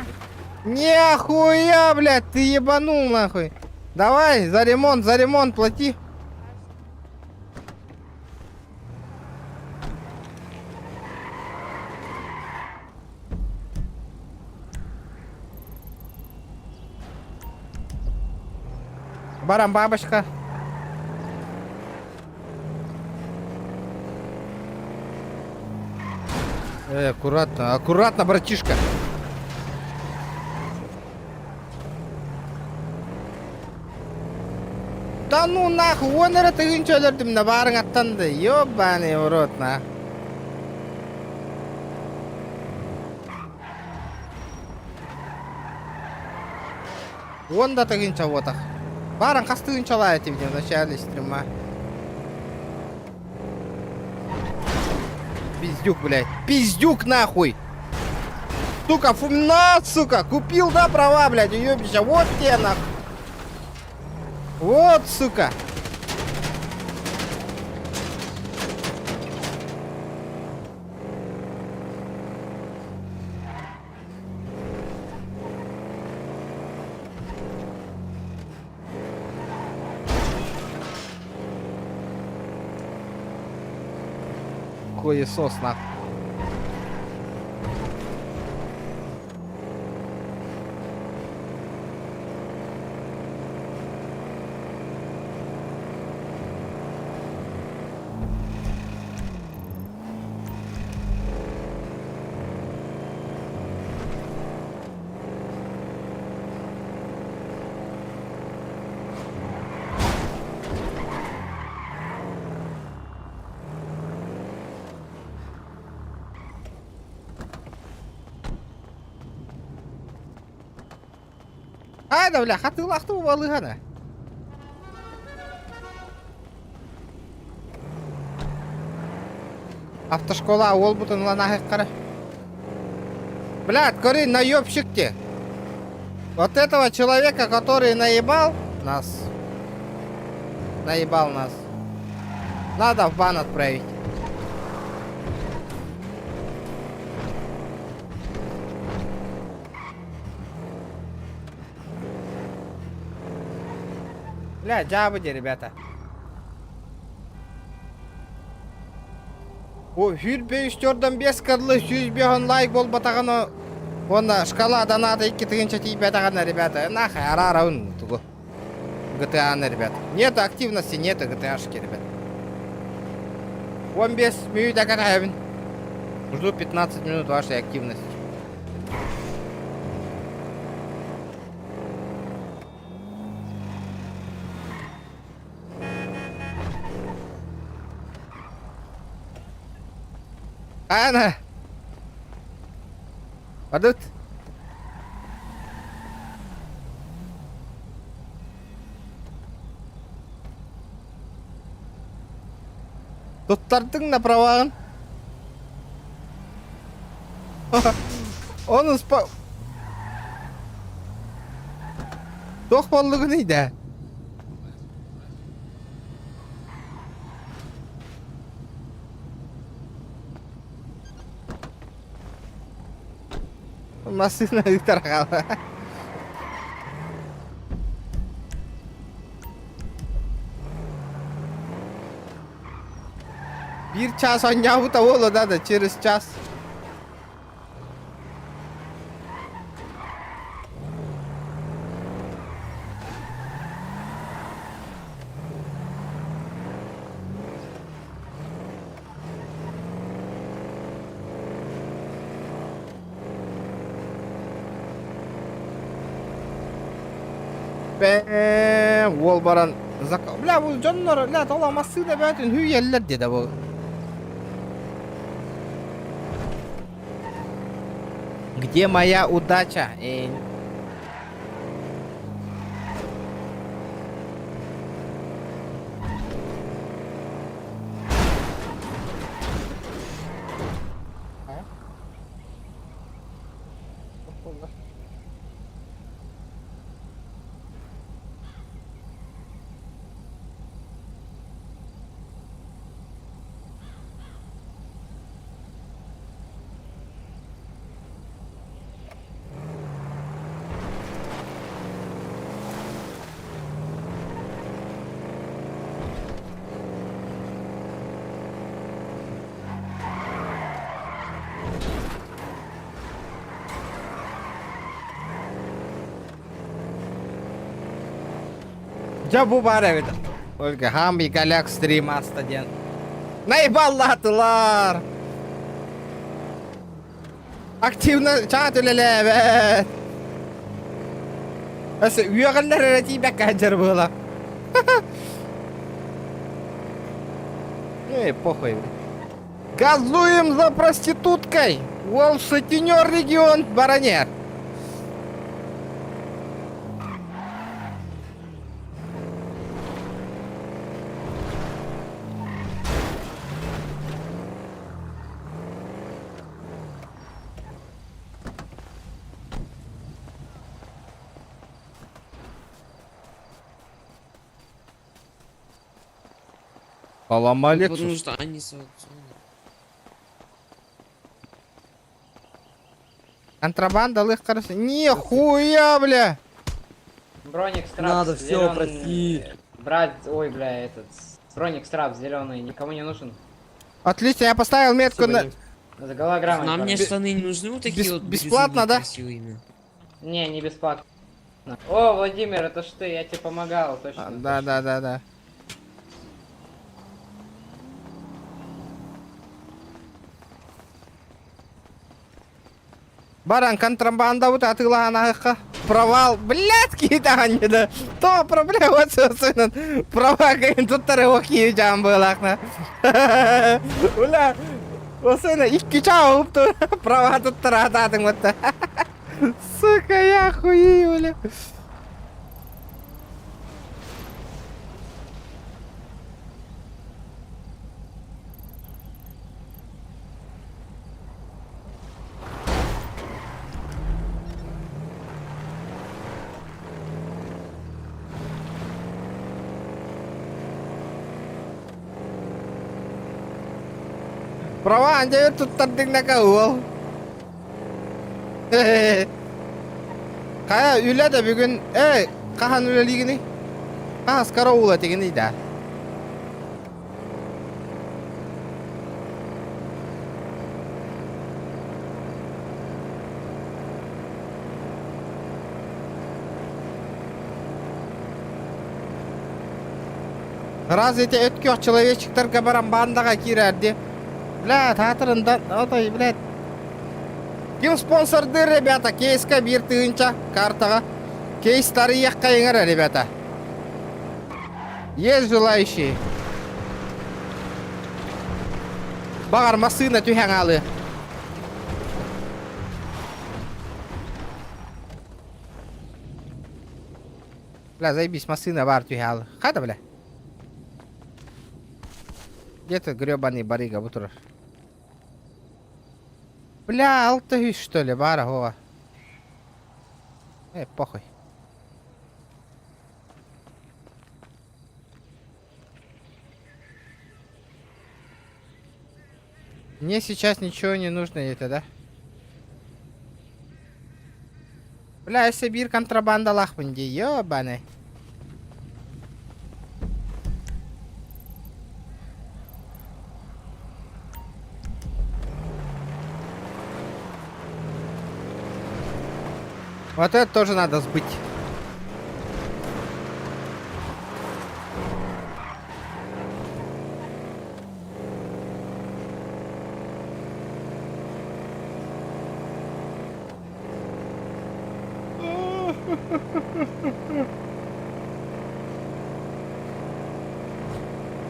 Нихуя, блядь, ты ебанул нахуй. Давай, за ремонт плати. Барам бабочка. Аккуратно, аккуратно, братишка. Да ну нахуй, вон это ты ничего на барың аттанды, ёбаный в рот, на. Вон да ты вот так. Барың қасты чалаете мне в начале стрима. Пиздюк, блядь. Пиздюк, нахуй. Сука, сука. Купил, да, права, блядь, уёбища. Вот тебе, нахуй. Вот, сука. Хуесос, нахуй. Айда, бля, хатылақты болы ғана. Автошкола ол бұтын ланахық қара. Блядь, кори, наебщик-те. Вот этого человека, который наебал нас, Наебал нас. Надо в бан отправить. Бля, жабыды, ребята. О, хүрбе үстөрдөн 5 кырлы, сүзбеген лайк бол батаганы. Онда шкаладан ада 2 тыгынча тип атаганы, ребята. Нахай, ара-араун тугу. GTA, ребята. Нет активности, нет GTA-шки, ребят. 15 минут до конца. Жду 15 минут вашей активности. Ана! Падут? Туттардың направағын. Оны спа... Тоқ болдығы нейді? Машина Виктор қалды. Bir час оняу-то воло надо, через час. Ол баран... Бля, бұл жонлар, ля, тола массыда бәтін хүйеллер деді бұл. Где моя удача? Ya bu var evet. Ольга, Хамби, Галяк, стрима, студент. Наебаллатылар! Активно чат өлеле, evet. Осы үйеғанлар әрәті бәк әжір бұла. Похуй. Газуем за проституткой. Ол сутенер регион баронер. Салам алейкум. Потому что они Контрабанда, лых, короче. Нихуя, бля! Броник страп. Надо все, прости. Брать, ой, бля, этот. Броник страп зеленый, никому не нужен. Отлично, я поставил метку на... За голограммой. Нам мне штаны не нужны вот такие вот бесплатно, да? красивыми. Не бесплатно. О, Владимир, это ж ты, я тебе помогал, точно. Да. Баран, контрабанда вот атылана провал. Блядь, кидание, да. То проблема вот собственно. Права кайын туттары окей жам былакна. Бля, осына 2 чауып тур. Права туттары атадың вот. Сука, я охуею, бля. Права, ande туттардың нака ол. Кая үлә дә бүген, кахан үләлигени? Каһас караула тегени да. Раз эти өткөх человечектарга барам бандага кирерди. Бля, татырында, отой, блядь. Ким спонсорды, ребята? Кейска бир тыгынча картага. Кейстары якка еңер, ребята. Есть желающие? Багар масына түһәң алы. Бля, заебись, масына бар түһә алы. Хада, бля? Где ты, гребаный барыга, бутур? Бля, алтыгыз, что ли, бара, гова. Похуй. Мне сейчас ничего не нужно, это, да? Бля, если бир контрабанда лахманди, ёбаный. Вот это тоже надо сбыть.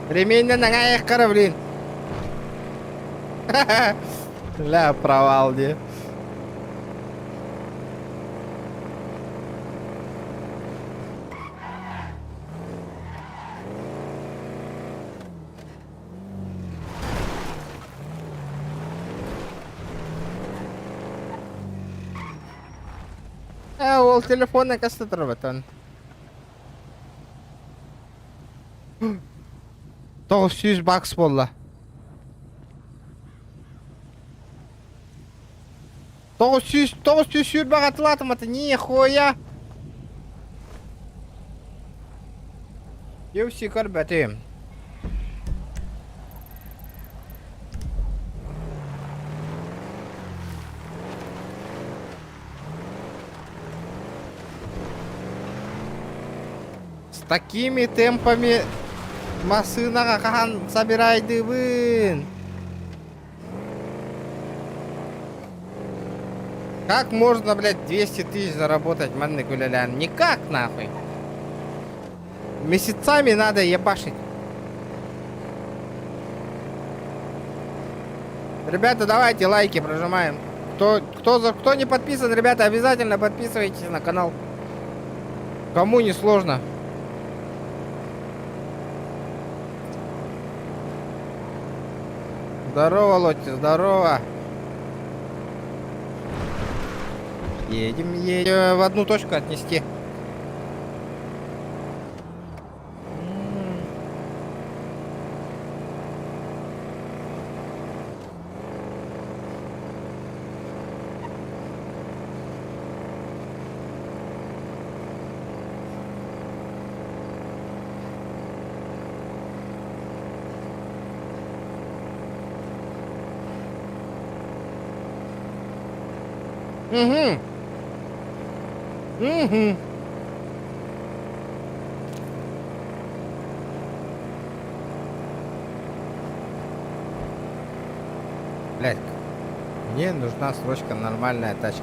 Ремень на аяқ қара, блин. Ля, провал, де. Ол телефонна каста тұр бәтін. 900 бакс болды. 900 сүйірбақ атылатым аты, не хоя? Еусі көр бәтім. С такими темпами машина кахан собирайды вы. Как можно, блядь, 200 тысяч заработать, манны гулялян? Никак, нахуй. Месяцами надо ебашить. Ребята, давайте лайки прожимаем. Кто не подписан, ребята, обязательно подписывайтесь на канал. Кому не сложно. Здорово, Лотти, здорово. Едем в одну точку отнести. Угу. Угу. Блядь, мне нужна срочно нормальная тачка.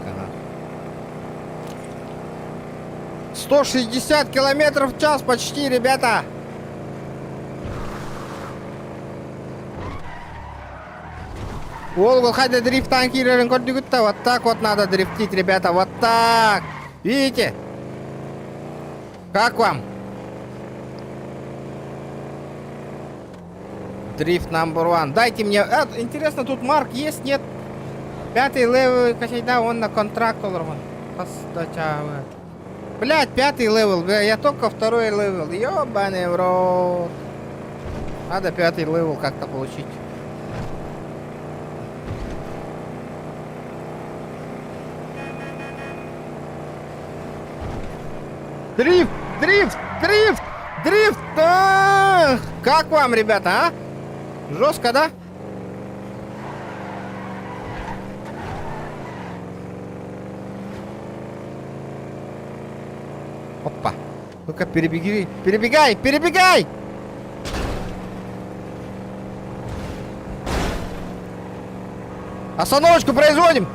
160 километров в час почти, ребята. Волгу, хотя дрифт танкирован, вот так вот надо дрифтить, ребята, вот так. Видите? Как вам? Дрифт номер 1. Дайте мне... интересно, тут марк есть, нет? 5-й левел, да, он на контракт. Блять, 5-й левел, я только 2-й левел. Ёбаный в рот. Надо 5-й левел как-то получить. Дрифт, дрифт, дрифт, дрифт! Ах! Как вам, ребята, а? Жестко, да? Опа. Ну-ка, перебеги. Перебегай, перебегай! Остановочку производим!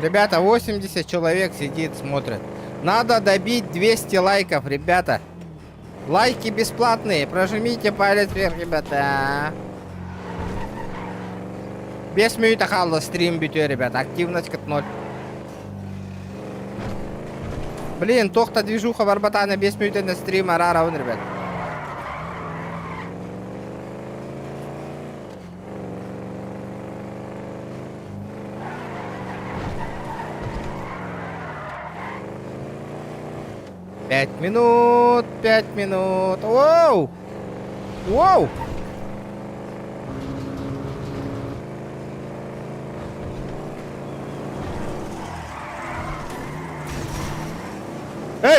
Ребята, 80 человек сидит, смотрит. Надо добить 200 лайков, ребята. Лайки бесплатные. Прожмите палец вверх, ребята. Без минута халла стрим битё, ребята. Активность как 0. Блин, тохта движуха барбатана без минуты на стрим арара, он, ребят. Пять минут, 5 минут. Воу! Воу!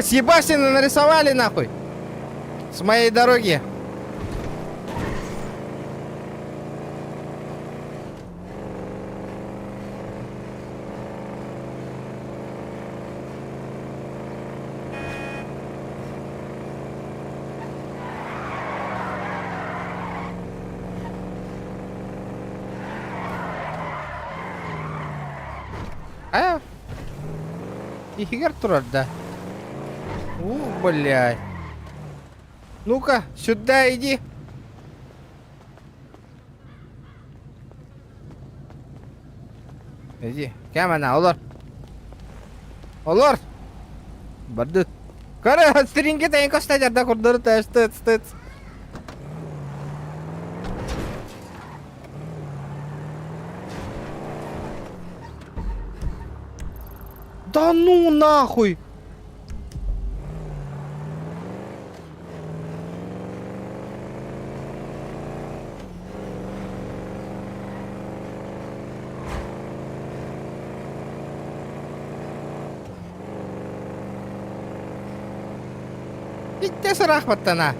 Съебасины нарисовали нахуй! С моей дороги. Игорь Турат, да. Блядь. Ну-ка, сюда иди. Иди. Кем она, олар? Олар! Барды. Кара, стринге тайын костадер да курдары тәш, тыц. Да ну нахуй! Bitti rahmattan ha.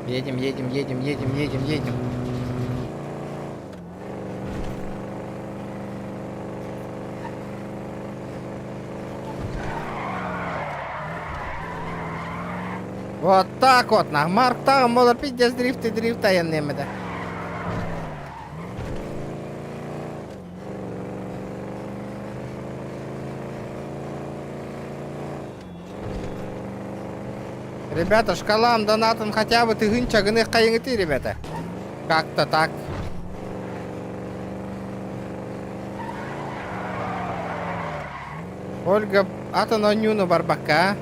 Едем. Вот так вот, на Марк там может пиздец дрифта я не да. Ребята, шкалам донатом хотя бы ты гынча гных кайнгты, ребята. Как-то так. Ольга, атана нюну барбака.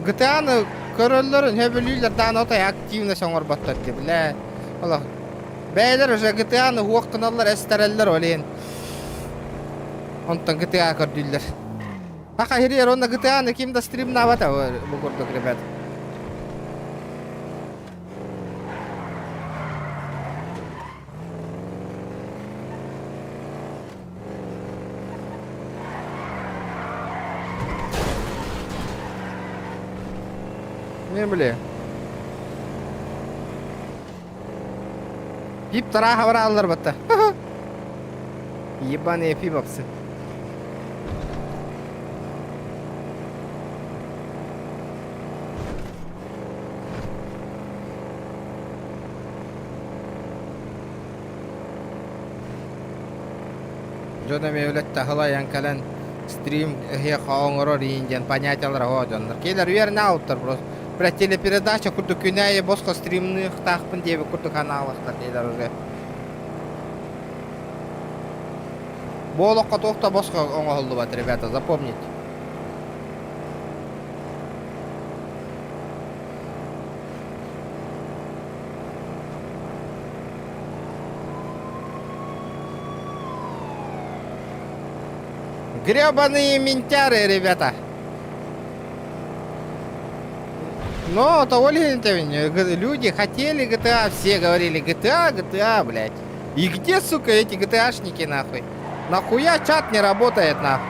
GTA'ны köröllörün höbülüylерden otay активно соңор баттар ди, бля. Allah. Бәйлер уже GTA'ны хуаққыналар эстереллер олейін. Онтан GTA көрдүйлер. Аха хирер, онда GTA'ны кимда стримна авата бұғырдық, ребят. Не, бля. Пип тараха варалар бата. Ебаные пипопсы. Жона мевлетта хылаян калан стрим хе хаоңорор инден понятиялар ходжондар. Келер верне ауттар просто. Бля, телепередача курдук күнәйе босқа стримных тақпын дебі курдук аналықтар дейлер уже. Болыққа тоқта босқа оңғылды бат, ребята, запомните. Гребаные ментяры, ребята. Но того ли люди хотели GTA, все говорили GTA, блядь. И где, сука, эти GTA-шники, нахуй? Нахуя чат не работает, нахуй?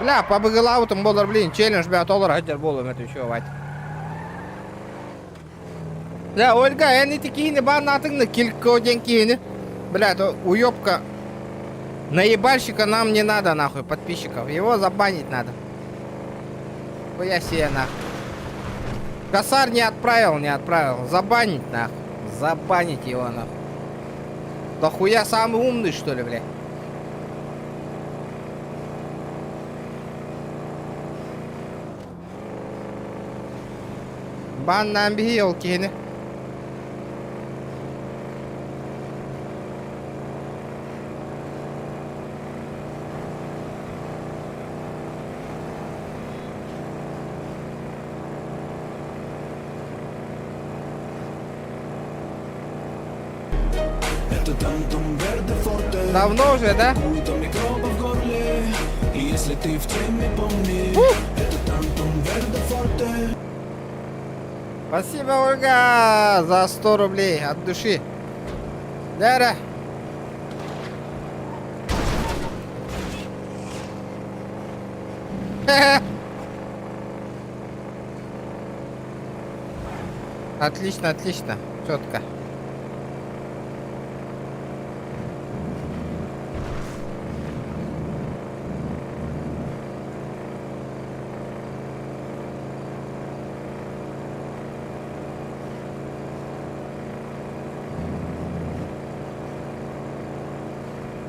Бля, побыгалаутым болар, блин, челлендж, бля, толар, хадер болым, это еще, вать. Бля, Ольга, они такие, банатыгны, килько деньги, бля, то уёбка. Наебальщика нам не надо, нахуй, подписчиков. Его забанить надо. Хуя себе, нахуй. Косарь не отправил. Забанить, нахуй. Забанить его, нахуй. Да хуя самый умный, что ли, блядь? Бан нам елки. Это тантум верде форте. Давно уже, да? Какую-то микроба в горле. И если ты в теме, помни, это тантум верде форте. Спасибо, Ольга, за 100 рублей от души. Дара. Отлично, отлично. Четко.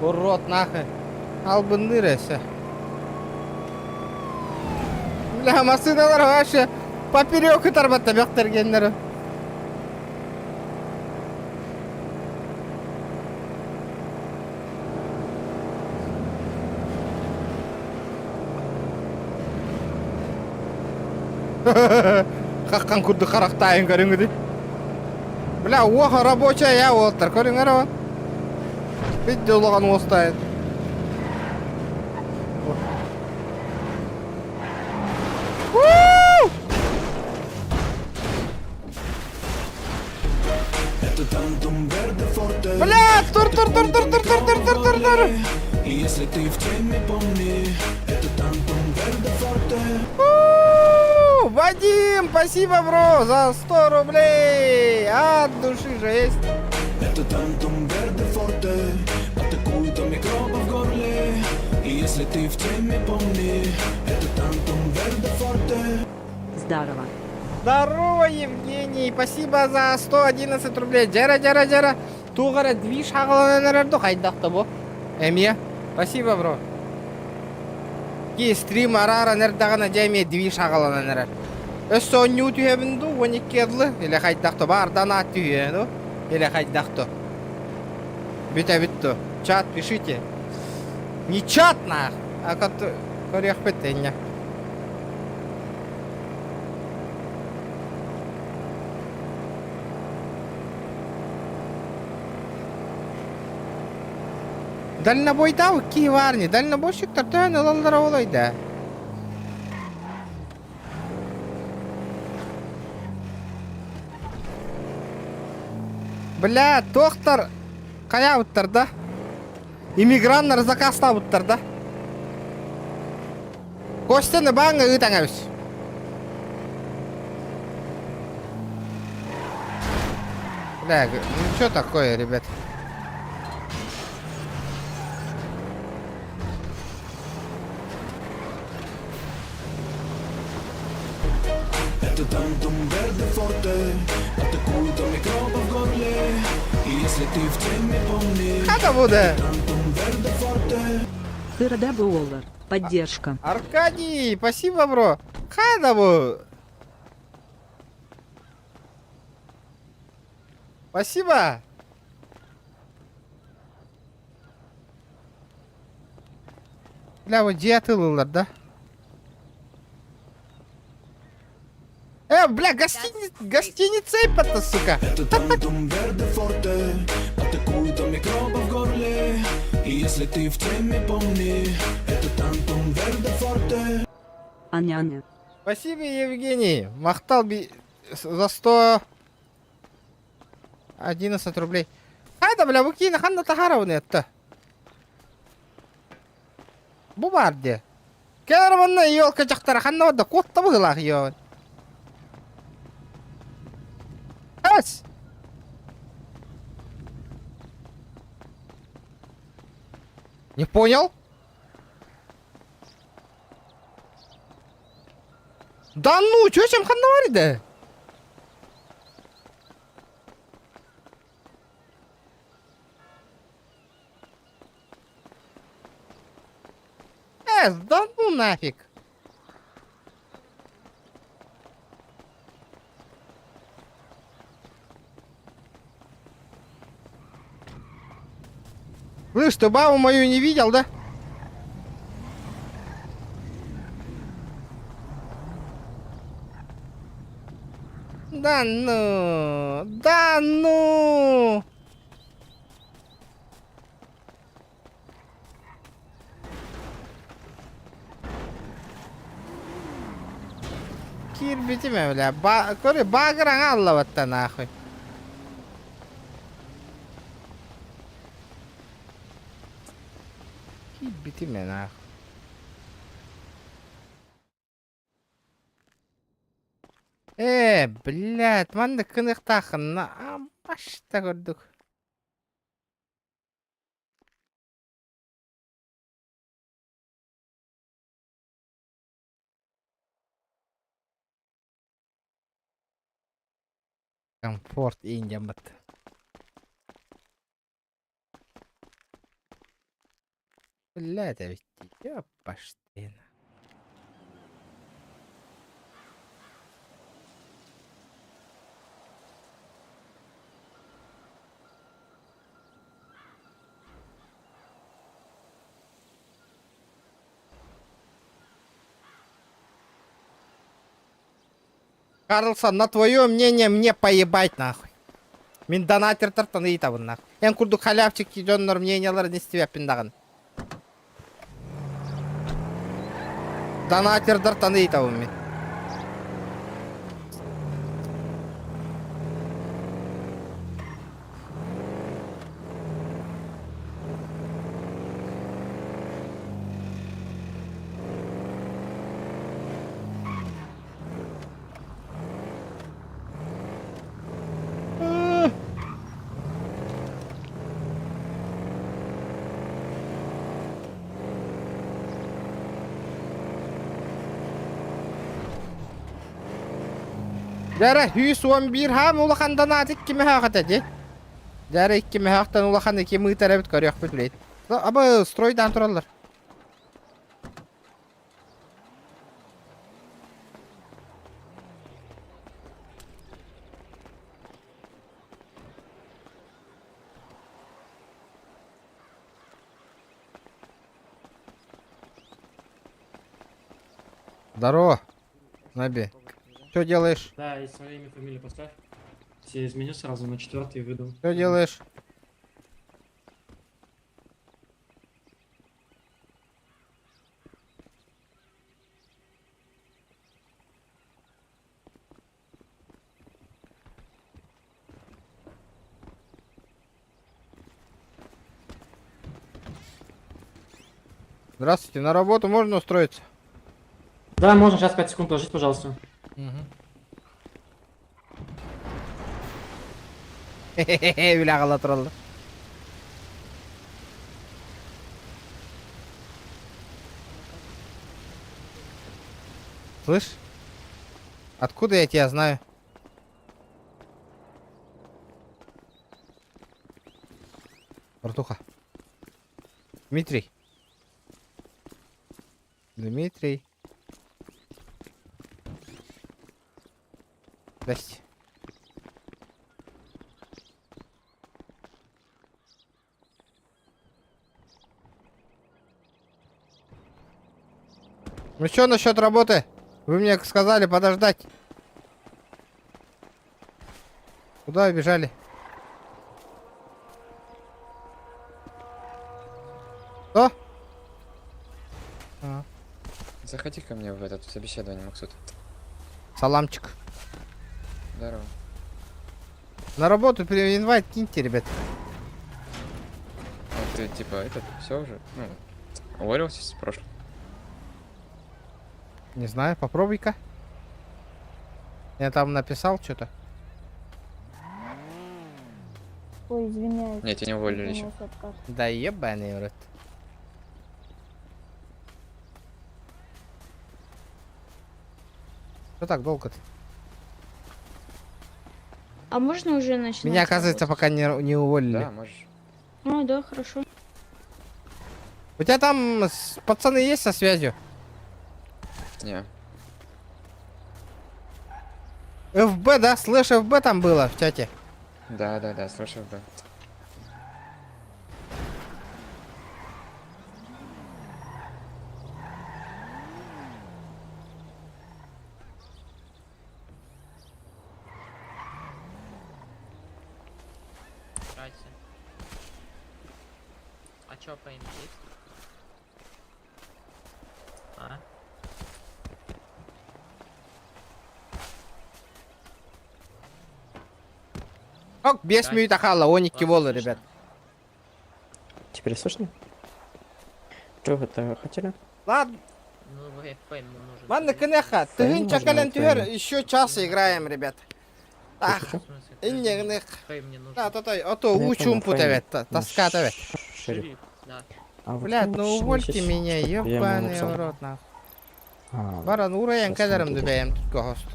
Урод, нахуй. Албынды ресе. Бля, машиналар вообще поперек итарбатта бектергендер. Хаккан курды карактайын көрүңү. Бля, оха рабочая я олтар көрүңөр. Видите, улаган остает. Это тантум верде форте. Бля, тур. И если ты в теме, помни, это тантум верде форте. Вадим, спасибо, бро, за 100 рублей. От души же есть. Это тантум верде форте. Атакуют микроба в горле. И если ты в теме, помни, это тантум верде форте. Здорово. Здорово, Евгений. Спасибо за 111 рублей. Жара. Тугара движ хағыланарарды қайдақты бұл. Әмия. Спасибо, бро. Ки стрим ара нердағана жәме движ хағыланарар. Өссі оню түйебінді 12 адлы. Или қайдақты бардан ат түйеді. Или қайдақты. Бітті. Чат пишите. Не чат нах. А корях питання. Дальнобойда ки варни. Дальнобойщиктар тәне лалдара олайды. Бля, тоқтар қая бұттар да? Иммигранттар закаста бұттар да? Костені баңы ұйтан әбіс. Бля, ну что такое, ребят? Это тантум верде форте. Атакуют микроба в горле. И если ты в теме, помни, Хата буде. тантум верде форте. Тырдабы Олар. Поддержка. Аркадий, спасибо, бро. Хада бу. Спасибо. Бля, вот где отылылар, да? Бля, гостиница это, сука. Это Тантум Верде Форте. Атакуют там микробы в горле. И если ты в теме, помни, это Тантум Верде Форте. Аня-аня. Спасибо, Евгений. Махтал за 111 рублей. Хайда, бля, выкинь, ханна тахаровны это. Бубарде. Керманна елка жақтары ханна вада котта бұғылақ еуін. Ас! Не понял? Да ну, чё чем ханна варида? Да ну нафиг. Слышь, ты бабу мою не видел, да? Да ну, да ну. Кирбитиме, бля, коли багран аллаватта нахуй. Кирбитиме нахуй. Блядь, манда кынык тахын, башта көрдүк. Комфорт индиамат. Блядь, а ведь я поштена. Карлсон, на твое мнение мне поебать нахуй. Мен донатер тартаны итабын нахуй. Ен курдук халявчик жоннор мнениялар не стебе пиндаган. Донатер тартаны итабын мен. Жара 111 хам улахан донатик киме хакат эди. Жара 2 мехактан улахан 2 мытар бит көрөк билет. Аба стройдан туралар. Здорово, Наби. Что делаешь? Да, и свое имя, фамилию поставь. Все изменю сразу на 4-й и выйду. Что делаешь? Здравствуйте, на работу можно устроиться? Да, можно, сейчас 5 секунд положить, пожалуйста. Хе-хе-хе, бля, кала туралар. Слышь? Откуда я тебя знаю? Братуха. Дмитрий. Дмитрий. Здрасте. Ну что насчет работы? Вы мне сказали подождать. Куда убежали? Что? А, Заходи ко мне в это собеседование, Максут. саламчик. Здорово. На работу инвайт киньте, ребят. А ты типа все уже? Ну, уволился с прошлого. Не знаю, попробуй-ка. Я там написал что-то. Ой, извиняюсь. Нет, тебя не уволили еще. Да ебаный рот. Что так долго-то? А можно уже начать? Меня, оказывается, пока не уволили. Да, можешь. А, да, хорошо. У тебя там пацаны есть со связью? Не. ФБ, да? Слышь, ФБ там было в чате. Да, слушай, да. А чё по им есть? А? Ок, без мьюта хала, оники волы, ребят. Теперь слышно? Что вы это хотели? Ладно. Ну, ВФП мне нужен. Ладно, Кенеха, ты Фейм чакален можно, тюгер, фейм. еще час играем, ребят. Ах, В смысле, иннегнех. Фейм мне нужен. Да, то учум путевет, тоска тавет. Шериф, да. Блядь, ну увольте меня, ебаный в рот, нахуй. Баран, ураян кадарым дубяем тут когост.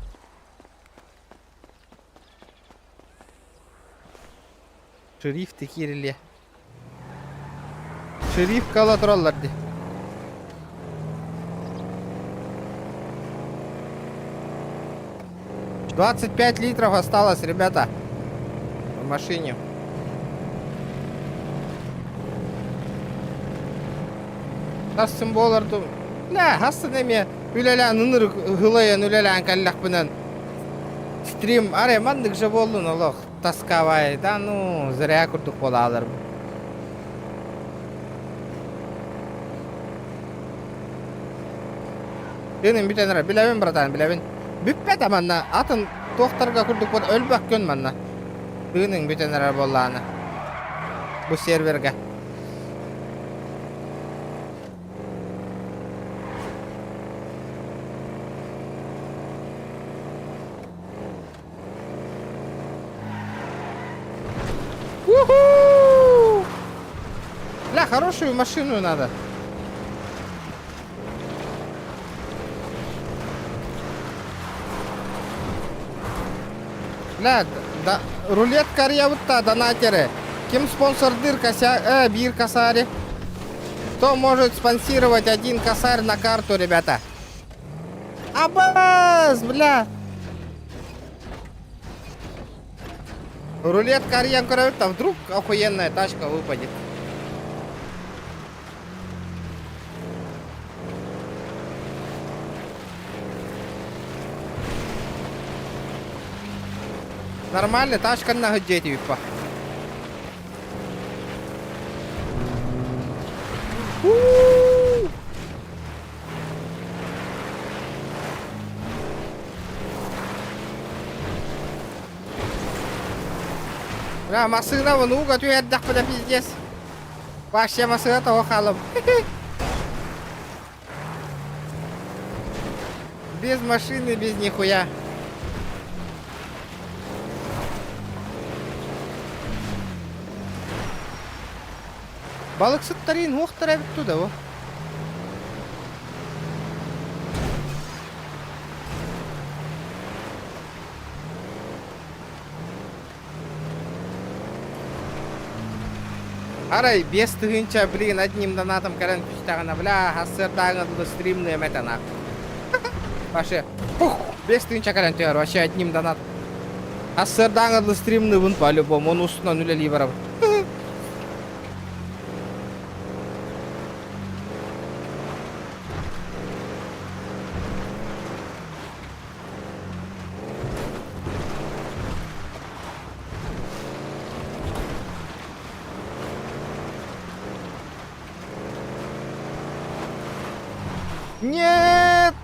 Шериф текирили. Шериф калатролларди. $25 литров осталось, ребята, в машине. Тассым боларду. Ля, хастынеме үлелә ныныр гылаян үлелән каллах бинан. Стрим, аре мандык же болдун олох. Таскавай, да ну, зря курдук болалар. Benim bir tane bilevin bratan bilevin. Büppet amanna atın doktorga kurduk bol ölbek gün manna. Benim bir tane bollana. Bu serverge. Уху! Бля, хорошую машину надо. Бля, да, рулетка ревута, донатеры. Кем спонсордыр кося, бир косари. Кто может спонсировать один косарь на карту, ребята? Абаз, бля. Рулетка ревута, вдруг охуенная тачка выпадет. Нормально, тачка на дети випа. Бля, машина вон угод уеддах пада пиздец. Вообще машина того халом. Без машины, без нихуя. Balık sıktarıyın hoğtara bittu da o. Арай, без тыгынча, блин, одним донатом карен пустагана, бля, хассырдаган бұл стримный метана. Вообще, без тыгынча карен тюгер, вообще одним донат. Хассырдаган бұл стримный вон по-любому, он устно нуля ливеров. Нет!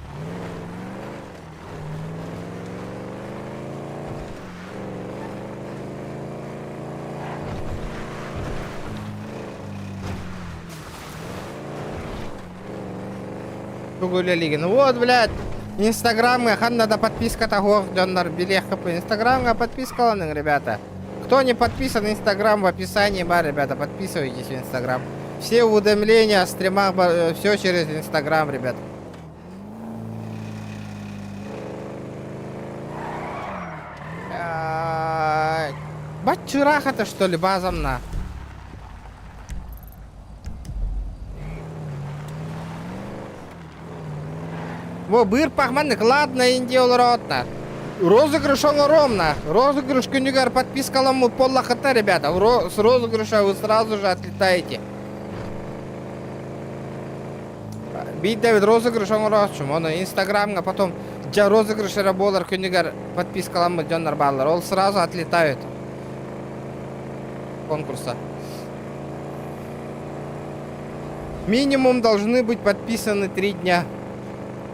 Гулялигин. Вот, блядь. Инстаграмга ханнада подписка-то гордоннар билехап. Инстаграмга подписка, ребята. Кто не подписан, Инстаграм в описании, ребята, подписывайтесь в Инстаграм. Все уведомления о стримах, все через Инстаграм, ребят. Бачураха-то что ли, базамна? Во, быр пахманник, ладно, инди олоротна. Розыгрыш ровно. Розыгрыш кунигар подпискаламу поллахата, ребята. С розыгрыша вы сразу же отлетаете. Бит Дэвид розыгрыш оңорочум. Он Инстаграмга потом жа розыгрыш болар кунигар подпискаламу дённар баллар. Ол сразу отлетают. Конкурса. Минимум должны быть подписаны 3 дня.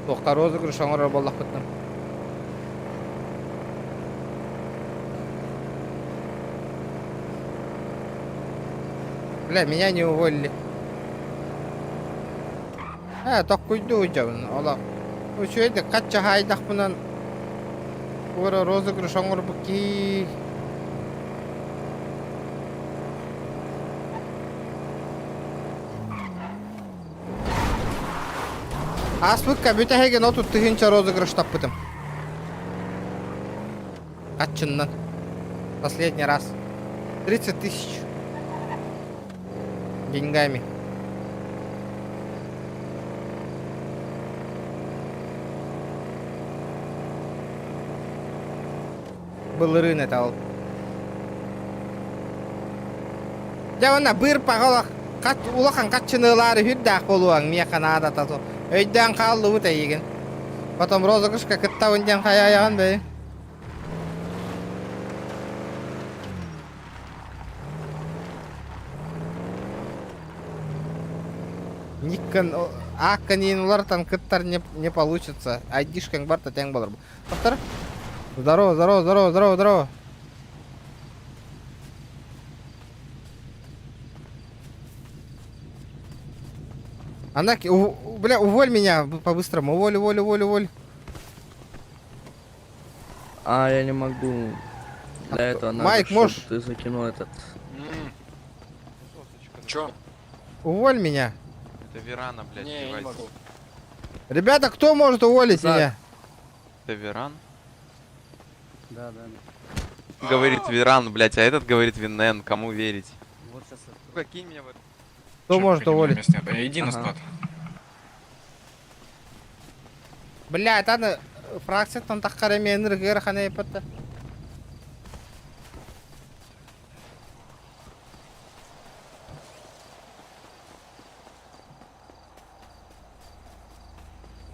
Тоқта розыгрыш оңор боллах бітім. Бля, меня не уволили. Так куйду уйдем, Аллах. Ну что это, кача хайдах бунан. Ора розыгрыш оңор буки. Аспыкка бүтәһеге ноту тыгынча розыгрыш таппытым. Качыннан. Последний раз. 30 000. Деньгами. Был рынок ал. Жавана быр пагалах. Улахан качынылары хүрдәк болуаң мия канада тату. Өйдән қалды бұта еген. Потом розыгрышқа кітта өнден қаяяған бәй. Никкан, аққан ең олартан кіттар не получится. Айдишкан барта тәң болар. Тоқтар? Здорово, здорово, здорово, здорово, здорово. Она, бля, уволь меня по-быстрому, уволь, уволь, уволь, уволь. Я не могу. Для этого надо, Майк, чтобы можешь? ты закинул этот. Чё? Уволь меня. Это Верана, блядь, Не, я не могу. Ребята, кто может уволить меня? Это Веран? Да. Говорит Веран, блядь, а этот говорит Винен. Кому верить? Вот сейчас. Ну-ка, кинь меня в это. Кто может уволить? Иди на склад. Бля, это фракция там так караме энергия хана епатта.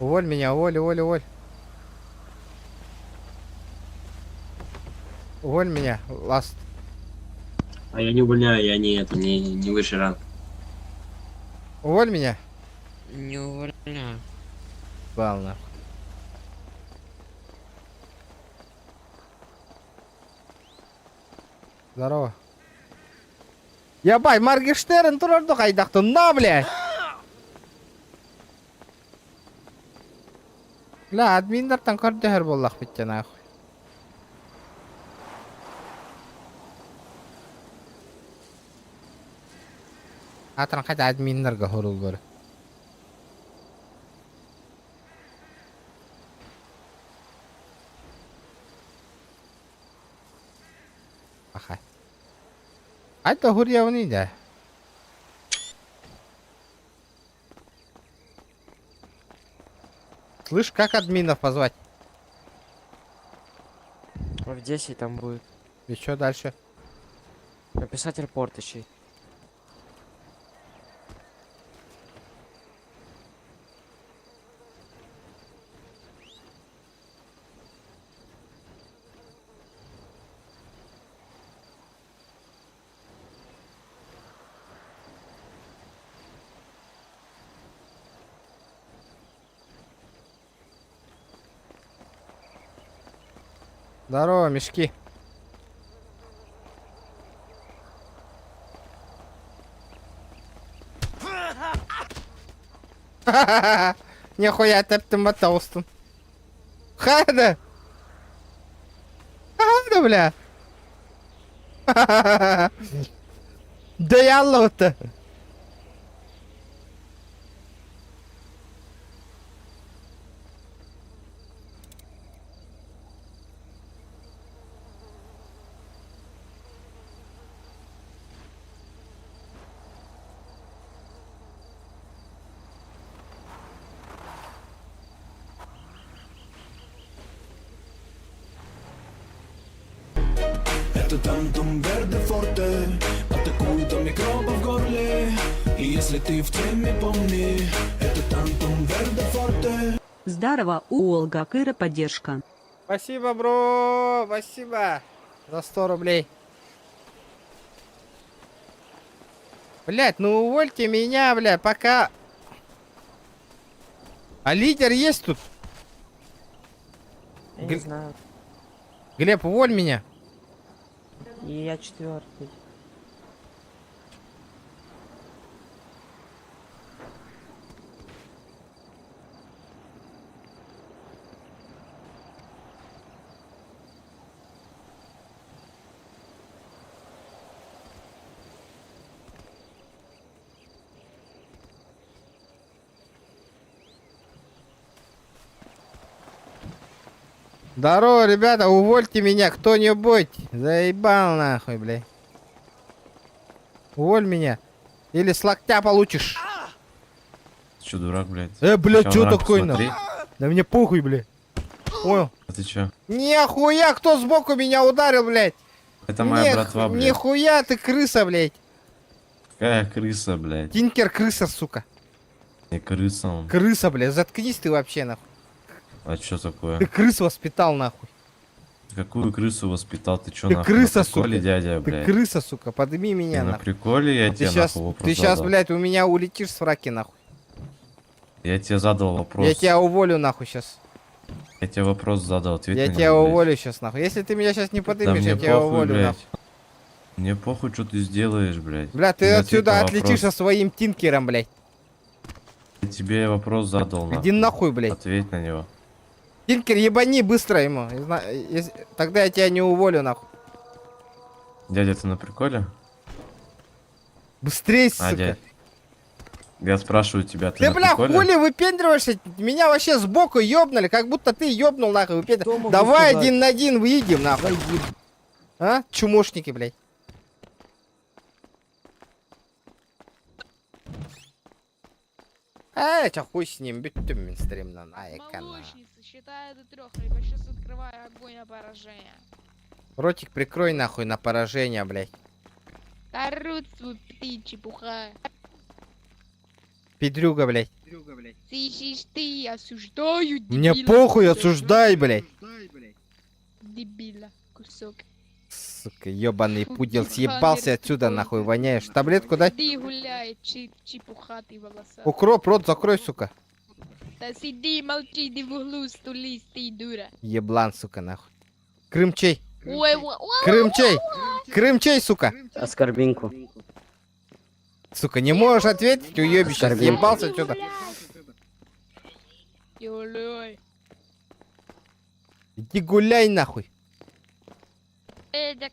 Уволь меня, уволь, уволь, уволь. Уволь меня, ласт. А я не увольняю, я не выше ранг. Уволь меня. Не увольняю. Ладно. Здорово. Ябай, Маргиштерн турарды қайдақты, на, блядь. Бля, админдартан көрдігер боллақ біткен ақ. Атыран қайда админдарға хорул көрі. Ахай. Айта хурия уни да. Слышь, как админов позвать? В 10 там будет. И что дальше? Написать репорт ищи. Здорово, мешки. Нихуя ты мотался. Хада! Хада, бля! Да я лота! Это тантум верде форте, атакуют от микроба в горле. И если ты в теме, помни, это тантум верде форте. Здорово, у Олга Кыра поддержка. Спасибо, бро! Спасибо! За 100 рублей. Блять, ну увольте меня, бля, пока... А лидер есть тут? Я не знаю. Глеб, уволь меня. И я 4-й. Здорово, ребята, увольте меня кто-нибудь. Заебал нахуй, блядь. Уволь меня. Или с локтя получишь. Ты чё, дурак, блядь? Блядь, Сначала чё на рамку такое, смотри. нахуй? Да мне похуй, блядь. Понял? А ты чё? Нихуя, кто сбоку меня ударил, блядь? Это моя братва, блядь. Нихуя ты крыса, блядь. Какая крыса, блядь? Тинкер крыса, сука. Не крыса он. Крыса, блядь, заткнись ты вообще, нахуй. А чё такое? Ты крыс воспитал, нахуй. Какую крысу воспитал? Ты чё, Ты нахуй? крыса, на приколе, сука. дядя, Ты блядь? крыса, сука, подними меня, Ты на нахуй. приколе я тебе нахуй вопрос Ты сейчас, задал? блядь, у меня улетишь с фраки, нахуй. Я тебе задал вопрос. Я тебя уволю, нахуй, сейчас. Я тебе вопрос задал, ответь Я на тебя него, блядь. уволю сейчас, нахуй. Если ты меня сейчас не Да поднимешь, мне я тебя похуй, уволю, блядь. нахуй. Мне похуй, что ты сделаешь, блядь. Бля, ты Я отсюда тебе отлетишь со вопрос- своим тинкером, блядь. Я тебе вопрос задал, нахуй. Иди нахуй, блядь. Ответь на него. Тинкер, ебани быстро ему. Тогда я тебя не уволю, нахуй. Дядя, ты на приколе? Быстрей, А, сука. дядь. Я спрашиваю тебя, ты Ты, на бля, приколе? хули выпендриваешься? Меня вообще сбоку ёбнули, как будто ты ёбнул, нахуй. Давай сказать? 1 на 1 выйдем, нахуй. А? Чумошники, блядь. Чё, хуй с ним, битым минстрим на экрана. Считаю до 3, либо сейчас открываю огонь на поражение. Ротик прикрой, нахуй, на поражение, блядь. Тарут свой птичий пуха. Педрюга, блядь. Слышишь ты, осуждаю, Мне дебила, похуй, кусок. осуждай, блядь. Дебила, кусок. Сука, ёбаный пудел, Фу, съебался хаммер отсюда, тупой. нахуй, воняешь. Таблетку дай. Иди гуляй, чепухатый волоса. Укроп, рот закрой, сука. Да сиди, молчи, ты в углу стулись, ты дура. Еблан, сука, нахуй. Крым чей? Ой, Крым чей? Крым чей, сука? Оскорбинку. Сука, не можешь ответить, уебище, съебался отсюда. Юлей. Иди гуляй, нахуй.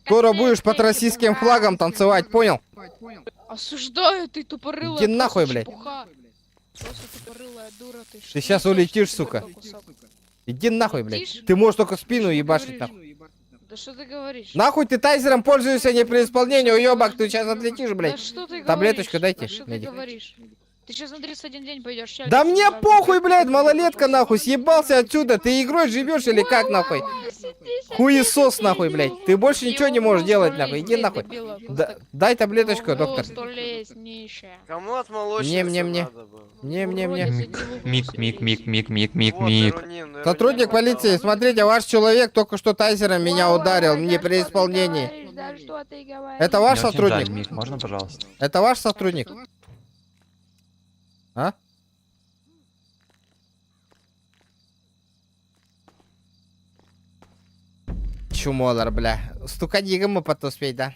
Скоро будешь под российским флагом танцевать, понял? Осуждаю, ты тупорылая. Иди нахуй, просто блядь. чепуха. Просто тупорылая дура, ты. Ты сейчас улетишь, сука. Иди нахуй, блядь. Ты можешь только спину ебашить, нахуй. Да что ты говоришь? Нахуй ты тайзером пользуешься не при исполнении, уебак, ты сейчас отлетишь, Да блядь. что ты Таблеточку говоришь? дайте, Да что ты медик. говоришь? Ты сейчас на 31 день пойдешь. Да мне похуй, блядь, малолетка, нахуй, съебался отсюда. Ты игрой живешь или как, нахуй? Хуесос, нахуй, блядь. Ты больше ничего не можешь делать, нахуй. Иди нахуй. Дай таблеточку, доктор. Кому от молочницы Мне. надо было? Мне. Мик. Сотрудник полиции, смотрите, ваш человек только что тайзером меня ударил, мне при исполнении. Да что ты говоришь? Это ваш сотрудник? Мик, можно, пожалуйста? Это ваш сотрудник? А? чумолар, бля. Стуканигам мы потом успеть, да?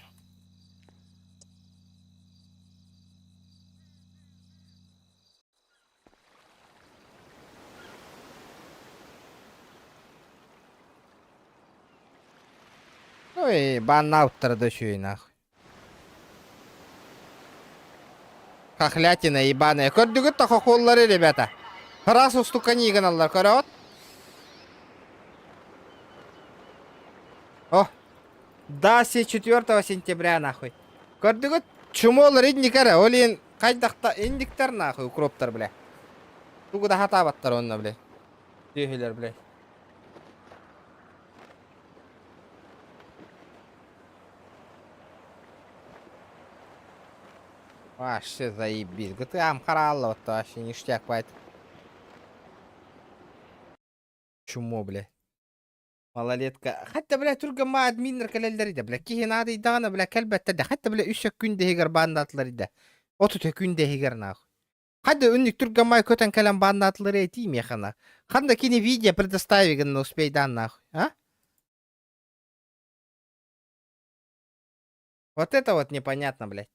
Ну и банаутер дочуй, нахуй. Хохлятина ебаная. Көрдүгүт-то хохоллары, ребята. Раз устуканиганалар, көрөт. О, да, 4 сентября, нахуй. Көрдүгүт, чумолар идникары, олин кайдакта индиктер, нахуй, укроптар, бля. Тугуда хатабаттар онна, бля. Түйхилер, бля. Вообще заебись. ГТА харалла, вот вообще ништяк, бать. Чумо, бля. Малолетка. Хотя, бля, турга ма админнер калелдери да, бля. Кихи надо и дана, бля, калбетта да. Хотя, бля, 3 күнде хигер бандатлары да. 30 күнде хигер нахуй. Хотя, унник турга ма көтен калам бандатлары этим яхана. Ханда кини видео предоставиген на успей дан нахуй, а? Вот это вот непонятно, блядь.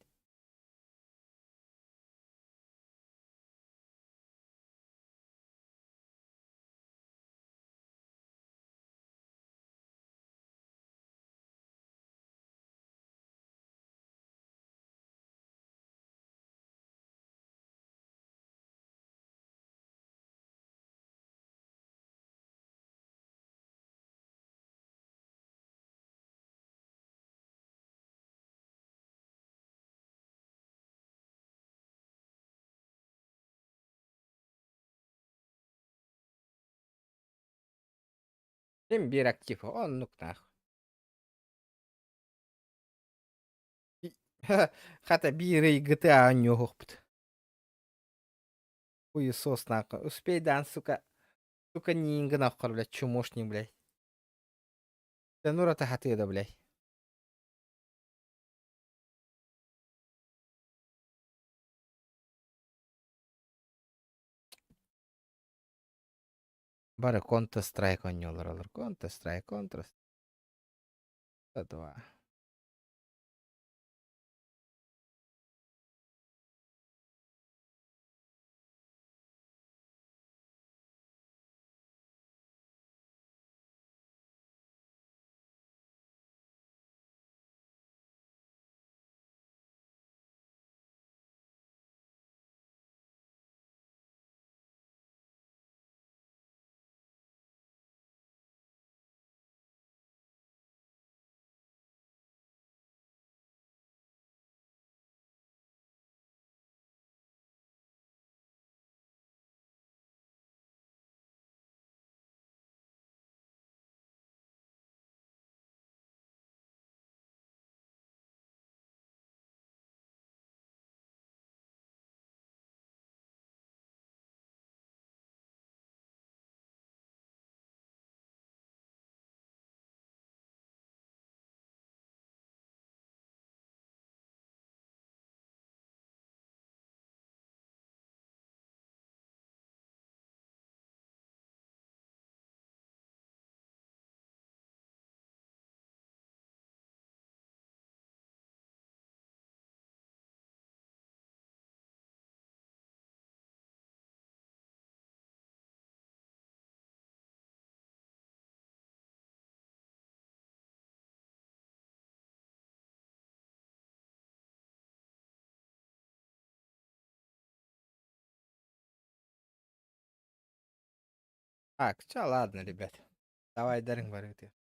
Тем бир актив, он нук нахуй. Хата бирей GTA нёхпт. Хуесос нахуй. Успей дан, сука. Сука, нинга нахуй, блядь, чумошник, блядь. Да ну рата хаты да, блядь. Бары Counter-Strike ойнıyorlar olur. Counter-Strike, Counter-Strike. 2. Так, чё, ладно, ребят. Давай, дарим, говорю ты.